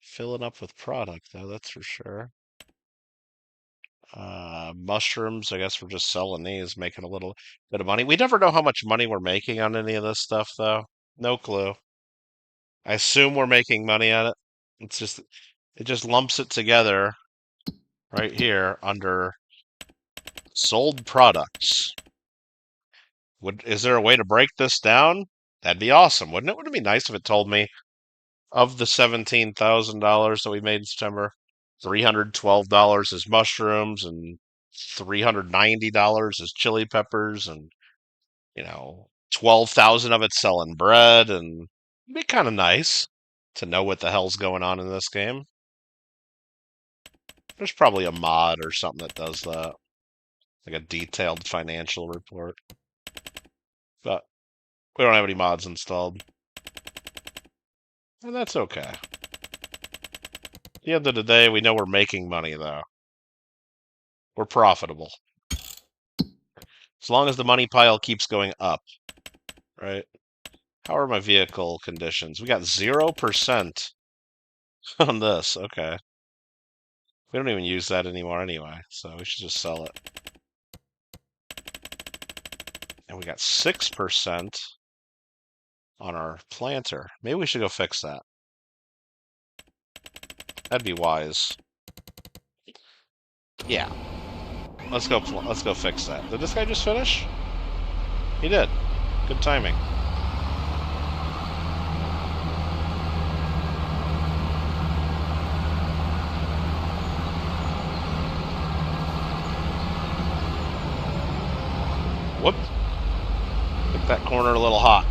Filling up with product, though, that's for sure. Mushrooms, I guess we're just selling these, making a little bit of money. We never know how much money we're making on any of this stuff, though. No clue. I assume we're making money on it. It just lumps it together right here under sold products. Is there a way to break this down? That'd be awesome, wouldn't it? Wouldn't it be nice if it told me of the $17,000 that we made in September, $312 is mushrooms and $390 is chili peppers, and 12,000 of it selling bread, and it'd be kind of nice to know what the hell's going on in this game. There's probably a mod or something that does that, like a detailed financial report. But we don't have any mods installed. And that's okay. At the end of the day, we know we're making money, though. We're profitable. As long as the money pile keeps going up, right? How are my vehicle conditions? We got 0% on this. Okay. We don't even use that anymore anyway, so we should just sell it. And we got 6% on our planter. Maybe we should go fix that. That'd be wise. Yeah. Let's go fix that. Did this guy just finish? He did. Good timing. Whoop. Took that corner a little hot.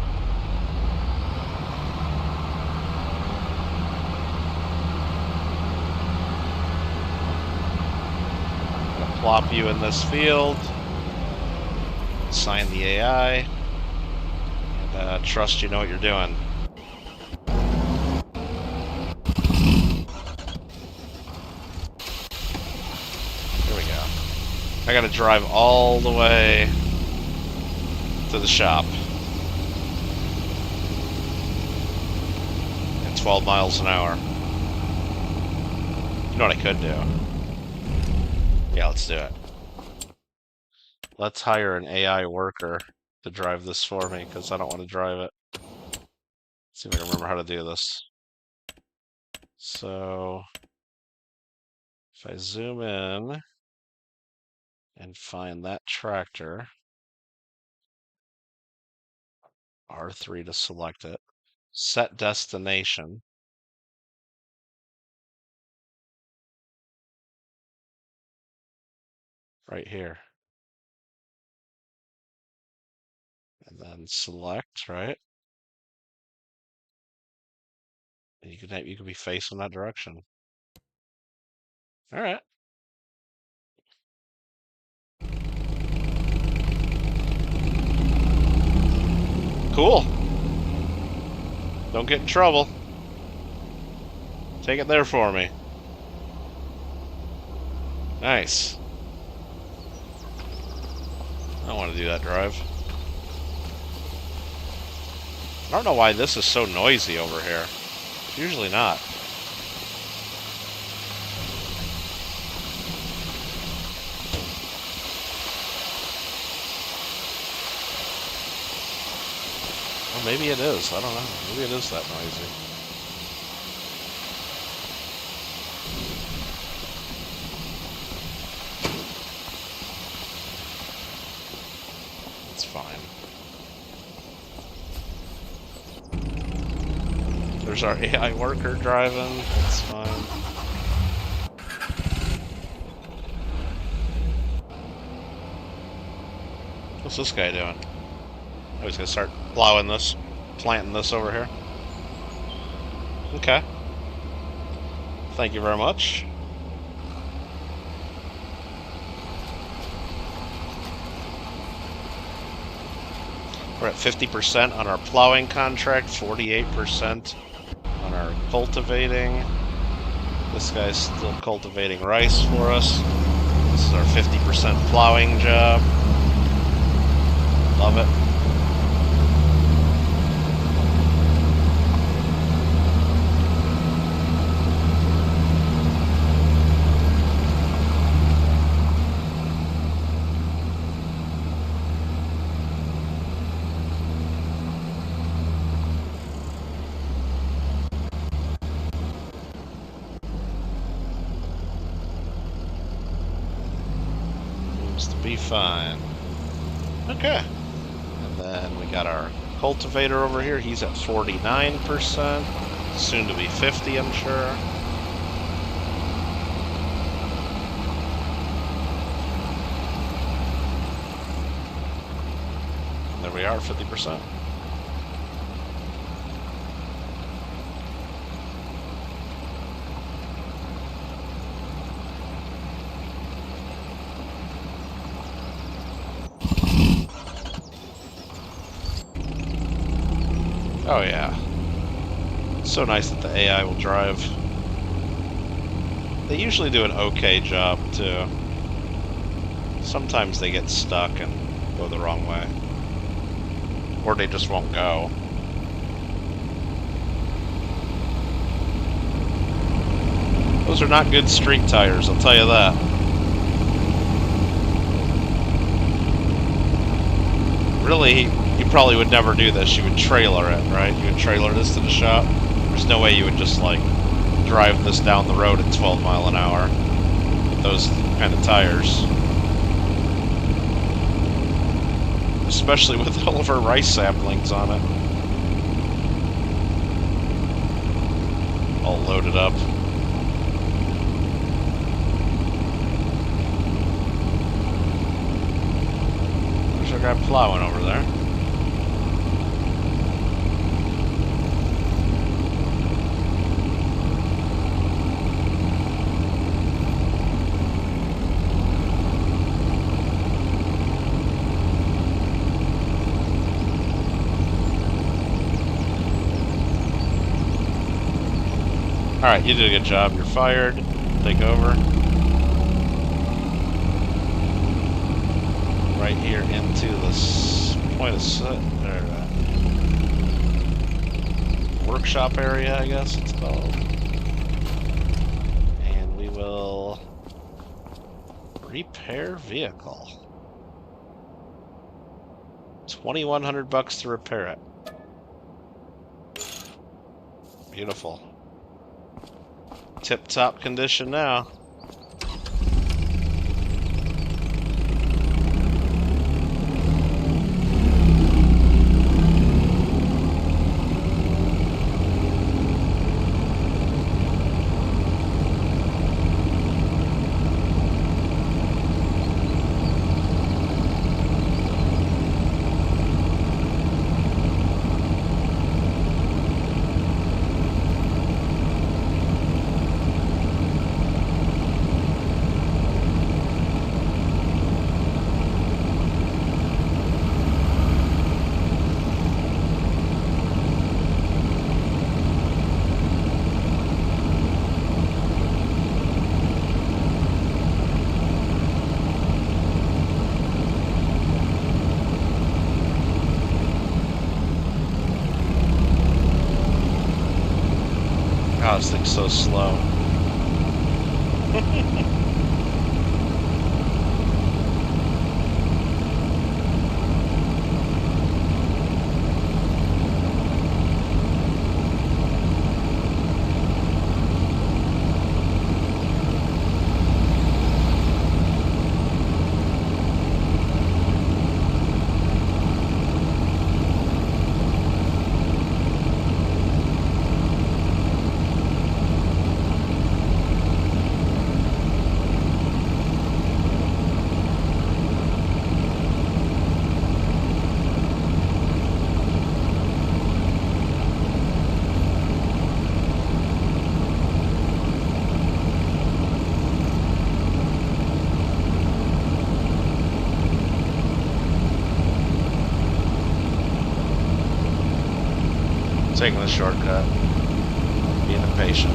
Plop you in this field, assign the AI, and trust you know what you're doing. Here we go. I gotta drive all the way to the shop at 12 miles an hour. You know what I could do? Yeah, let's do it. Let's hire an AI worker to drive this for me, because I don't want to drive it. Let's see if I can remember how to do this. So, if I zoom in and find that tractor, R3 to select it, set destination. Right here. And then select, right? And you can be facing that direction. All right. Cool. Don't get in trouble. Take it there for me. Nice. I don't want to do that drive. I don't know why this is so noisy over here. It's usually not. Well, maybe it is. I don't know. Maybe it is that noisy. It's fine. There's our AI worker driving. It's fine. What's this guy doing? Oh, he's gonna start plowing this, planting this over here. Okay. Thank you very much. We're at 50% on our plowing contract, 48% on our cultivating. This guy's still cultivating rice for us. This is our 50% plowing job. Love it. Seems to be fine. Okay. And then we got our cultivator over here. He's at 49%. Soon to be 50, I'm sure. And there we are, 50%. Oh yeah. It's so nice that the AI will drive. They usually do an okay job, too. Sometimes they get stuck and go the wrong way. Or they just won't go. Those are not good street tires, I'll tell you that. Really, you probably would never do this. You would trailer it, right? You would trailer this to the shop. There's no way you would just, like, drive this down the road at 12 mile an hour with those kind of tires. Especially with all of our rice saplings on it. All loaded up. There's our guy plowing over there. Alright, you did a good job. You're fired. Take over. Right here into this point of workshop area, I guess it's called. And we will repair vehicle. 2,100 bucks to repair it. Beautiful. Tip-top condition now. God, this thing's so slow. Taking a shortcut, being impatient.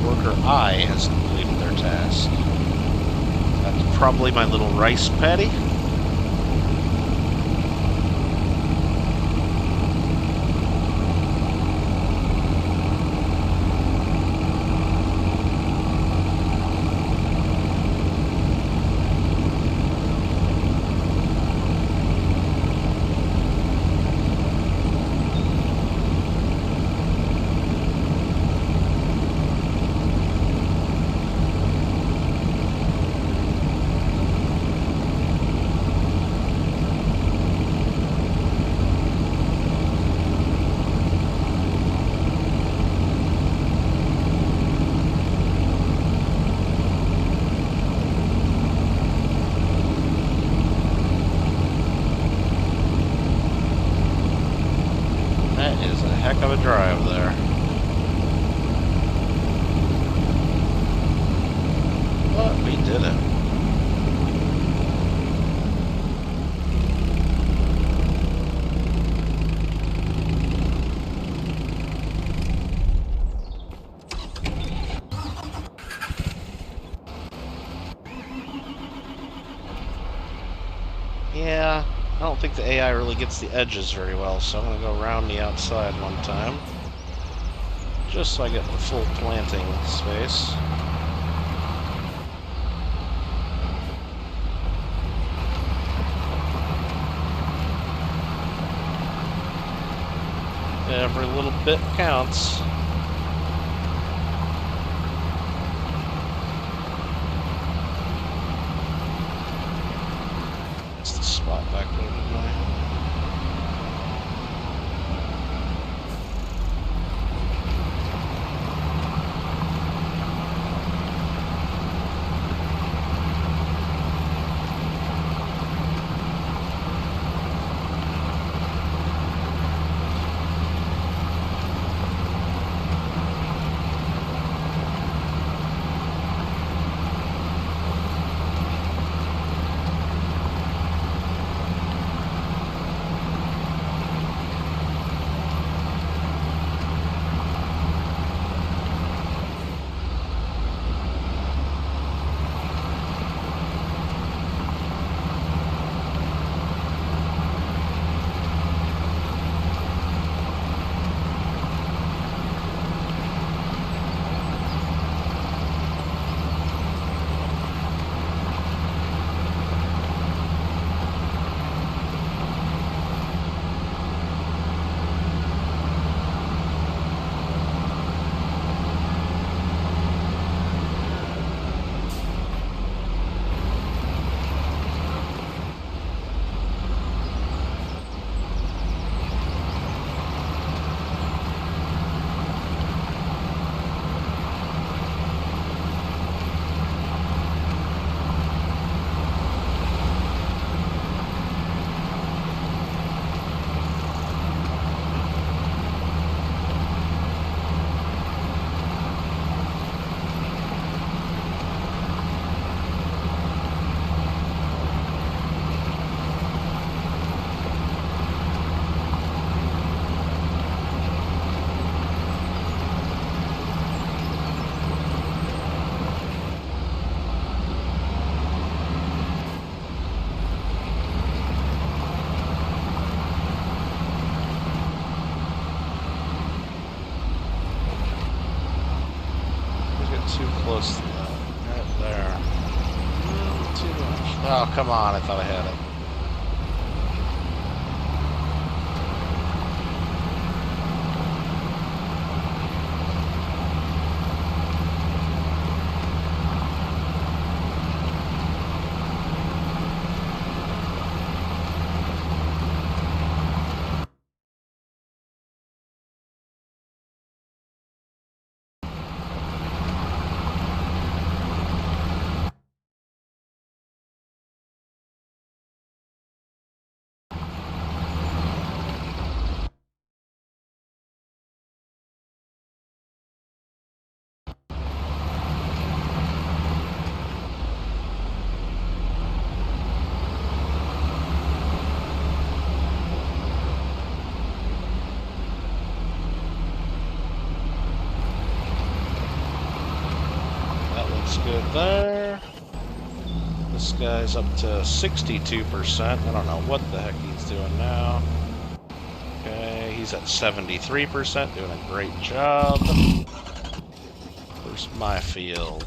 Worker I has completed their task. That's probably my little rice paddy. Yeah, I don't think the AI really gets the edges very well, so I'm going to go around the outside one time. Just so I get the full planting space. Every little bit counts. That's the spot back there, didn't I? Too close to that. Right there. Too much. Oh, come on. I thought I had it. Good there. This guy's up to 62%. I don't know what the heck he's doing now. Okay, he's at 73%, doing a great job. Where's my field?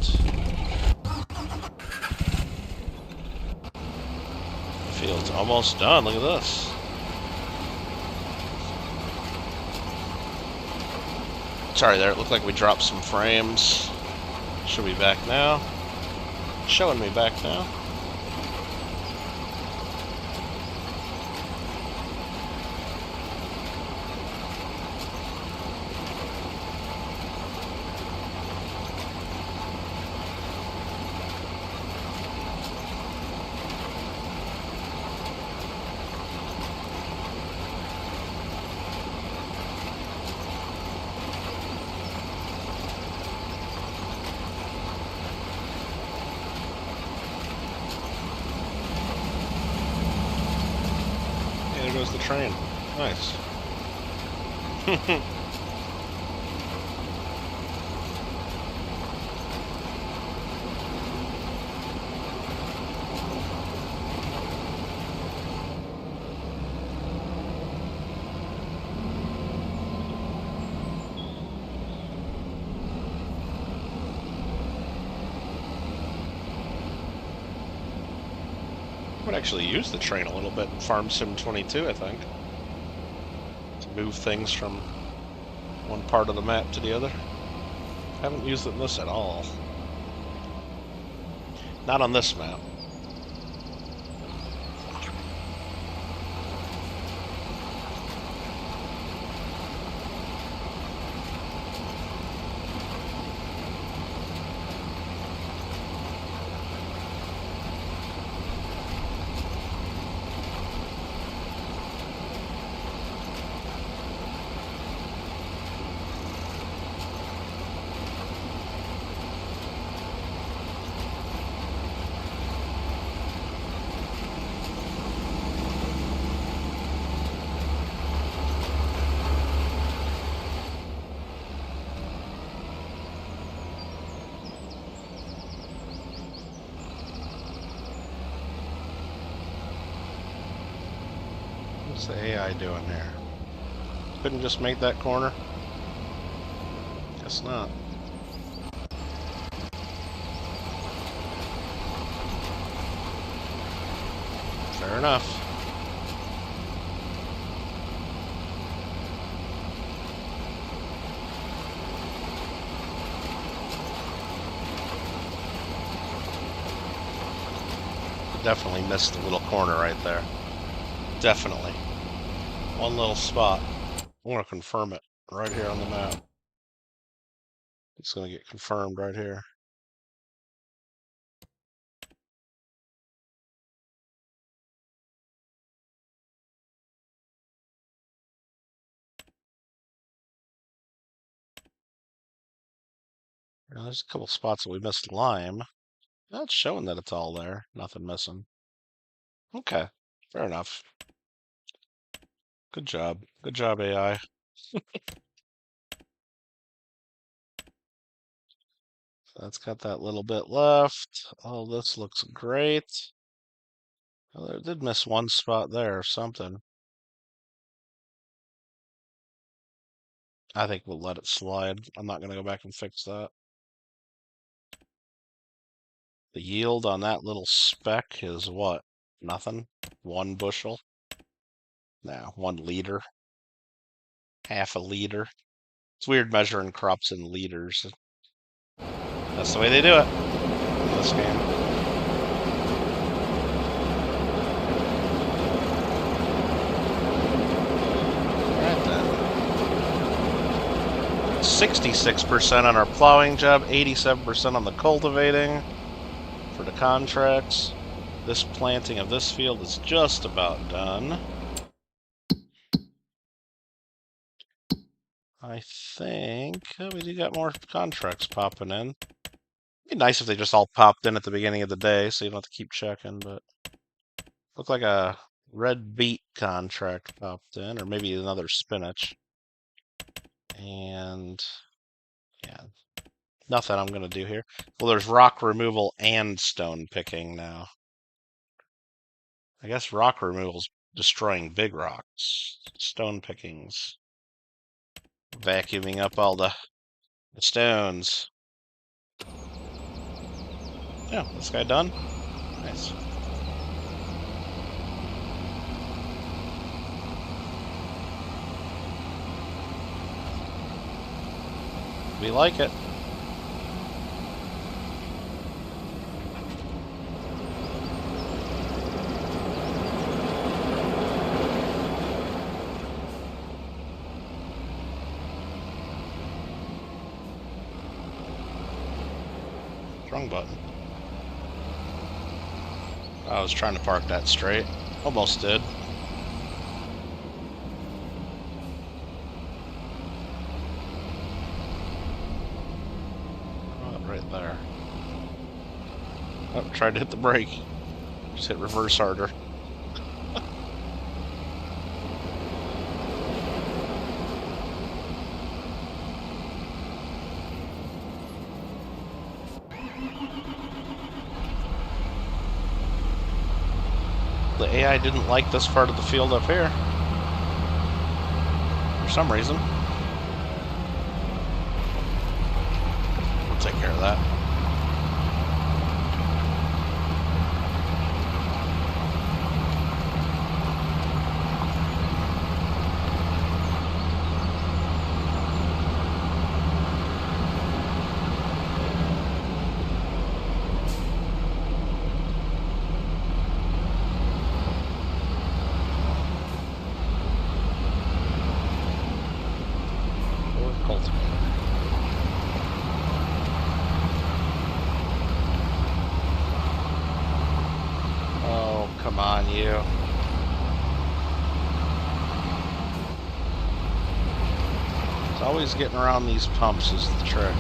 The field's almost done. Look at this. Sorry there, it looked like we dropped some frames. Should be back now. Showing me back now. There goes the train. Nice. I would actually use the train a little bit in Farm Sim 22, I think. To move things from one part of the map to the other. Haven't used it in this at all. Not on this map. What's the AI doing here? Couldn't just make that corner? Guess not. Fair enough. Definitely missed the little corner right there. Definitely. One little spot. I want to confirm it right here on the map. It's going to get confirmed right here. Now, there's a couple spots that we missed lime. That's showing that it's all there. Nothing missing. Okay. Fair enough. Good job. Good job, AI. That's got that little bit left. Oh, this looks great. Oh, I did miss one spot there or something. I think we'll let it slide. I'm not going to go back and fix that. The yield on that little speck is what? Nothing? 1 bushel? No, 1 liter. Half a liter. It's weird measuring crops in liters. That's the way they do it in this game. Alright then. 66% on our plowing job, 87% on the cultivating for the contracts. This planting of this field is just about done. I think we do got more contracts popping in. It'd be nice if they just all popped in at the beginning of the day, so you don't have to keep checking, but looked like a red beet contract popped in, or maybe another spinach. And yeah, nothing I'm gonna do here. Well, there's rock removal and stone picking now. I guess rock removal's destroying big rocks. Stone pickings vacuuming up all the stones. Yeah, this guy done? Nice. We like it. Wrong button. I was trying to park that straight. Almost did. Oh, right there. Oh, tried to hit the brake. Just hit reverse harder. The AI didn't like this part of the field up here. For some reason. We'll take care of that. on, you. It's always getting around these pumps is the trick.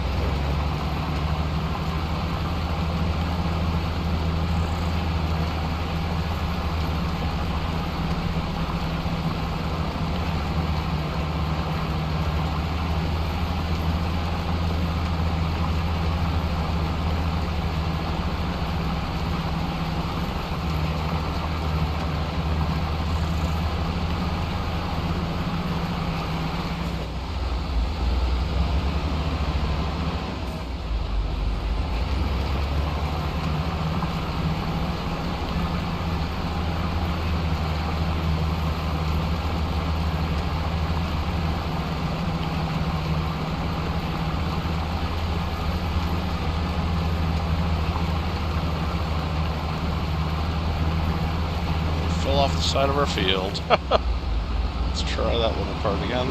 Fell off the side of our field. Let's try that one apart again.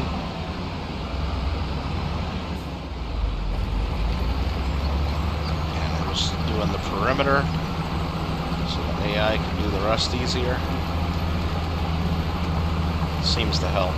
And we're just doing the perimeter so the AI can do the rest easier. Seems to help.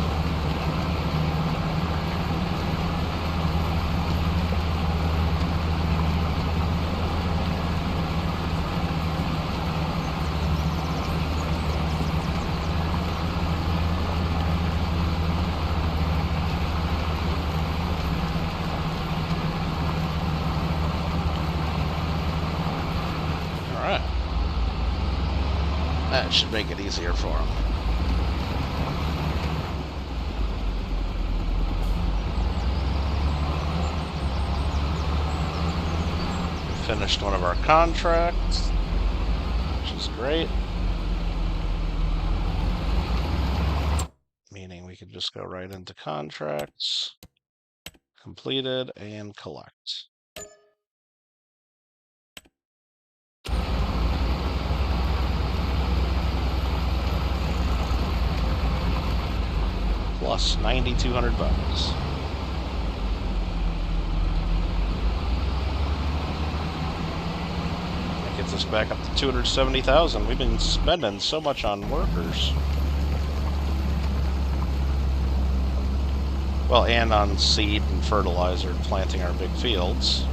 That should make it easier for him. We finished one of our contracts, which is great. Meaning we could just go right into contracts, completed, and collect. Plus 9,200 bucks. That gets us back up to 270,000. We've been spending so much on workers. Well, and on seed and fertilizer and planting our big fields.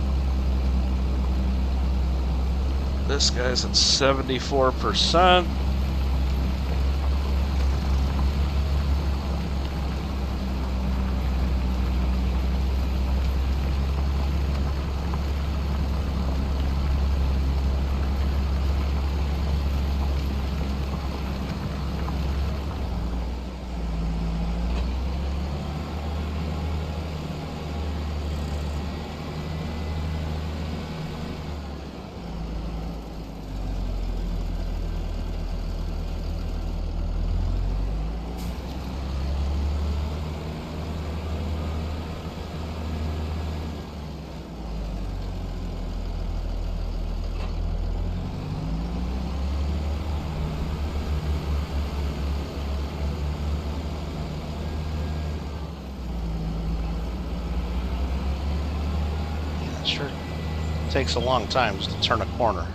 This guy's at 74%. Sure takes a long time just to turn a corner.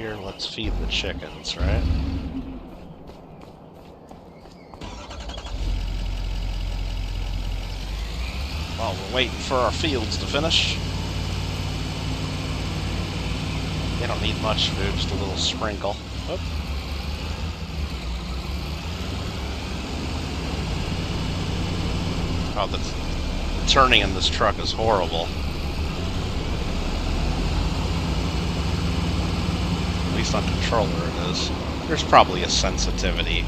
here, let's feed the chickens, right? While we're waiting for our fields to finish. They don't need much food, just a little sprinkle. Oop. Oh, the turning in this truck is horrible. At least on controller it is. There's probably a sensitivity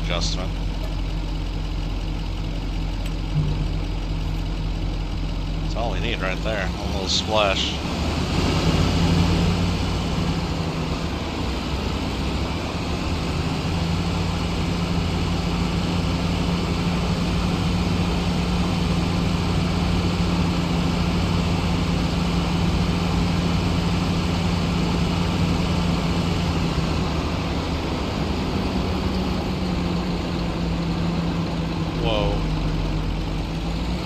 adjustment. That's all we need right there. A little splash. Whoa.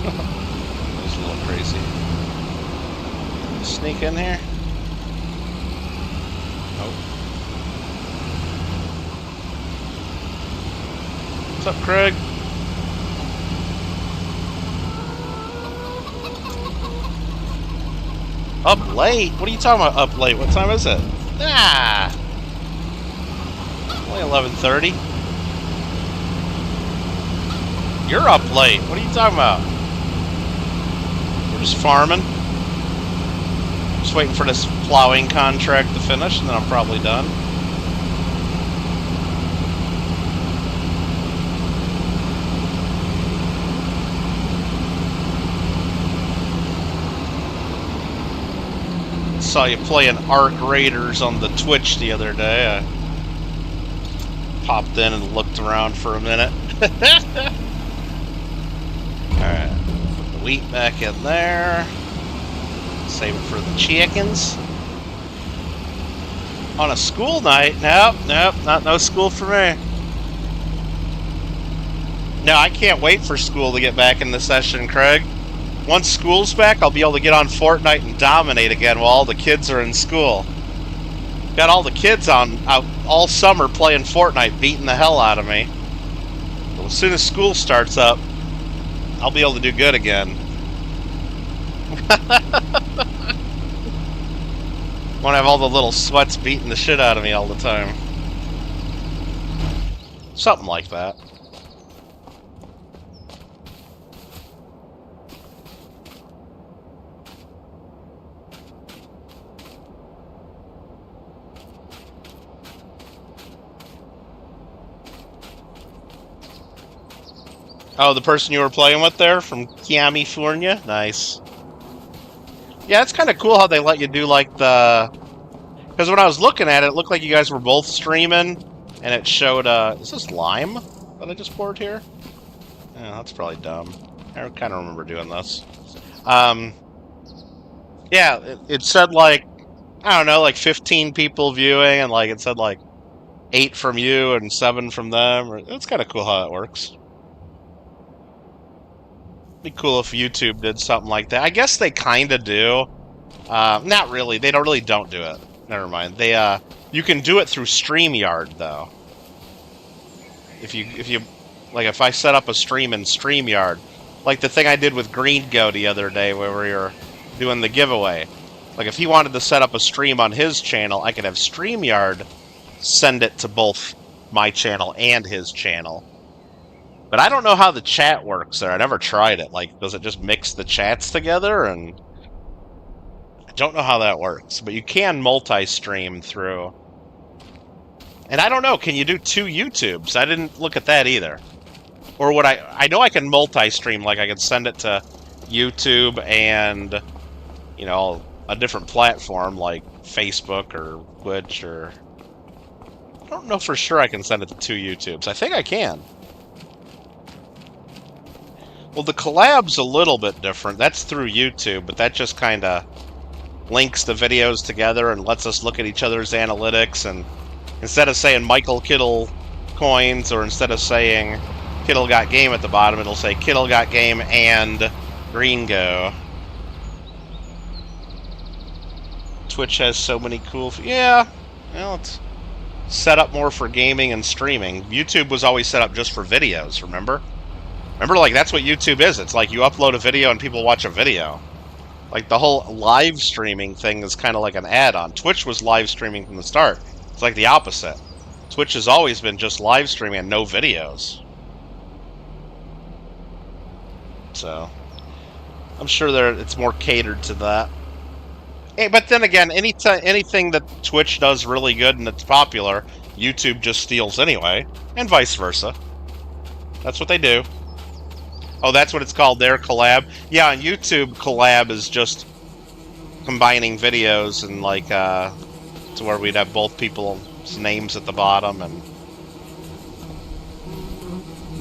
That was a little crazy. Sneak in here? Nope. What's up, Craig? Up late? What are you talking about up late? What time is it? Ah! Only 11:30. You're up late. What are you talking about? We're just farming. Just waiting for this plowing contract to finish, and then I'm probably done. Saw you playing Ark Raiders on the Twitch the other day. I popped in and looked around for a minute. Alright, put the wheat back in there. Save it for the chickens. On a school night? Nope, no school for me. No, I can't wait for school to get back in the session, Craig. Once school's back, I'll be able to get on Fortnite and dominate again while all the kids are in school. Got all the kids out all summer playing Fortnite, beating the hell out of me. But as soon as school starts up, I'll be able to do good again. Won't have all the little sweats beating the shit out of me all the time. Something like that. Oh, the person you were playing with there from California? Nice. Yeah, it's kind of cool how they let you do, like, the... Because when I was looking at it, it looked like you guys were both streaming, and it showed, is this lime that I just poured here? Yeah, that's probably dumb. I kind of remember doing this. Yeah, it said, like, I don't know, like 15 people viewing, and, like, it said, like, 8 from you and 7 from them. It's kind of cool how it works. Be cool if YouTube did something like that. I guess they kind of do. Not really. They don't do it. Never mind. They you can do it through StreamYard though. If you like, if I set up a stream in StreamYard, like the thing I did with Green Go the other day, where we were doing the giveaway. Like if he wanted to set up a stream on his channel, I could have StreamYard send it to both my channel and his channel. But I don't know how the chat works there. I never tried it. Like, does it just mix the chats together? And I don't know how that works. But you can multi-stream through. And I don't know. Can you do 2 YouTubes? I didn't look at that either. Or would I know I can multi-stream. Like, I could send it to YouTube and, you know, a different platform like Facebook or Twitch or... I don't know for sure I can send it to 2 YouTubes. I think I can. Well, the collab's a little bit different. That's through YouTube, but that just kind of links the videos together and lets us look at each other's analytics. And instead of saying Michael Kittle Coins, or instead of saying Kittle Got Game at the bottom, it'll say Kittle Got Game and Green Go. Twitch has so many cool... Yeah, Well, it's set up more for gaming and streaming. YouTube was always set up just for videos, remember? Remember, like, that's what YouTube is. It's like you upload a video and people watch a video. Like, the whole live streaming thing is kind of like an add-on. Twitch was live streaming from the start. It's like the opposite. Twitch has always been just live streaming and no videos. So, I'm sure it's more catered to that. Hey, but then again, anything that Twitch does really good and it's popular, YouTube just steals anyway, and vice versa. That's what they do. Oh, that's what it's called there, collab? Yeah, on YouTube, collab is just combining videos and, like, to where we'd have both people's names at the bottom, and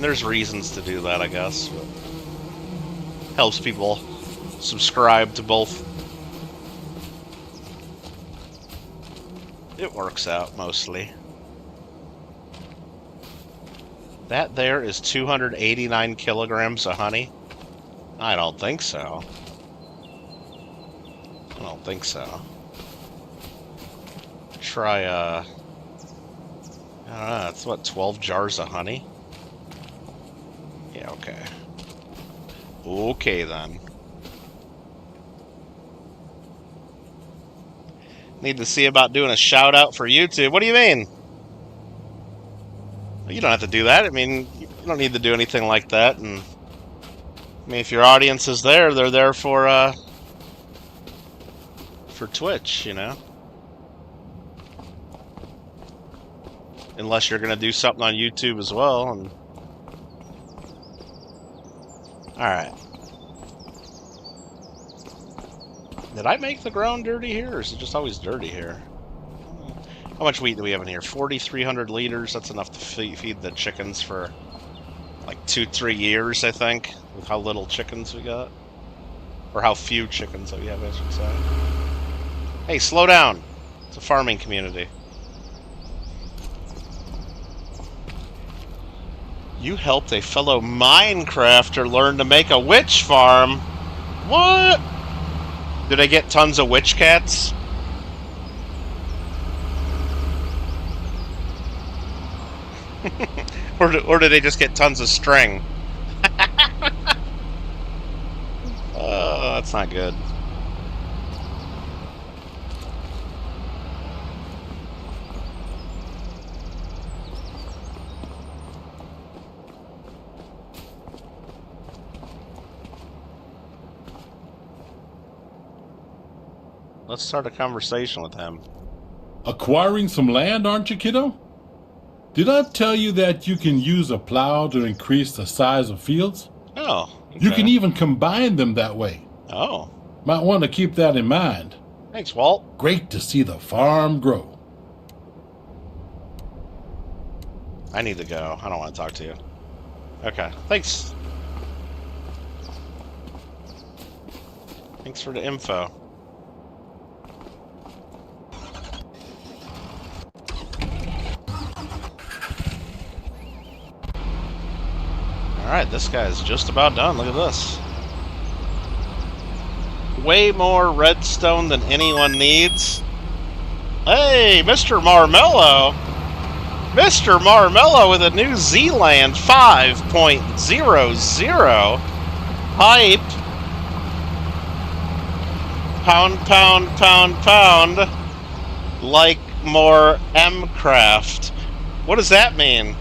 there's reasons to do that, I guess. But helps people subscribe to both. It works out, mostly. That there is 289 kilograms of honey? I don't think so. I don't think so. Try, I don't know, that's what, 12 jars of honey? Yeah, okay. Okay, then. Need to see about doing a shout-out for YouTube. What do you mean? You don't have to do that. I mean, you don't need to do anything like that. And I mean, if your audience is there, they're there for Twitch, you know? Unless you're going to do something on YouTube as well. And alright. Did I make the ground dirty here, or is it just always dirty here? How much wheat do we have in here? 4,300 liters. That's enough to feed the chickens for like 2-3 years, I think, with how little chickens we got. Or how few chickens that we have, I should say. Hey, slow down. It's a farming community. You helped a fellow Minecrafter learn to make a witch farm. What? Did I get tons of witch cats? or did they just get tons of string? Oh, that's not good. Let's start a conversation with him. Acquiring some land, aren't you, kiddo? Did I tell you that you can use a plow to increase the size of fields? Oh, okay. You can even combine them that way. Oh. Might want to keep that in mind. Thanks, Walt. Great to see the farm grow. I need to go. I don't want to talk to you. Okay, thanks. Thanks for the info. Alright, this guy's just about done. Look at this. Way more redstone than anyone needs. Hey, Mr. Marmello! Mr. Marmello with a New Zealand 5.00 hype. Pound, pound, pound, pound. Like more M-craft. What does that mean?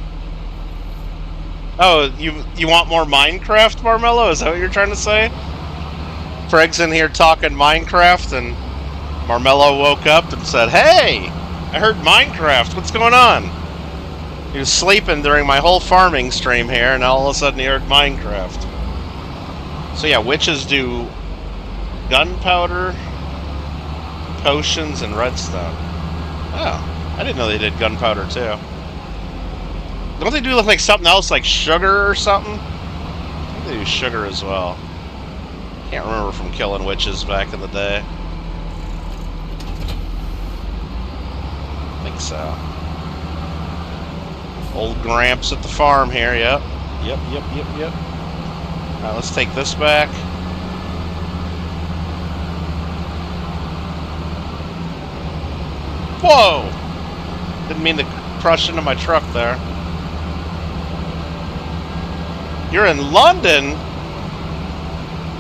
Oh, you want more Minecraft, Marmello? Is that what you're trying to say? Freg's in here talking Minecraft, and Marmello woke up and said, "Hey, I heard Minecraft. What's going on?" He was sleeping during my whole farming stream here, and all of a sudden he heard Minecraft. So yeah, witches do gunpowder, potions, and redstone. Oh, I didn't know they did gunpowder too. Don't they do like something else, like sugar or something? I think they do sugar as well. Can't remember from killing witches back in the day. I think so. Old Gramps at the farm here, yep. Yep. Alright, let's take this back. Whoa! Didn't mean to crush into my truck there. You're in London?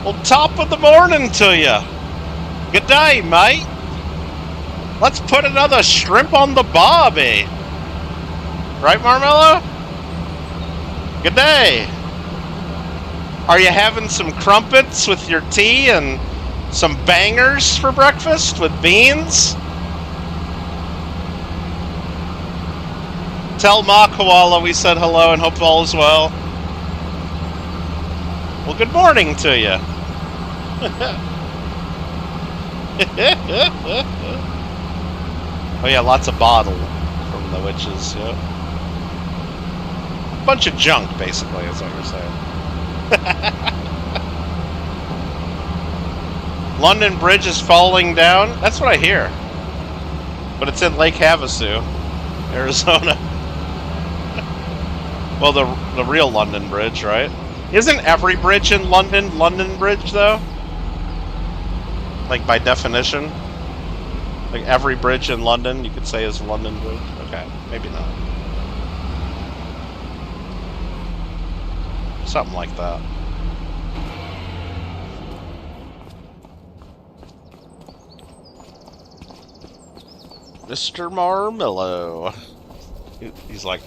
Well, top of the morning to you. Good day, mate. Let's put another shrimp on the barbie. Right, Marmello? Good day. Are you having some crumpets with your tea and some bangers for breakfast with beans? Tell Ma Koala we said hello and hope all is well. Well, good morning to you. Oh yeah, lots of bottle from the witches, yeah. Bunch of junk, basically, is what you're saying. London Bridge is falling down? That's what I hear. But it's in Lake Havasu, Arizona. Well, the real London Bridge, right? Isn't every bridge in London London Bridge, though? Like, by definition? Like, every bridge in London, you could say, is London Bridge? Okay, maybe not. Something like that. Mr. Marmello. He's like,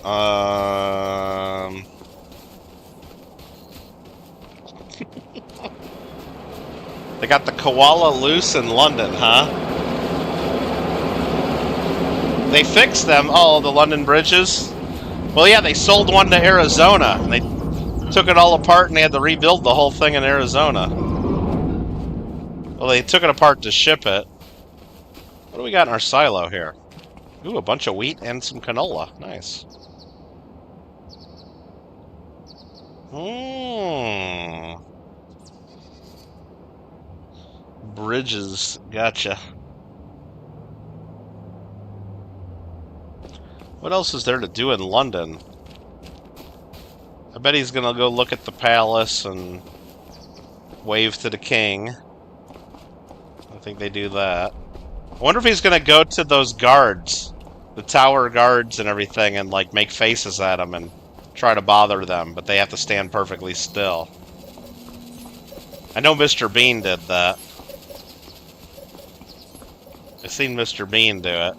They got the koala loose in London, huh? They fixed them. Oh, the London bridges? Well, yeah, they sold one to Arizona. And they took it all apart and they had to rebuild the whole thing in Arizona. Well, they took it apart to ship it. What do we got in our silo here? Ooh, a bunch of wheat and some canola. Nice. Bridges. Gotcha. What else is there to do in London? I bet he's gonna go look at the palace and wave to the king. I think they do that. I wonder if he's gonna go to those guards, the tower guards and everything, and like make faces at them and try to bother them, but they have to stand perfectly still. I know Mr. Bean did that. I've seen Mr. Bean do it.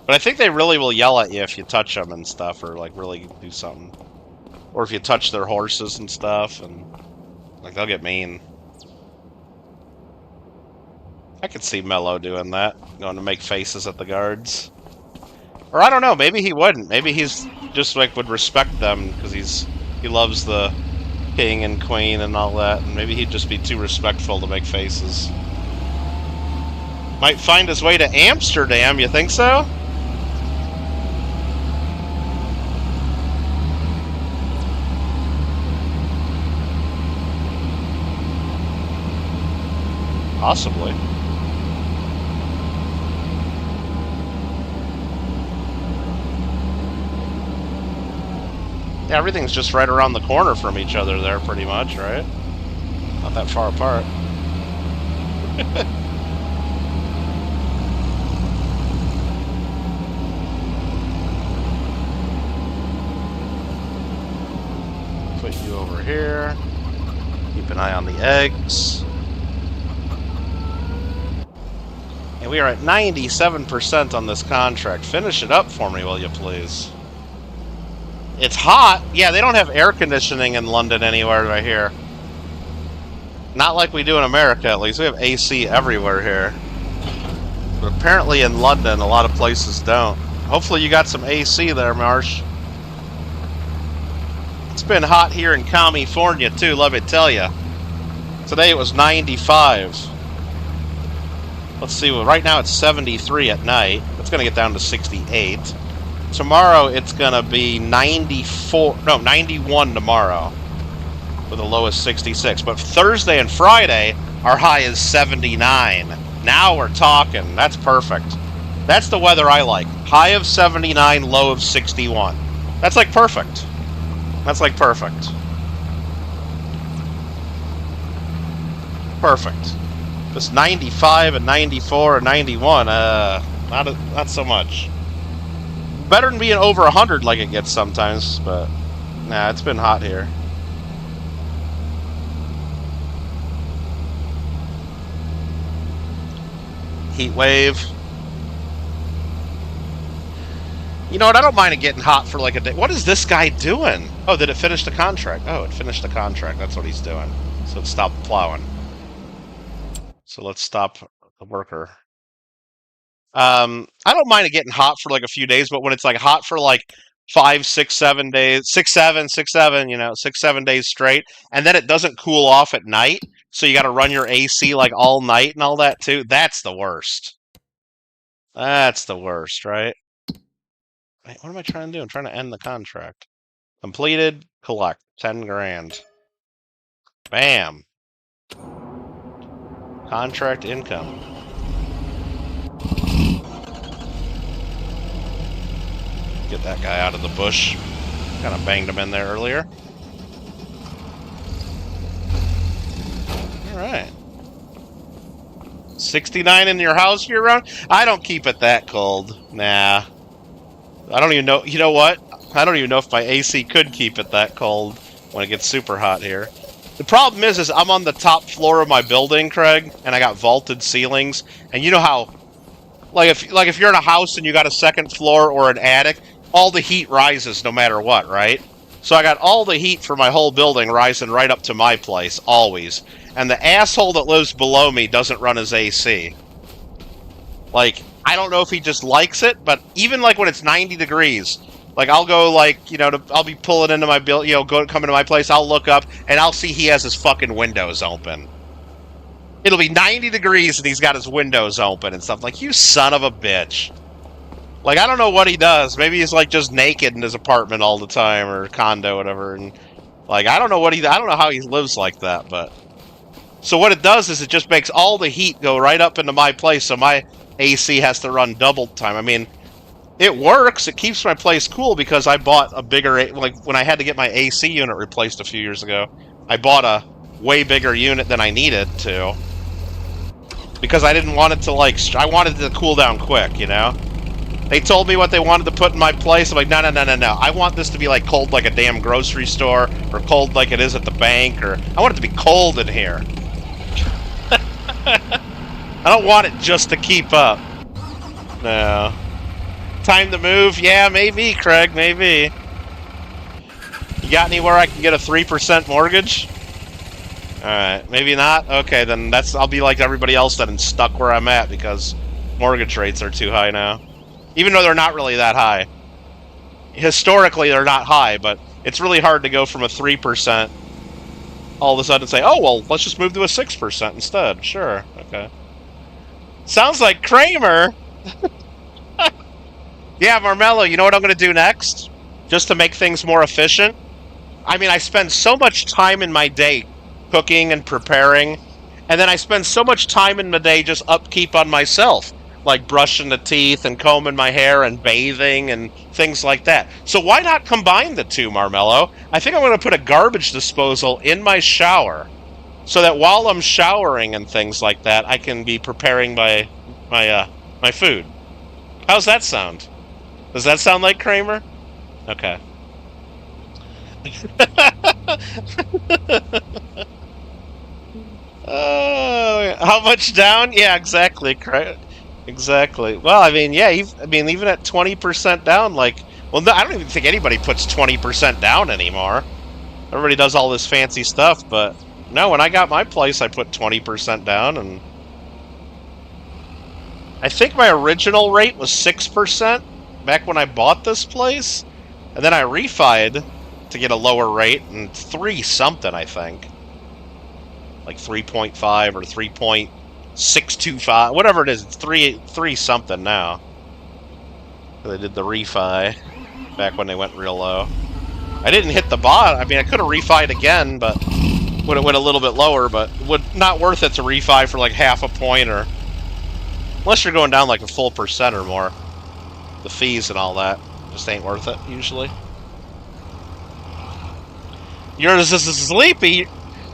But I think they really will yell at you if you touch them and stuff, or like really do something. Or if you touch their horses and stuff, and like they'll get mean. I could see Mello doing that, going to make faces at the guards. Or I don't know, maybe he wouldn't. Maybe he's just like would respect them because he loves the king and queen and all that, and maybe he'd just be too respectful to make faces. Might find his way to Amsterdam, you think so? Possibly. Yeah, everything's just right around the corner from each other there, pretty much, right? Not that far apart. Put you over here. Keep an eye on the eggs. And we are at 97% on this contract. Finish it up for me, will you please? It's hot. Yeah, they don't have air conditioning in London anywhere right here. Not like we do in America, at least. We have AC everywhere here. But apparently in London, a lot of places don't. Hopefully you got some AC there, Marsh. It's been hot here in California, too, let me tell you. Today it was 95. Let's see, well, right now it's 73 at night. It's going to get down to 68. Tomorrow it's going to be 91 tomorrow. With a low of 66. But Thursday and Friday, our high is 79. Now we're talking. That's perfect. That's the weather I like. High of 79, low of 61. That's like perfect. That's like perfect. Perfect. This 95 and 94 and 91, not so much. Better than being over 100 like it gets sometimes, but nah, it's been hot here. Heat wave. You know what? I don't mind it getting hot for like a day. What is this guy doing? Oh, did it finish the contract? Oh, it finished the contract. That's what he's doing. So it stopped plowing. So let's stop the worker. I don't mind it getting hot for like a few days, but when it's like hot for like 5, 6, 7 days, 6, 7, 6, 7, 6, 7 days straight, and then it doesn't cool off at night, so you got to run your AC like all night and all that too. That's the worst. That's the worst, right? Wait, what am I trying to do? I'm trying to end the contract. Completed, collect 10 grand. Bam. Contract income. Get that guy out of the bush. Kind of banged him in there earlier. Alright. 69 in your house year round? I don't keep it that cold. Nah. I don't even know. You know what? I don't even know if my AC could keep it that cold when it gets super hot here. The problem is I'm on the top floor of my building, Craig, and I got vaulted ceilings. And you know how, like if you're in a house and you got a second floor or an attic, all the heat rises no matter what, right? So I got all the heat for my whole building rising right up to my place, always. And the asshole that lives below me doesn't run his AC. Like, I don't know if he just likes it, but even like when it's 90 degrees, like I'll go like, I'll be pulling into my build, come into my place, I'll look up and I'll see he has his fucking windows open. It'll be 90 degrees and he's got his windows open and stuff. Like, you son of a bitch. Like, I don't know what he does. Maybe he's like just naked in his apartment all the time or condo, whatever. And like, I don't know how he lives like that, but. So what it does is it just makes all the heat go right up into my place, so my AC has to run double time. I mean, it works. It keeps my place cool because I bought a bigger, like when I had to get my AC unit replaced a few years ago, I bought a way bigger unit than I needed to. Because I didn't want it to I wanted it to cool down quick, They told me what they wanted to put in my place. I'm like, no. I want this to be like cold like a damn grocery store, or cold like it is at the bank, or I want it to be cold in here. I don't want it just to keep up. No. Time to move? Yeah, maybe, Craig, maybe. You got anywhere I can get a 3% mortgage? Alright, maybe not? Okay, then I'll be like everybody else then and stuck where I'm at because mortgage rates are too high now. Even though they're not really that high. Historically, they're not high, but it's really hard to go from a 3% all of a sudden say, oh, well, let's just move to a 6% instead. Sure, okay. Sounds like Kramer! Yeah, Marmello, you know what I'm going to do next? Just to make things more efficient? I mean, I spend so much time in my day cooking and preparing, and then I spend so much time in the day just upkeep on myself, like brushing the teeth and combing my hair and bathing and things like that. So why not combine the two, Marmello? I think I'm going to put a garbage disposal in my shower so that while I'm showering and things like that, I can be preparing my food. How's that sound? Does that sound like Kramer? Okay. How much down? Yeah, exactly. Exactly. Well, I mean, yeah. Even at 20% down, like, well, no, I don't even think anybody puts 20% down anymore. Everybody does all this fancy stuff, but no. When I got my place, I put 20% down, and I think my original rate was 6% back when I bought this place, and then I refied to get a lower rate, and 3 something, I think. Like 3.5 or 3.625, whatever it is, it's 3 something now. They did the refi back when they went real low. I didn't hit the bot. I mean, I could have refied again, but would have went a little bit lower, but not worth it to refi for like half a point, or unless you're going down like a full percent or more. The fees and all that just ain't worth it usually. You're just sleepy.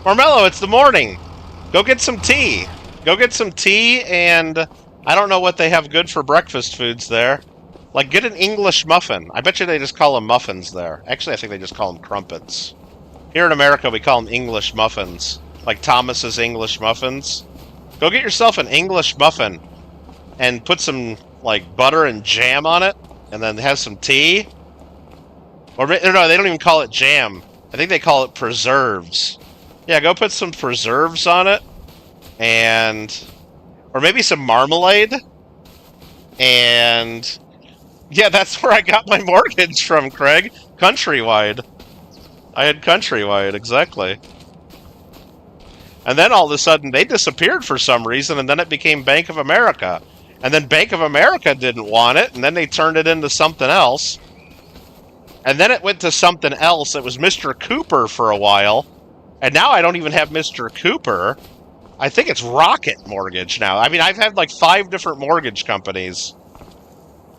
Marmello, it's the morning. Go get some tea. Go get some tea, and I don't know what they have good for breakfast foods there. Like, get an English muffin. I bet you they just call them muffins there. Actually, I think they just call them crumpets. Here in America, we call them English muffins. Like Thomas's English muffins. Go get yourself an English muffin and put some, like, butter and jam on it, and then have some tea. Or, no, they don't even call it jam. I think they call it preserves. Yeah, go put some preserves on it, and... Or maybe some marmalade. And... Yeah, that's where I got my mortgage from, Craig. Countrywide. I had Countrywide, exactly. And then all of a sudden, they disappeared for some reason, and then it became Bank of America. And then Bank of America didn't want it, and then they turned it into something else. And then it went to something else. It was Mr. Cooper for a while. And now I don't even have Mr. Cooper. I think it's Rocket Mortgage now. I mean, I've had like 5 different mortgage companies.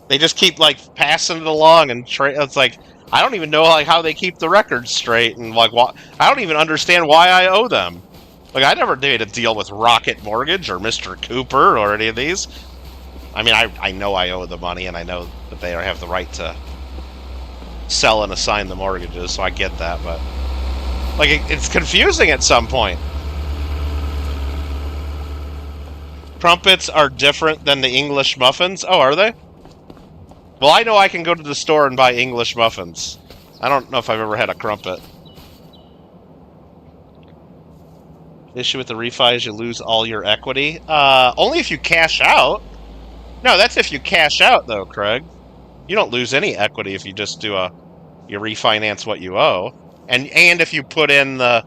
They just keep, like, passing it along, and it's like, I don't even know, like, how they keep the records straight, and, like, I don't even understand why I owe them. Like, I never made a deal with Rocket Mortgage or Mr. Cooper or any of these. I mean, I know I owe the money, and I know that they have the right to sell and assign the mortgages, so I get that, but... Like, it's confusing at some point. Crumpets are different than the English muffins? Oh, are they? Well, I know I can go to the store and buy English muffins. I don't know if I've ever had a crumpet. Issue with the refi is you lose all your equity. Only if you cash out. No, that's if you cash out, though, Craig. You don't lose any equity if you just do you refinance what you owe. And if you put in the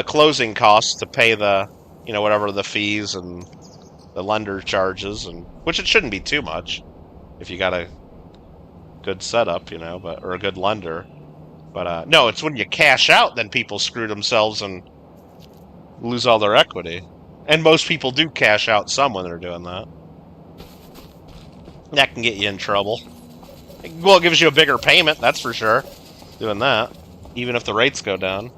closing costs to pay the, you know, whatever the fees and the lender charges, and which it shouldn't be too much if you got a good setup, you know, or a good lender. But no, it's when you cash out then people screw themselves and lose all their equity. And most people do cash out some when they're doing that. That can get you in trouble. Well, it gives you a bigger payment, that's for sure, doing that, even if the rates go down.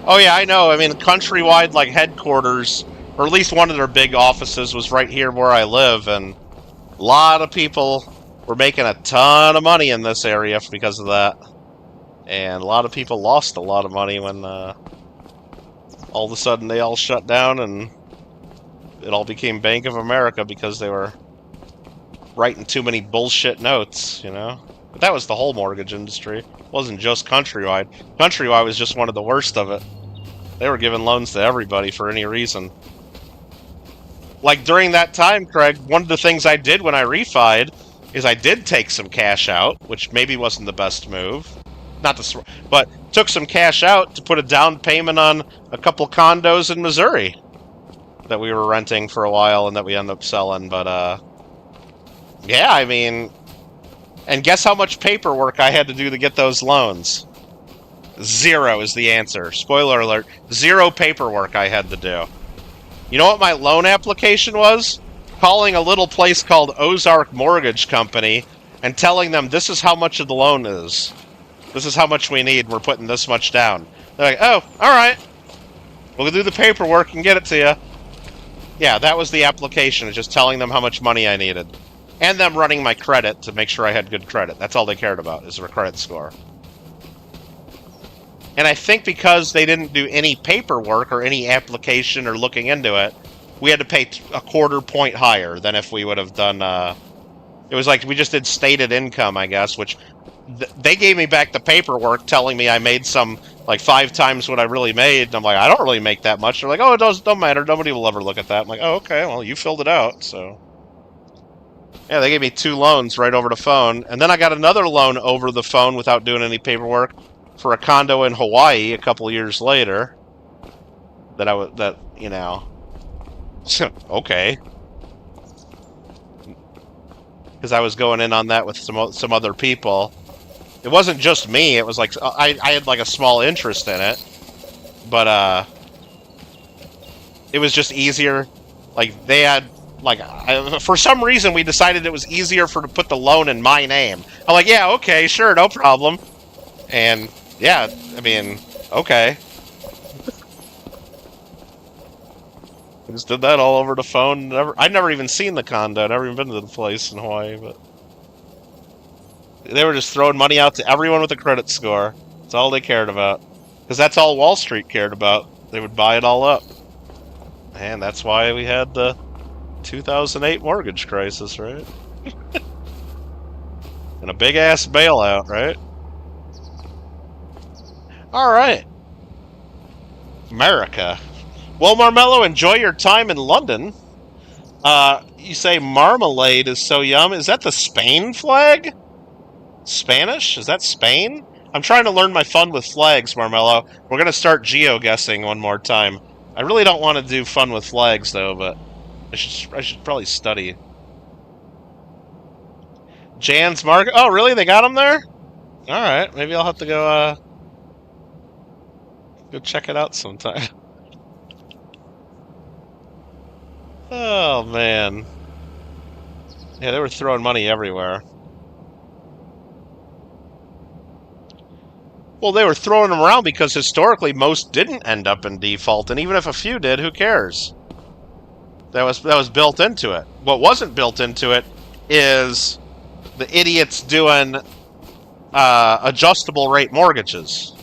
Oh yeah, I know. I mean, Countrywide, like, headquarters, or at least one of their big offices was right here where I live, and a lot of people were making a ton of money in this area because of that. And a lot of people lost a lot of money when all of a sudden they all shut down and it all became Bank of America because they were writing too many bullshit notes, you know? But that was the whole mortgage industry. It wasn't just Countrywide. Countrywide was just one of the worst of it. They were giving loans to everybody for any reason. Like, during that time, Craig, one of the things I did when I refied is I did take some cash out, which maybe wasn't the best move. But took some cash out to put a down payment on a couple condos in Missouri that we were renting for a while and that we ended up selling. But, yeah, I mean... And guess how much paperwork I had to do to get those loans? 0 is the answer. Spoiler alert. 0 paperwork I had to do. You know what my loan application was? Calling a little place called Ozark Mortgage Company and telling them this is how much of the loan is. This is how much we need. We're putting this much down. They're like, oh, all right. We'll do the paperwork and get it to you. Yeah, that was the application. Just telling them how much money I needed. And them running my credit to make sure I had good credit. That's all they cared about, is their credit score. And I think because they didn't do any paperwork or any application or looking into it, we had to pay a quarter point higher than if we would have done... it was like we just did stated income, I guess, which... they gave me back the paperwork telling me I made some, like, 5 times what I really made. And I'm like, I don't really make that much. They're like, oh, it don't matter. Nobody will ever look at that. I'm like, oh, okay, well, you filled it out, so... Yeah, they gave me 2 loans right over the phone. And then I got another loan over the phone without doing any paperwork for a condo in Hawaii a couple years later. You know... okay. Because I was going in on that with some other people. It wasn't just me. It was like I had like a small interest in it, but it was just easier. Like they had for some reason we decided it was easier to put the loan in my name. I'm like, yeah, okay, sure, no problem. And yeah, I mean, okay. just did that all over the phone. I'd never even seen the condo. Never even been to the place in Hawaii, but they were just throwing money out to everyone with a credit score. That's all they cared about. Because that's all Wall Street cared about. They would buy it all up. And that's why we had the 2008 mortgage crisis, right? And a big-ass bailout, right? All right. America. Well, Marmello, enjoy your time in London. You say marmalade is so yum. Is that the Spain flag? Spanish? Is that Spain? I'm trying to learn my fun with flags, Marmello. We're going to start geo-guessing one more time. I really don't want to do fun with flags, though, but I should probably study. Jan's Market. Oh, really? They got them there? All right. Maybe I'll have to go check it out sometime. Oh, man. Yeah, they were throwing money everywhere. Well, they were throwing them around because historically most didn't end up in default, and even if a few did, who cares? That was built into it. What wasn't built into it is the idiots doing adjustable rate mortgages.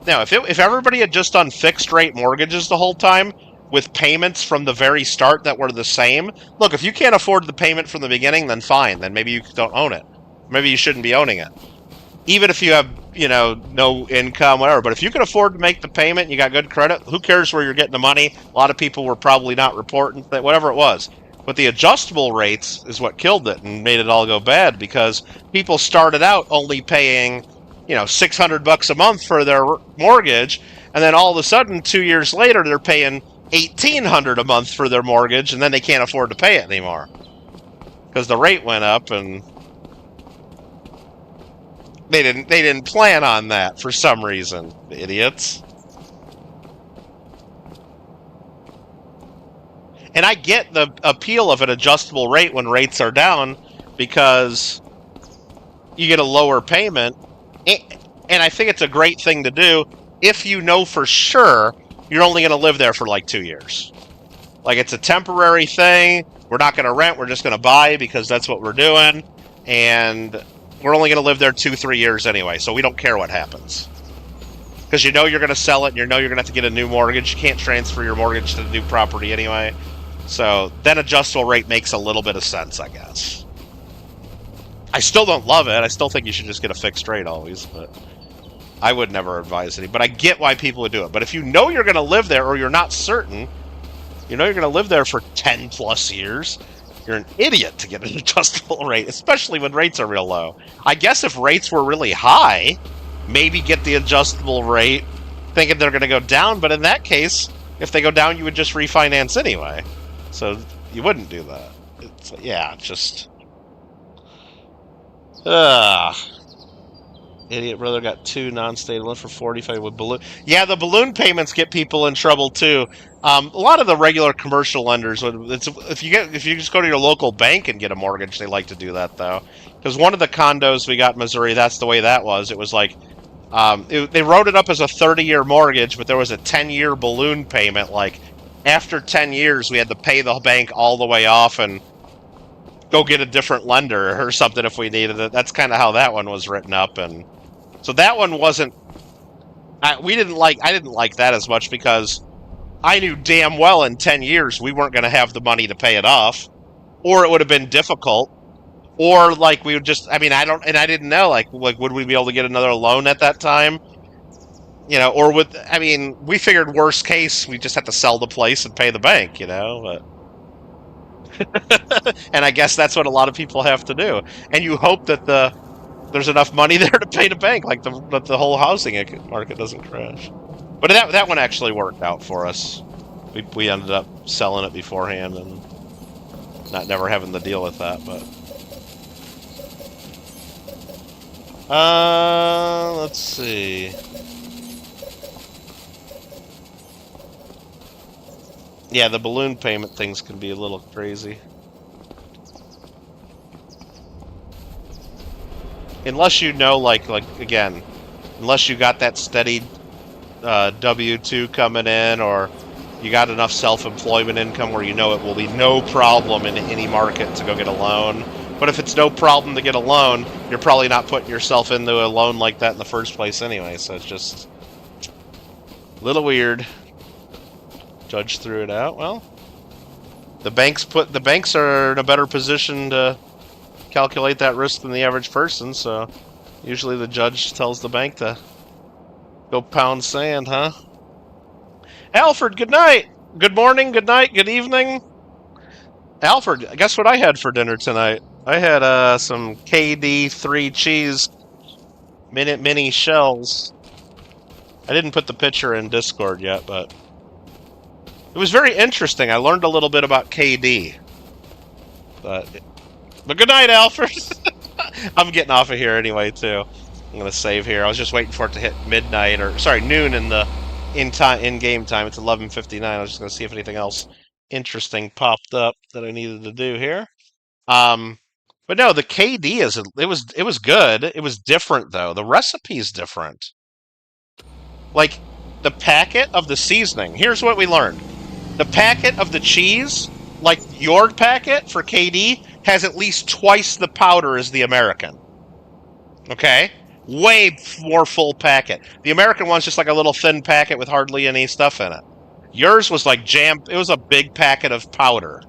Now, if everybody had just done fixed rate mortgages the whole time with payments from the very start that were the same, look, if you can't afford the payment from the beginning, then fine. Then maybe you don't own it. Maybe you shouldn't be owning it. Even if you have, no income, whatever. But if you can afford to make the payment, you got good credit, who cares where you're getting the money? A lot of people were probably not reporting that, whatever it was. But the adjustable rates is what killed it and made it all go bad, because people started out only paying, $600 a month for their mortgage, and then all of a sudden 2 years later they're paying $1,800 a month for their mortgage, and then they can't afford to pay it anymore because the rate went up, and they didn't plan on that for some reason, the idiots. And I get the appeal of an adjustable rate when rates are down, because you get a lower payment, and I think it's a great thing to do if you know for sure you're only going to live there for like 2 years. Like, it's a temporary thing. We're not going to rent. We're just going to buy because that's what we're doing. And we're only going to live there 2-3 years anyway, so we don't care what happens. Because you're going to sell it, and you're going to have to get a new mortgage. You can't transfer your mortgage to the new property anyway. So then adjustable rate makes a little bit of sense, I guess. I still don't love it. I still think you should just get a fixed rate always, but I would never advise any. But I get why people would do it. But if you know you're going to live there, or you're not certain, you're going to live there for 10 plus years, you're an idiot to get an adjustable rate, especially when rates are real low. I guess if rates were really high, maybe get the adjustable rate thinking they're going to go down. But in that case, if they go down, you would just refinance anyway. So you wouldn't do that. It's, yeah, just... Idiot brother got 2 non-state loans for 45 with balloon. Yeah, the balloon payments get people in trouble too. A lot of the regular commercial lenders, if you just go to your local bank and get a mortgage, they like to do that though. Because one of the condos we got in Missouri, that's the way that was. It was like they wrote it up as a 30-year mortgage, but there was a 10-year balloon payment. Like, after 10 years, we had to pay the bank all the way off and go get a different lender or something if we needed it. That's kind of how that one was written up, and so that one wasn't. I didn't like that as much, because I knew damn well in 10 years we weren't going to have the money to pay it off, or it would have been difficult, or like we would just. I didn't know like would we be able to get another loan at that time, or we figured worst case we just have to sell the place and pay the bank, but. And I guess that's what a lot of people have to do. And you hope that there's enough money there to pay the bank, like that the whole housing market doesn't crash. But that one actually worked out for us. We ended up selling it beforehand and never having to deal with that. But let's see. Yeah, the balloon payment things can be a little crazy. Unless you know, unless you got that steady W-2 coming in, or you got enough self-employment income where you know it will be no problem in any market to go get a loan. But if it's no problem to get a loan, you're probably not putting yourself into a loan like that in the first place anyway. So it's just a little weird. Judge threw it out. Well, the banks are in a better position to calculate that risk than the average person. So usually the judge tells the bank to go pound sand, huh? Alfred, good night. Good morning, good night, good evening. Alfred, guess what I had for dinner tonight? I had some KD 3 cheese mini shells. I didn't put the picture in Discord yet, but it was very interesting. I learned a little bit about KD. But good night, Alfred. I'm getting off of here anyway, too. I'm gonna save here. I was just waiting for it to hit midnight, or sorry, noon in game time. It's 11:59. I was just gonna see if anything else interesting popped up that I needed to do here. But no, the KD it was good. It was different though. The recipe's different. Like the packet of the seasoning. Here's what we learned. The packet of the cheese, like your packet for KD, has at least twice the powder as the American. Okay? Way more full packet. The American one's just like a little thin packet with hardly any stuff in it. Yours was like it was a big packet of powder.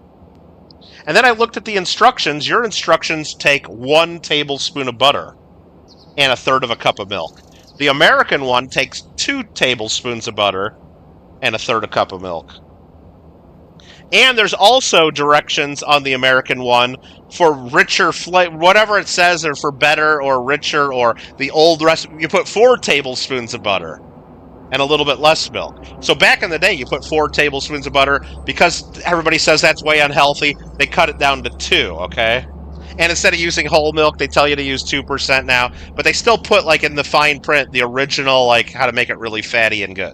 And then I looked at the instructions. Your instructions take 1 tablespoon of butter and 1/3 of a cup of milk. The American one takes 2 tablespoons of butter and 1/3 a cup of milk. And there's also directions on the American one for richer flavor, whatever it says, or for better or richer, or the old recipe. You put 4 tablespoons of butter and a little bit less milk. So back in the day, you put 4 tablespoons of butter because everybody says that's way unhealthy. They cut it down to 2, okay? And instead of using whole milk, they tell you to use 2% now. But they still put, like, in the fine print, the original, like, how to make it really fatty and good.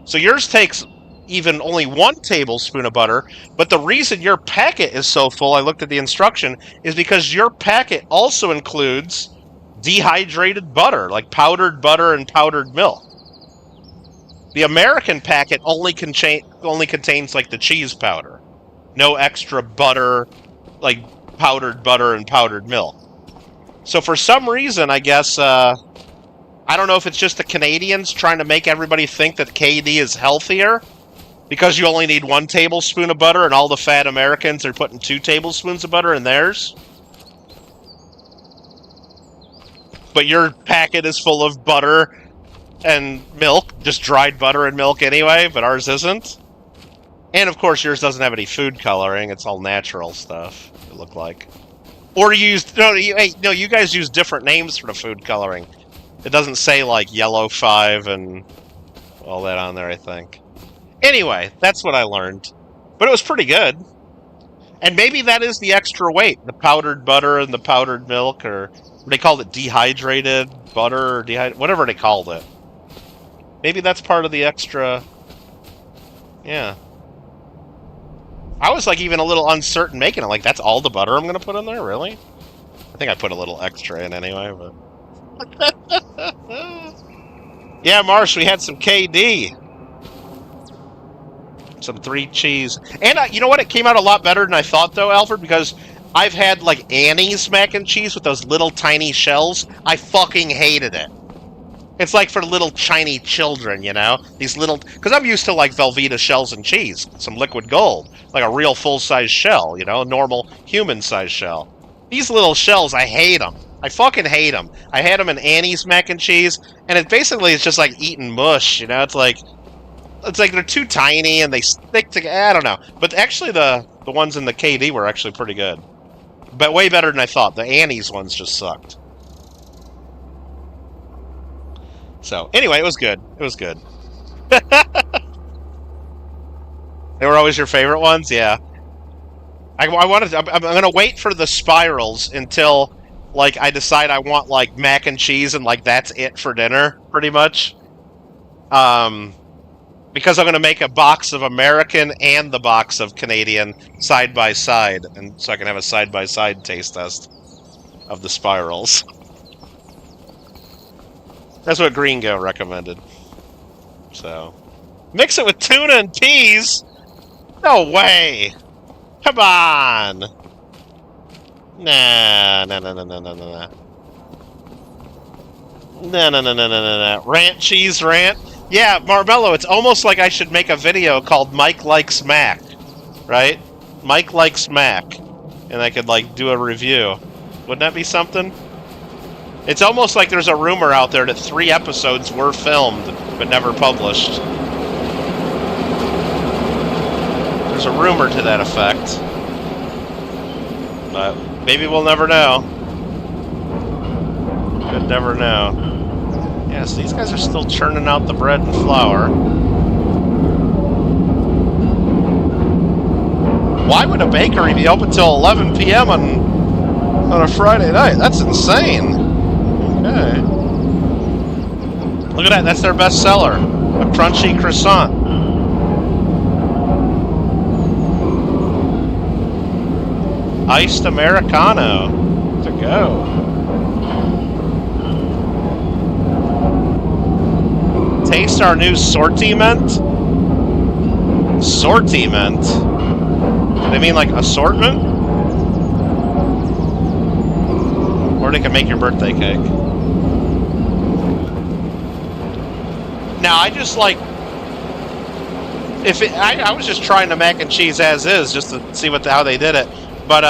So yours takes even only 1 tablespoon of butter. But the reason your packet is so full, I looked at the instruction, is because your packet also includes dehydrated butter, like powdered butter and powdered milk. The American packet only contains like the cheese powder. No extra butter, like powdered butter and powdered milk. So for some reason, I guess, I don't know if it's just the Canadians trying to make everybody think that KD is healthier because you only need 1 tablespoon of butter and all the fat Americans are putting 2 tablespoons of butter in theirs. But your packet is full of butter and milk, just dried butter and milk anyway, but ours isn't. And of course yours doesn't have any food coloring, it's all natural stuff, it looked like. Or you guys use different names for the food coloring. It doesn't say like yellow 5 and all that on there, I think. Anyway, that's what I learned. But it was pretty good. And maybe that is the extra weight, the powdered butter and the powdered milk, or they called it dehydrated butter, or whatever they called it. Maybe that's part of the extra. Yeah. I was like even a little uncertain making it. Like, that's all the butter I'm going to put in there? Really? I think I put a little extra in anyway, but. Yeah, Marsh, we had some KD. Some 3 cheese. And you know what? It came out a lot better than I thought, though, Alfred, because I've had like Annie's mac and cheese with those little tiny shells. I fucking hated it. It's like for little tiny children, you know? These little... Because I'm used to, like, Velveeta shells and cheese. Some liquid gold. Like a real full-size shell, you know? A normal human-size shell. These little shells, I hate them. I fucking hate them. I had them in Annie's mac and cheese, and it basically is just like eating mush, you know? It's like they're too tiny, and they stick together. I don't know. But actually, the ones in the KD were actually pretty good. But way better than I thought. The Annie's ones just sucked. So, anyway, it was good. It was good. They were always your favorite ones? Yeah. I'm going to wait for the spirals until, like, I decide I want, like, mac and cheese and, like, that's it for dinner, pretty much. Because I'm going to make a box of American and the box of Canadian side by side, and so I can have a side-by-side taste test of the spirals. That's what Gringo recommended. So, Mix it with tuna and peas? No way! Come on! Nah. Nah. Rant cheese rant? Yeah, Marmello, it's almost like I should make a video called Mike Likes Mac, right? Mike Likes Mac. And I could, like, do a review. Wouldn't that be something? It's almost like there's a rumor out there that 3 episodes were filmed, but never published. There's a rumor to that effect. But maybe we'll never know. Could never know. Yeah, so these guys are still churning out the bread and flour. Why would a bakery be open till 11 p.m. on a Friday night? That's insane. Okay. Look at that, that's their best seller. A crunchy croissant. Iced Americano. To go. Taste our new sortiment? Sortiment? Do they mean like assortment? Or they can make your birthday cake. Now, I just like... I was just trying the mac and cheese as is, just to see how they did it. But,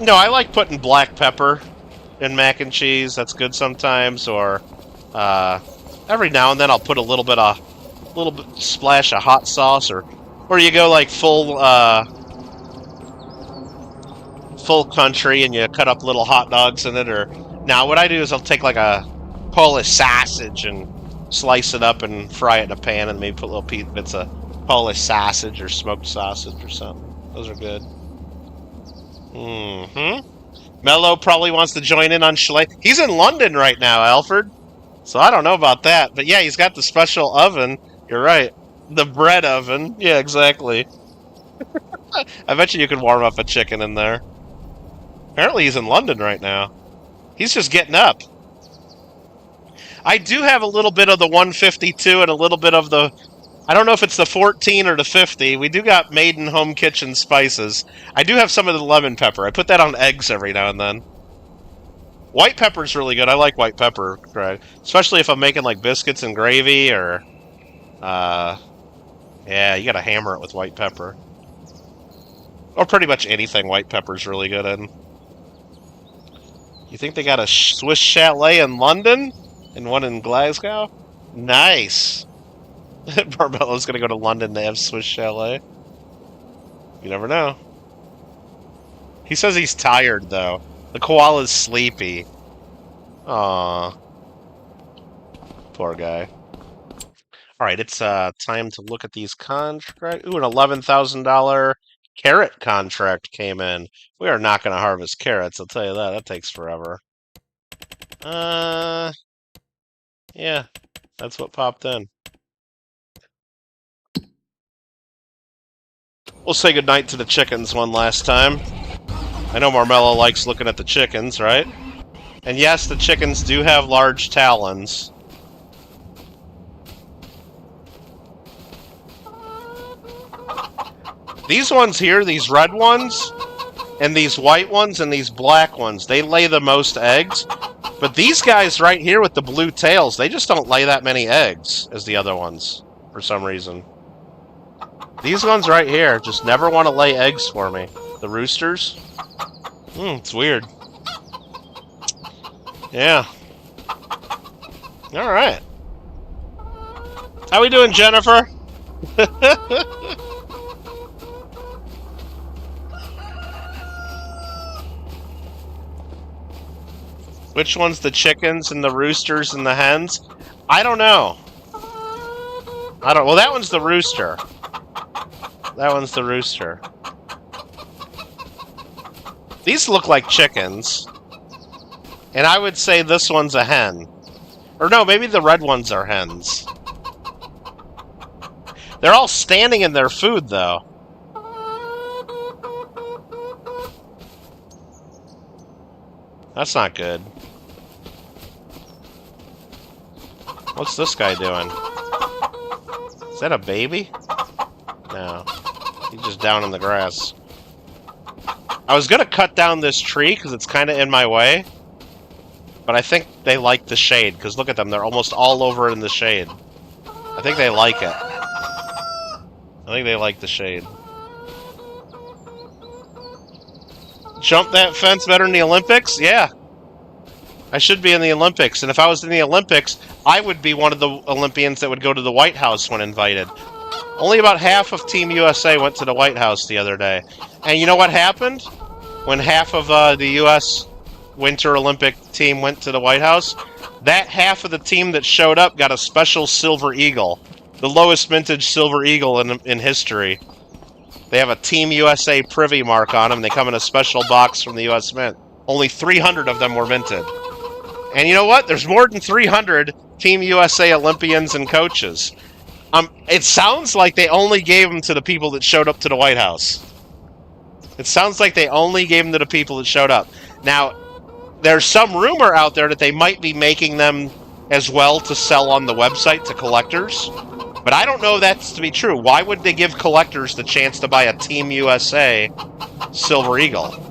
no, I like putting black pepper in mac and cheese. That's good sometimes. Or, every now and then I'll put a little bit splash of hot sauce. Or you go like full country and you cut up little hot dogs in it. Or, now what I do is I'll take like a Polish sausage and slice it up and fry it in a pan and maybe put little bits of Polish sausage or smoked sausage or something. Those are good. Mello probably wants to join in on Chalet. He's in London right now, Alfred. So I don't know about that. But yeah, he's got the special oven. You're right. The bread oven. Yeah, exactly. I bet you could warm up a chicken in there. Apparently he's in London right now. He's just getting up. I do have a little bit of the 152 and a little bit of the... I don't know if it's the 14 or the 50. We do got made in home kitchen spices. I do have some of the lemon pepper. I put that on eggs every now and then. White pepper's really good. I like white pepper, right? Especially if I'm making like biscuits and gravy or... yeah, you gotta hammer it with white pepper. Or pretty much anything white pepper's really good in. You think they got a Swiss chalet in London? And one in Glasgow? Nice! Barbella's gonna go to London to have Swiss chalet. You never know. He says he's tired, though. The koala's sleepy. Aww. Poor guy. Alright, it's time to look at these contracts. Ooh, an $11,000 carrot contract came in. We are not going to harvest carrots, I'll tell you that. That takes forever. Yeah, that's what popped in. We'll say goodnight to the chickens one last time. I know Marmello likes looking at the chickens, right? And yes, the chickens do have large talons. These ones here, these red ones, and these white ones, and these black ones, they lay the most eggs. But these guys right here with the blue tails, they just don't lay that many eggs as the other ones, for some reason. These ones right here just never want to lay eggs for me. The roosters. It's weird. Yeah. Alright. How we doing, Jennifer? Which one's the chickens and the roosters and the hens? I don't know. Well, that one's the rooster. That one's the rooster. These look like chickens. And I would say this one's a hen. Or no, maybe the red ones are hens. They're all standing in their food, though. That's not good. What's this guy doing? Is that a baby? No. He's just down in the grass. I was gonna cut down this tree because it's kind of in my way. But I think they like the shade, because look at them. They're almost all over in the shade. I think they like it. I think they like the shade. Jump that fence better in the Olympics? Yeah. I should be in the Olympics, and if I was in the Olympics, I would be one of the Olympians that would go to the White House when invited. Only about half of Team USA went to the White House the other day. And you know what happened? When half of the U.S. Winter Olympic team went to the White House, that half of the team that showed up got a special Silver Eagle. The lowest vintage Silver Eagle in history. They have a Team USA privy mark on them. They come in a special box from the U.S. Mint. Only 300 of them were minted. And you know what? There's more than 300 Team USA Olympians and coaches. It sounds like they only gave them to the people that showed up to the White House. It sounds like they only gave them to the people that showed up. Now, there's some rumor out there that they might be making them as well to sell on the website to collectors. But I don't know if that's to be true. Why would they give collectors the chance to buy a Team USA Silver Eagle?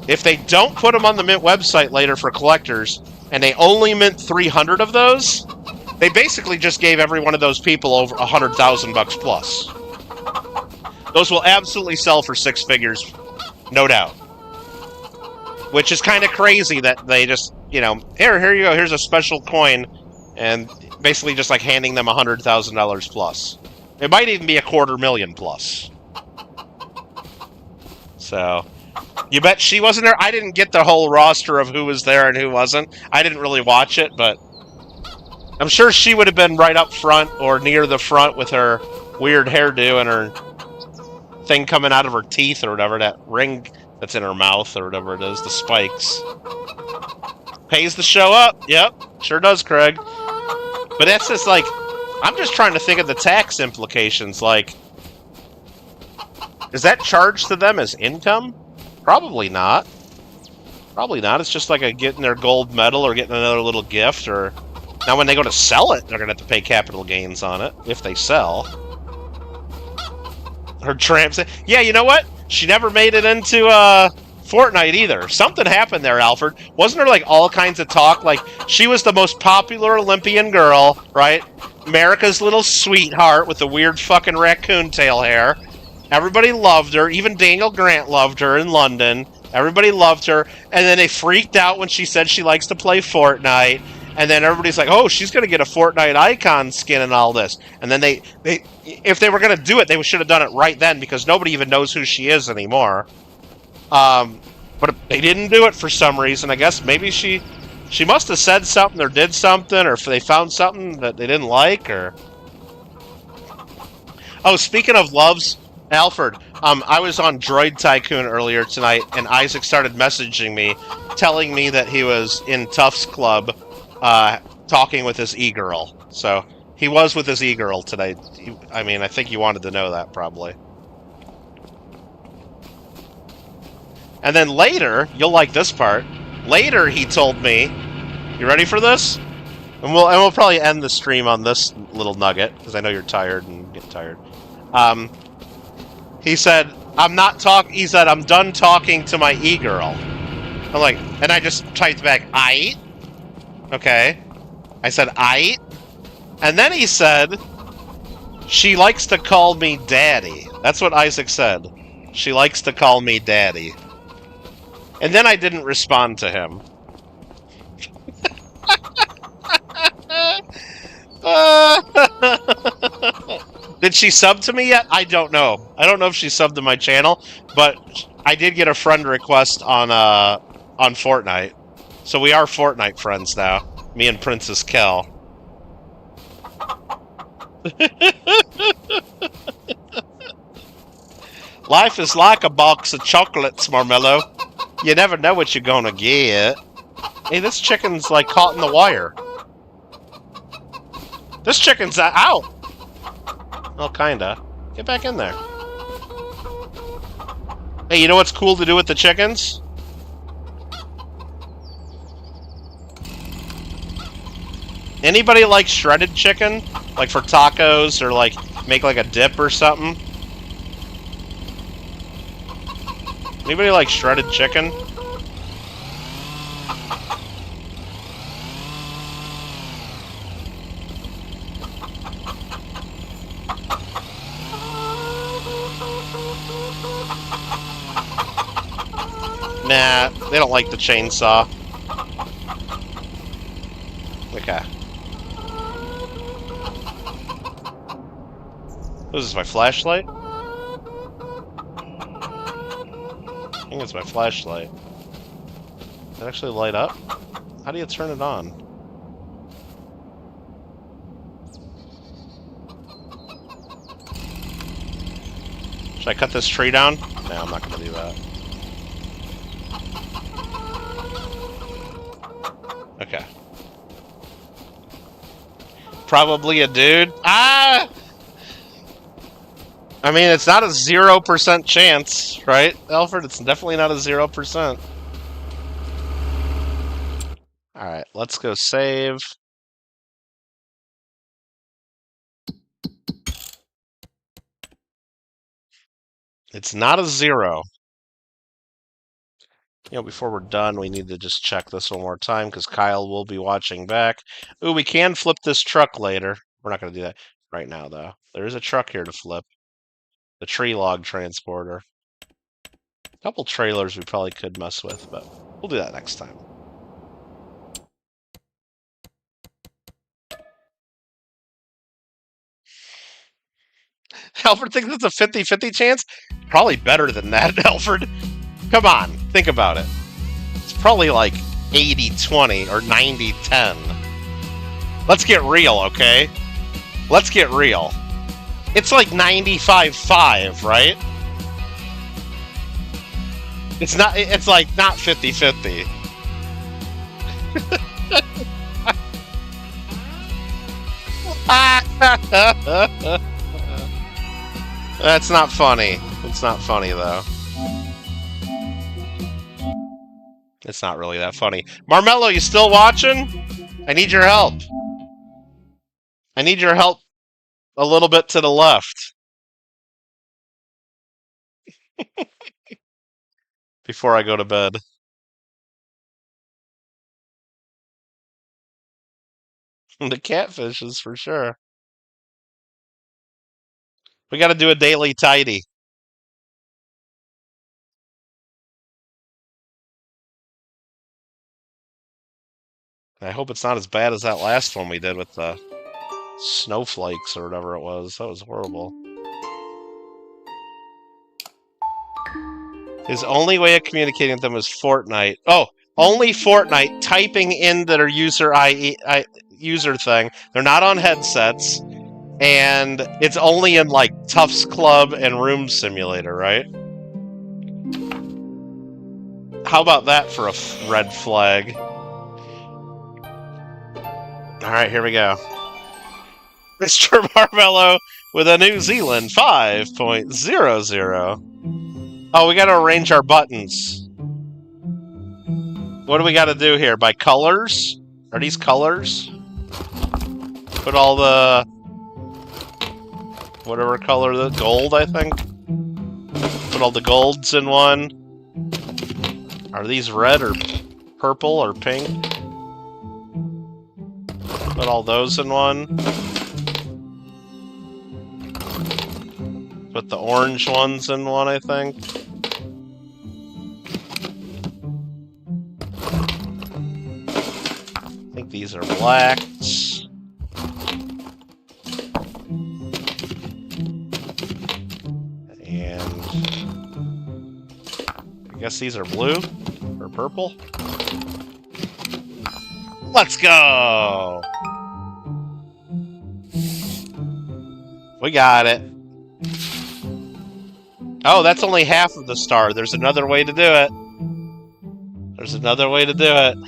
If they don't put them on the Mint website later for collectors, and they only mint 300 of those, they basically just gave every one of those people over $100,000 plus. Those will absolutely sell for 6 figures, no doubt. Which is kind of crazy that they just, you know, here you go, here's a special coin, and basically just like handing them $100,000 plus. It might even be $250,000 plus. So, you bet she wasn't there? I didn't get the whole roster of who was there and who wasn't. I didn't really watch it, but I'm sure she would have been right up front or near the front with her weird hairdo and her thing coming out of her teeth or whatever, that ring that's in her mouth or whatever it is, the spikes. Pays to show up. Yep, sure does, Craig. But that's just like, I'm just trying to think of the tax implications. Like, is that charged to them as income? Probably not. Probably not. It's just like a getting their gold medal or getting another little gift. Or now when they go to sell it, they're going to have to pay capital gains on it if they sell. Her tramp said, yeah, you know what? She never made it into Fortnite either. Something happened there, Alfred. Wasn't there like all kinds of talk? Like, she was the most popular Olympian girl, right? America's little sweetheart with the weird fucking raccoon tail hair. Everybody loved her. Even Daniel Grant loved her in London. Everybody loved her. And then they freaked out when she said she likes to play Fortnite. And then everybody's like, oh, she's going to get a Fortnite icon skin and all this. And then they if they were going to do it, they should have done it right then because nobody even knows who she is anymore. But they didn't do it for some reason. I guess maybe she must have said something or did something, or if they found something that they didn't like, or... Oh, speaking of loves, Alfred, I was on Droid Tycoon earlier tonight, and Isaac started messaging me, telling me that he was in Tufts Club, talking with his e-girl. So, he was with his e-girl today. I mean, I think you wanted to know that, probably. And then later, you'll like this part, later he told me, you ready for this? And we'll probably end the stream on this little nugget, because I know you're tired and get tired. He said, I'm done talking to my e-girl. I'm like, and I just typed back, aight? Okay. I said, aight? And then he said, she likes to call me daddy. That's what Isaac said. She likes to call me daddy. And then I didn't respond to him. Did she sub to me yet? I don't know. I don't know if she subbed to my channel, but I did get a friend request on Fortnite. So we are Fortnite friends now. Me and Princess Kel. Life is like a box of chocolates, Marmello. You never know what you're gonna get. Hey, this chicken's like caught in the wire. This chicken's out. Well, kinda. Get back in there. Hey, you know what's cool to do with the chickens? Anybody like shredded chicken? Like for tacos or like make like a dip or something? Anybody like shredded chicken? Nah, they don't like the chainsaw. Okay. What is this, my flashlight? I think it's my flashlight. Does it actually light up? How do you turn it on? Should I cut this tree down? No, I'm not gonna do that. Okay. Probably a dude. Ah! I mean, it's not a 0% chance, right, Alfred? It's definitely not a 0%. Alright, let's go save. It's not a 0. You know, before we're done, we need to just check this one more time, because Kyle will be watching back. Ooh, we can flip this truck later. We're not going to do that right now, though. There is a truck here to flip. The tree log transporter. A couple trailers we probably could mess with, but we'll do that next time. Alfred thinks it's a 50-50 chance? Probably better than that, Alfred. Come on, think about it. It's probably like 80-20 or 90-10. Let's get real, okay? Let's get real. It's like 95-5, right? It's not, it's like not 50-50. That's not funny. It's not funny, though. It's not really that funny. Marmello, you still watching? I need your help. I need your help a little bit to the left. Before I go to bed. The catfishes, for sure. We gotta do a daily tidy. I hope it's not as bad as that last one we did with the snowflakes or whatever it was. That was horrible. His only way of communicating with them is Fortnite. Oh, only Fortnite, typing in their user user thing. They're not on headsets, and it's only in like Tufts Club and Room Simulator, right? How about that for a red flag? All right, here we go. Mr. Marmello with a New Zealand 5.00. Oh, we got to arrange our buttons. What do we got to do here? By colors? Are these colors? Put all the... whatever color, the gold, I think? Put all the golds in one. Are these red or purple or pink? Put all those in one. Put the orange ones in one, I think. I think these are blacks. And I guess these are blue or purple. Let's go! We got it. Oh, that's only half of the star. There's another way to do it. There's another way to do it.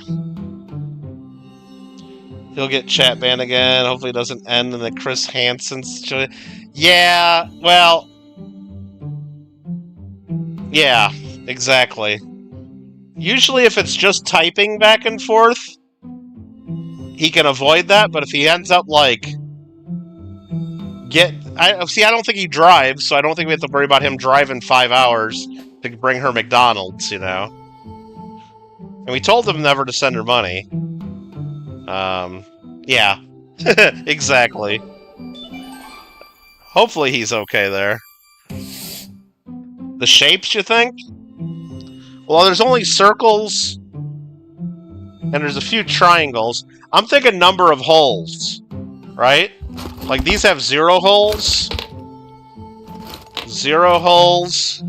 He'll get chat banned again. Hopefully it doesn't end in the Chris Hansen's... Yeah, well... Yeah, exactly. Usually if it's just typing back and forth, he can avoid that, but if he ends up, like, I don't think he drives, so I don't think we have to worry about him driving 5 hours to bring her McDonald's, you know? And we told him never to send her money. Yeah. Exactly. Hopefully he's okay there. The shapes, you think? Well, there's only circles, and there's a few triangles. I'm thinking number of holes, right? Like, these have 0 holes. 0 holes.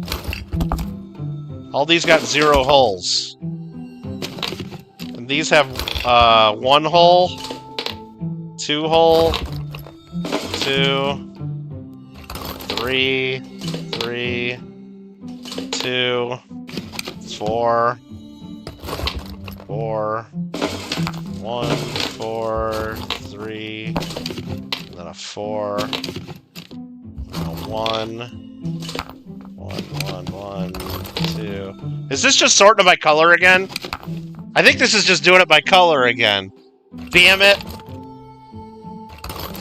All these got 0 holes. And these have 1 hole, 2 hole, 2, 3, 3, 2, 4, 4, 1, 4, 3, and then a 4, and a 1, 1, 1, 2. Is this just sorting by color again? I think this is just doing it by color again. Damn it!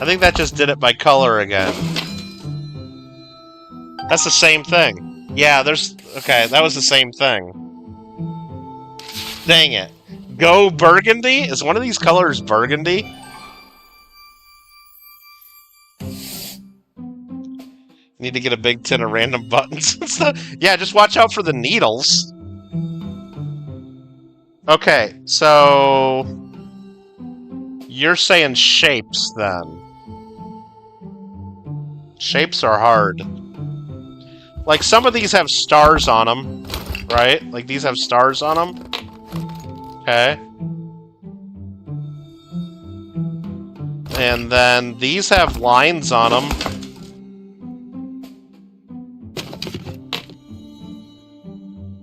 I think that just did it by color again. That's the same thing. Yeah, okay, that was the same thing. Dang it. Go burgundy? Is one of these colors burgundy? Need to get a big tin of random buttons and stuff. Yeah, just watch out for the needles. Okay, so... You're saying shapes, then. Shapes are hard. Like, some of these have stars on them, right? Like, these have stars on them. Okay. And then these have lines on them.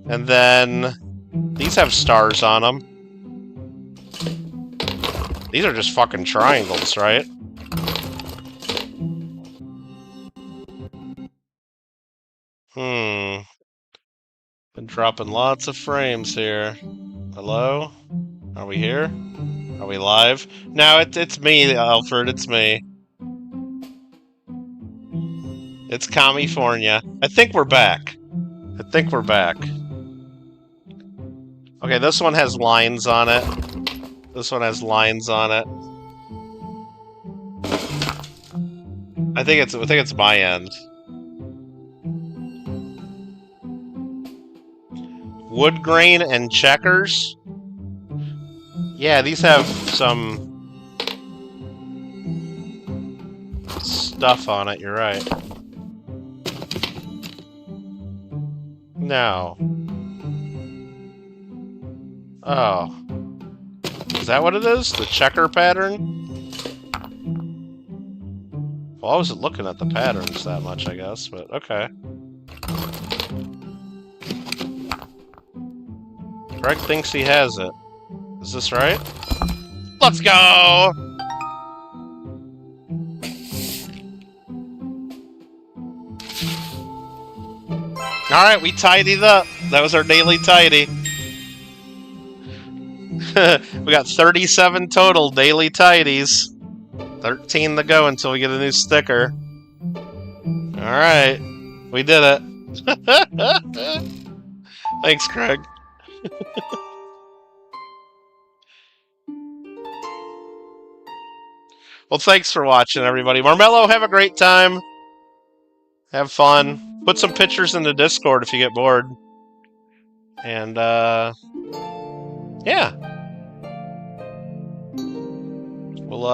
And then these have stars on them. These are just fucking triangles, right? Been dropping lots of frames here. Hello? Are we here? Are we live? No, it's me, Alfred. It's me. It's California. I think we're back. I think we're back. Okay, this one has lines on it. This one has lines on it. I think it's my end. Wood grain and checkers. Yeah, these have some stuff on it, you're right. No. Oh. Is that what it is? The checker pattern? Well, I wasn't looking at the patterns that much, I guess, but okay. Greg thinks he has it. Is this right? Let's go! Alright, we tidied up. That was our daily tidy. We got 37 total daily tidies. 13 to go until we get a new sticker. Alright. We did it. Thanks, Craig. Well, thanks for watching, everybody. Marmello, have a great time. Have fun. Put some pictures in the Discord if you get bored. And, yeah. We'll,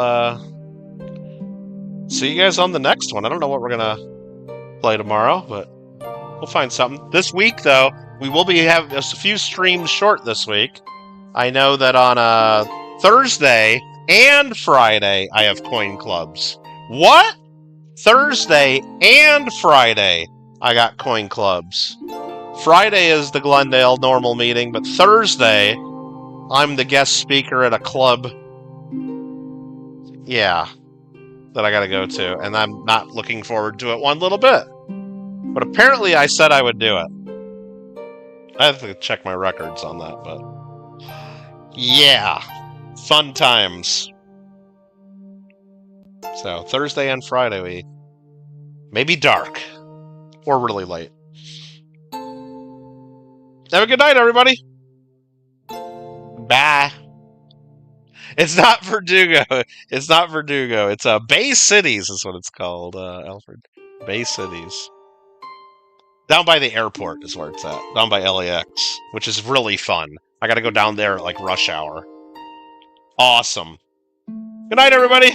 see you guys on the next one. I don't know what we're gonna play tomorrow, but we'll find something. This week, though, we will be having a few streams short this week. I know that on Thursday and Friday I have coin clubs. What? Thursday and Friday I got coin clubs. Friday is the Glendale normal meeting, but Thursday I'm the guest speaker at a club. Yeah. That I gotta go to, and I'm not looking forward to it one little bit. But apparently I said I would do it. I have to check my records on that, but... yeah. Fun times. So Thursday and Friday, we maybe dark or really late. Have a good night, everybody. Bye. It's not Verdugo. It's not Verdugo. It's Bay Cities is what it's called, Alfred. Bay Cities. Down by the airport is where it's at. Down by LAX, which is really fun. I gotta go down there at like rush hour. Awesome. Good night, everybody.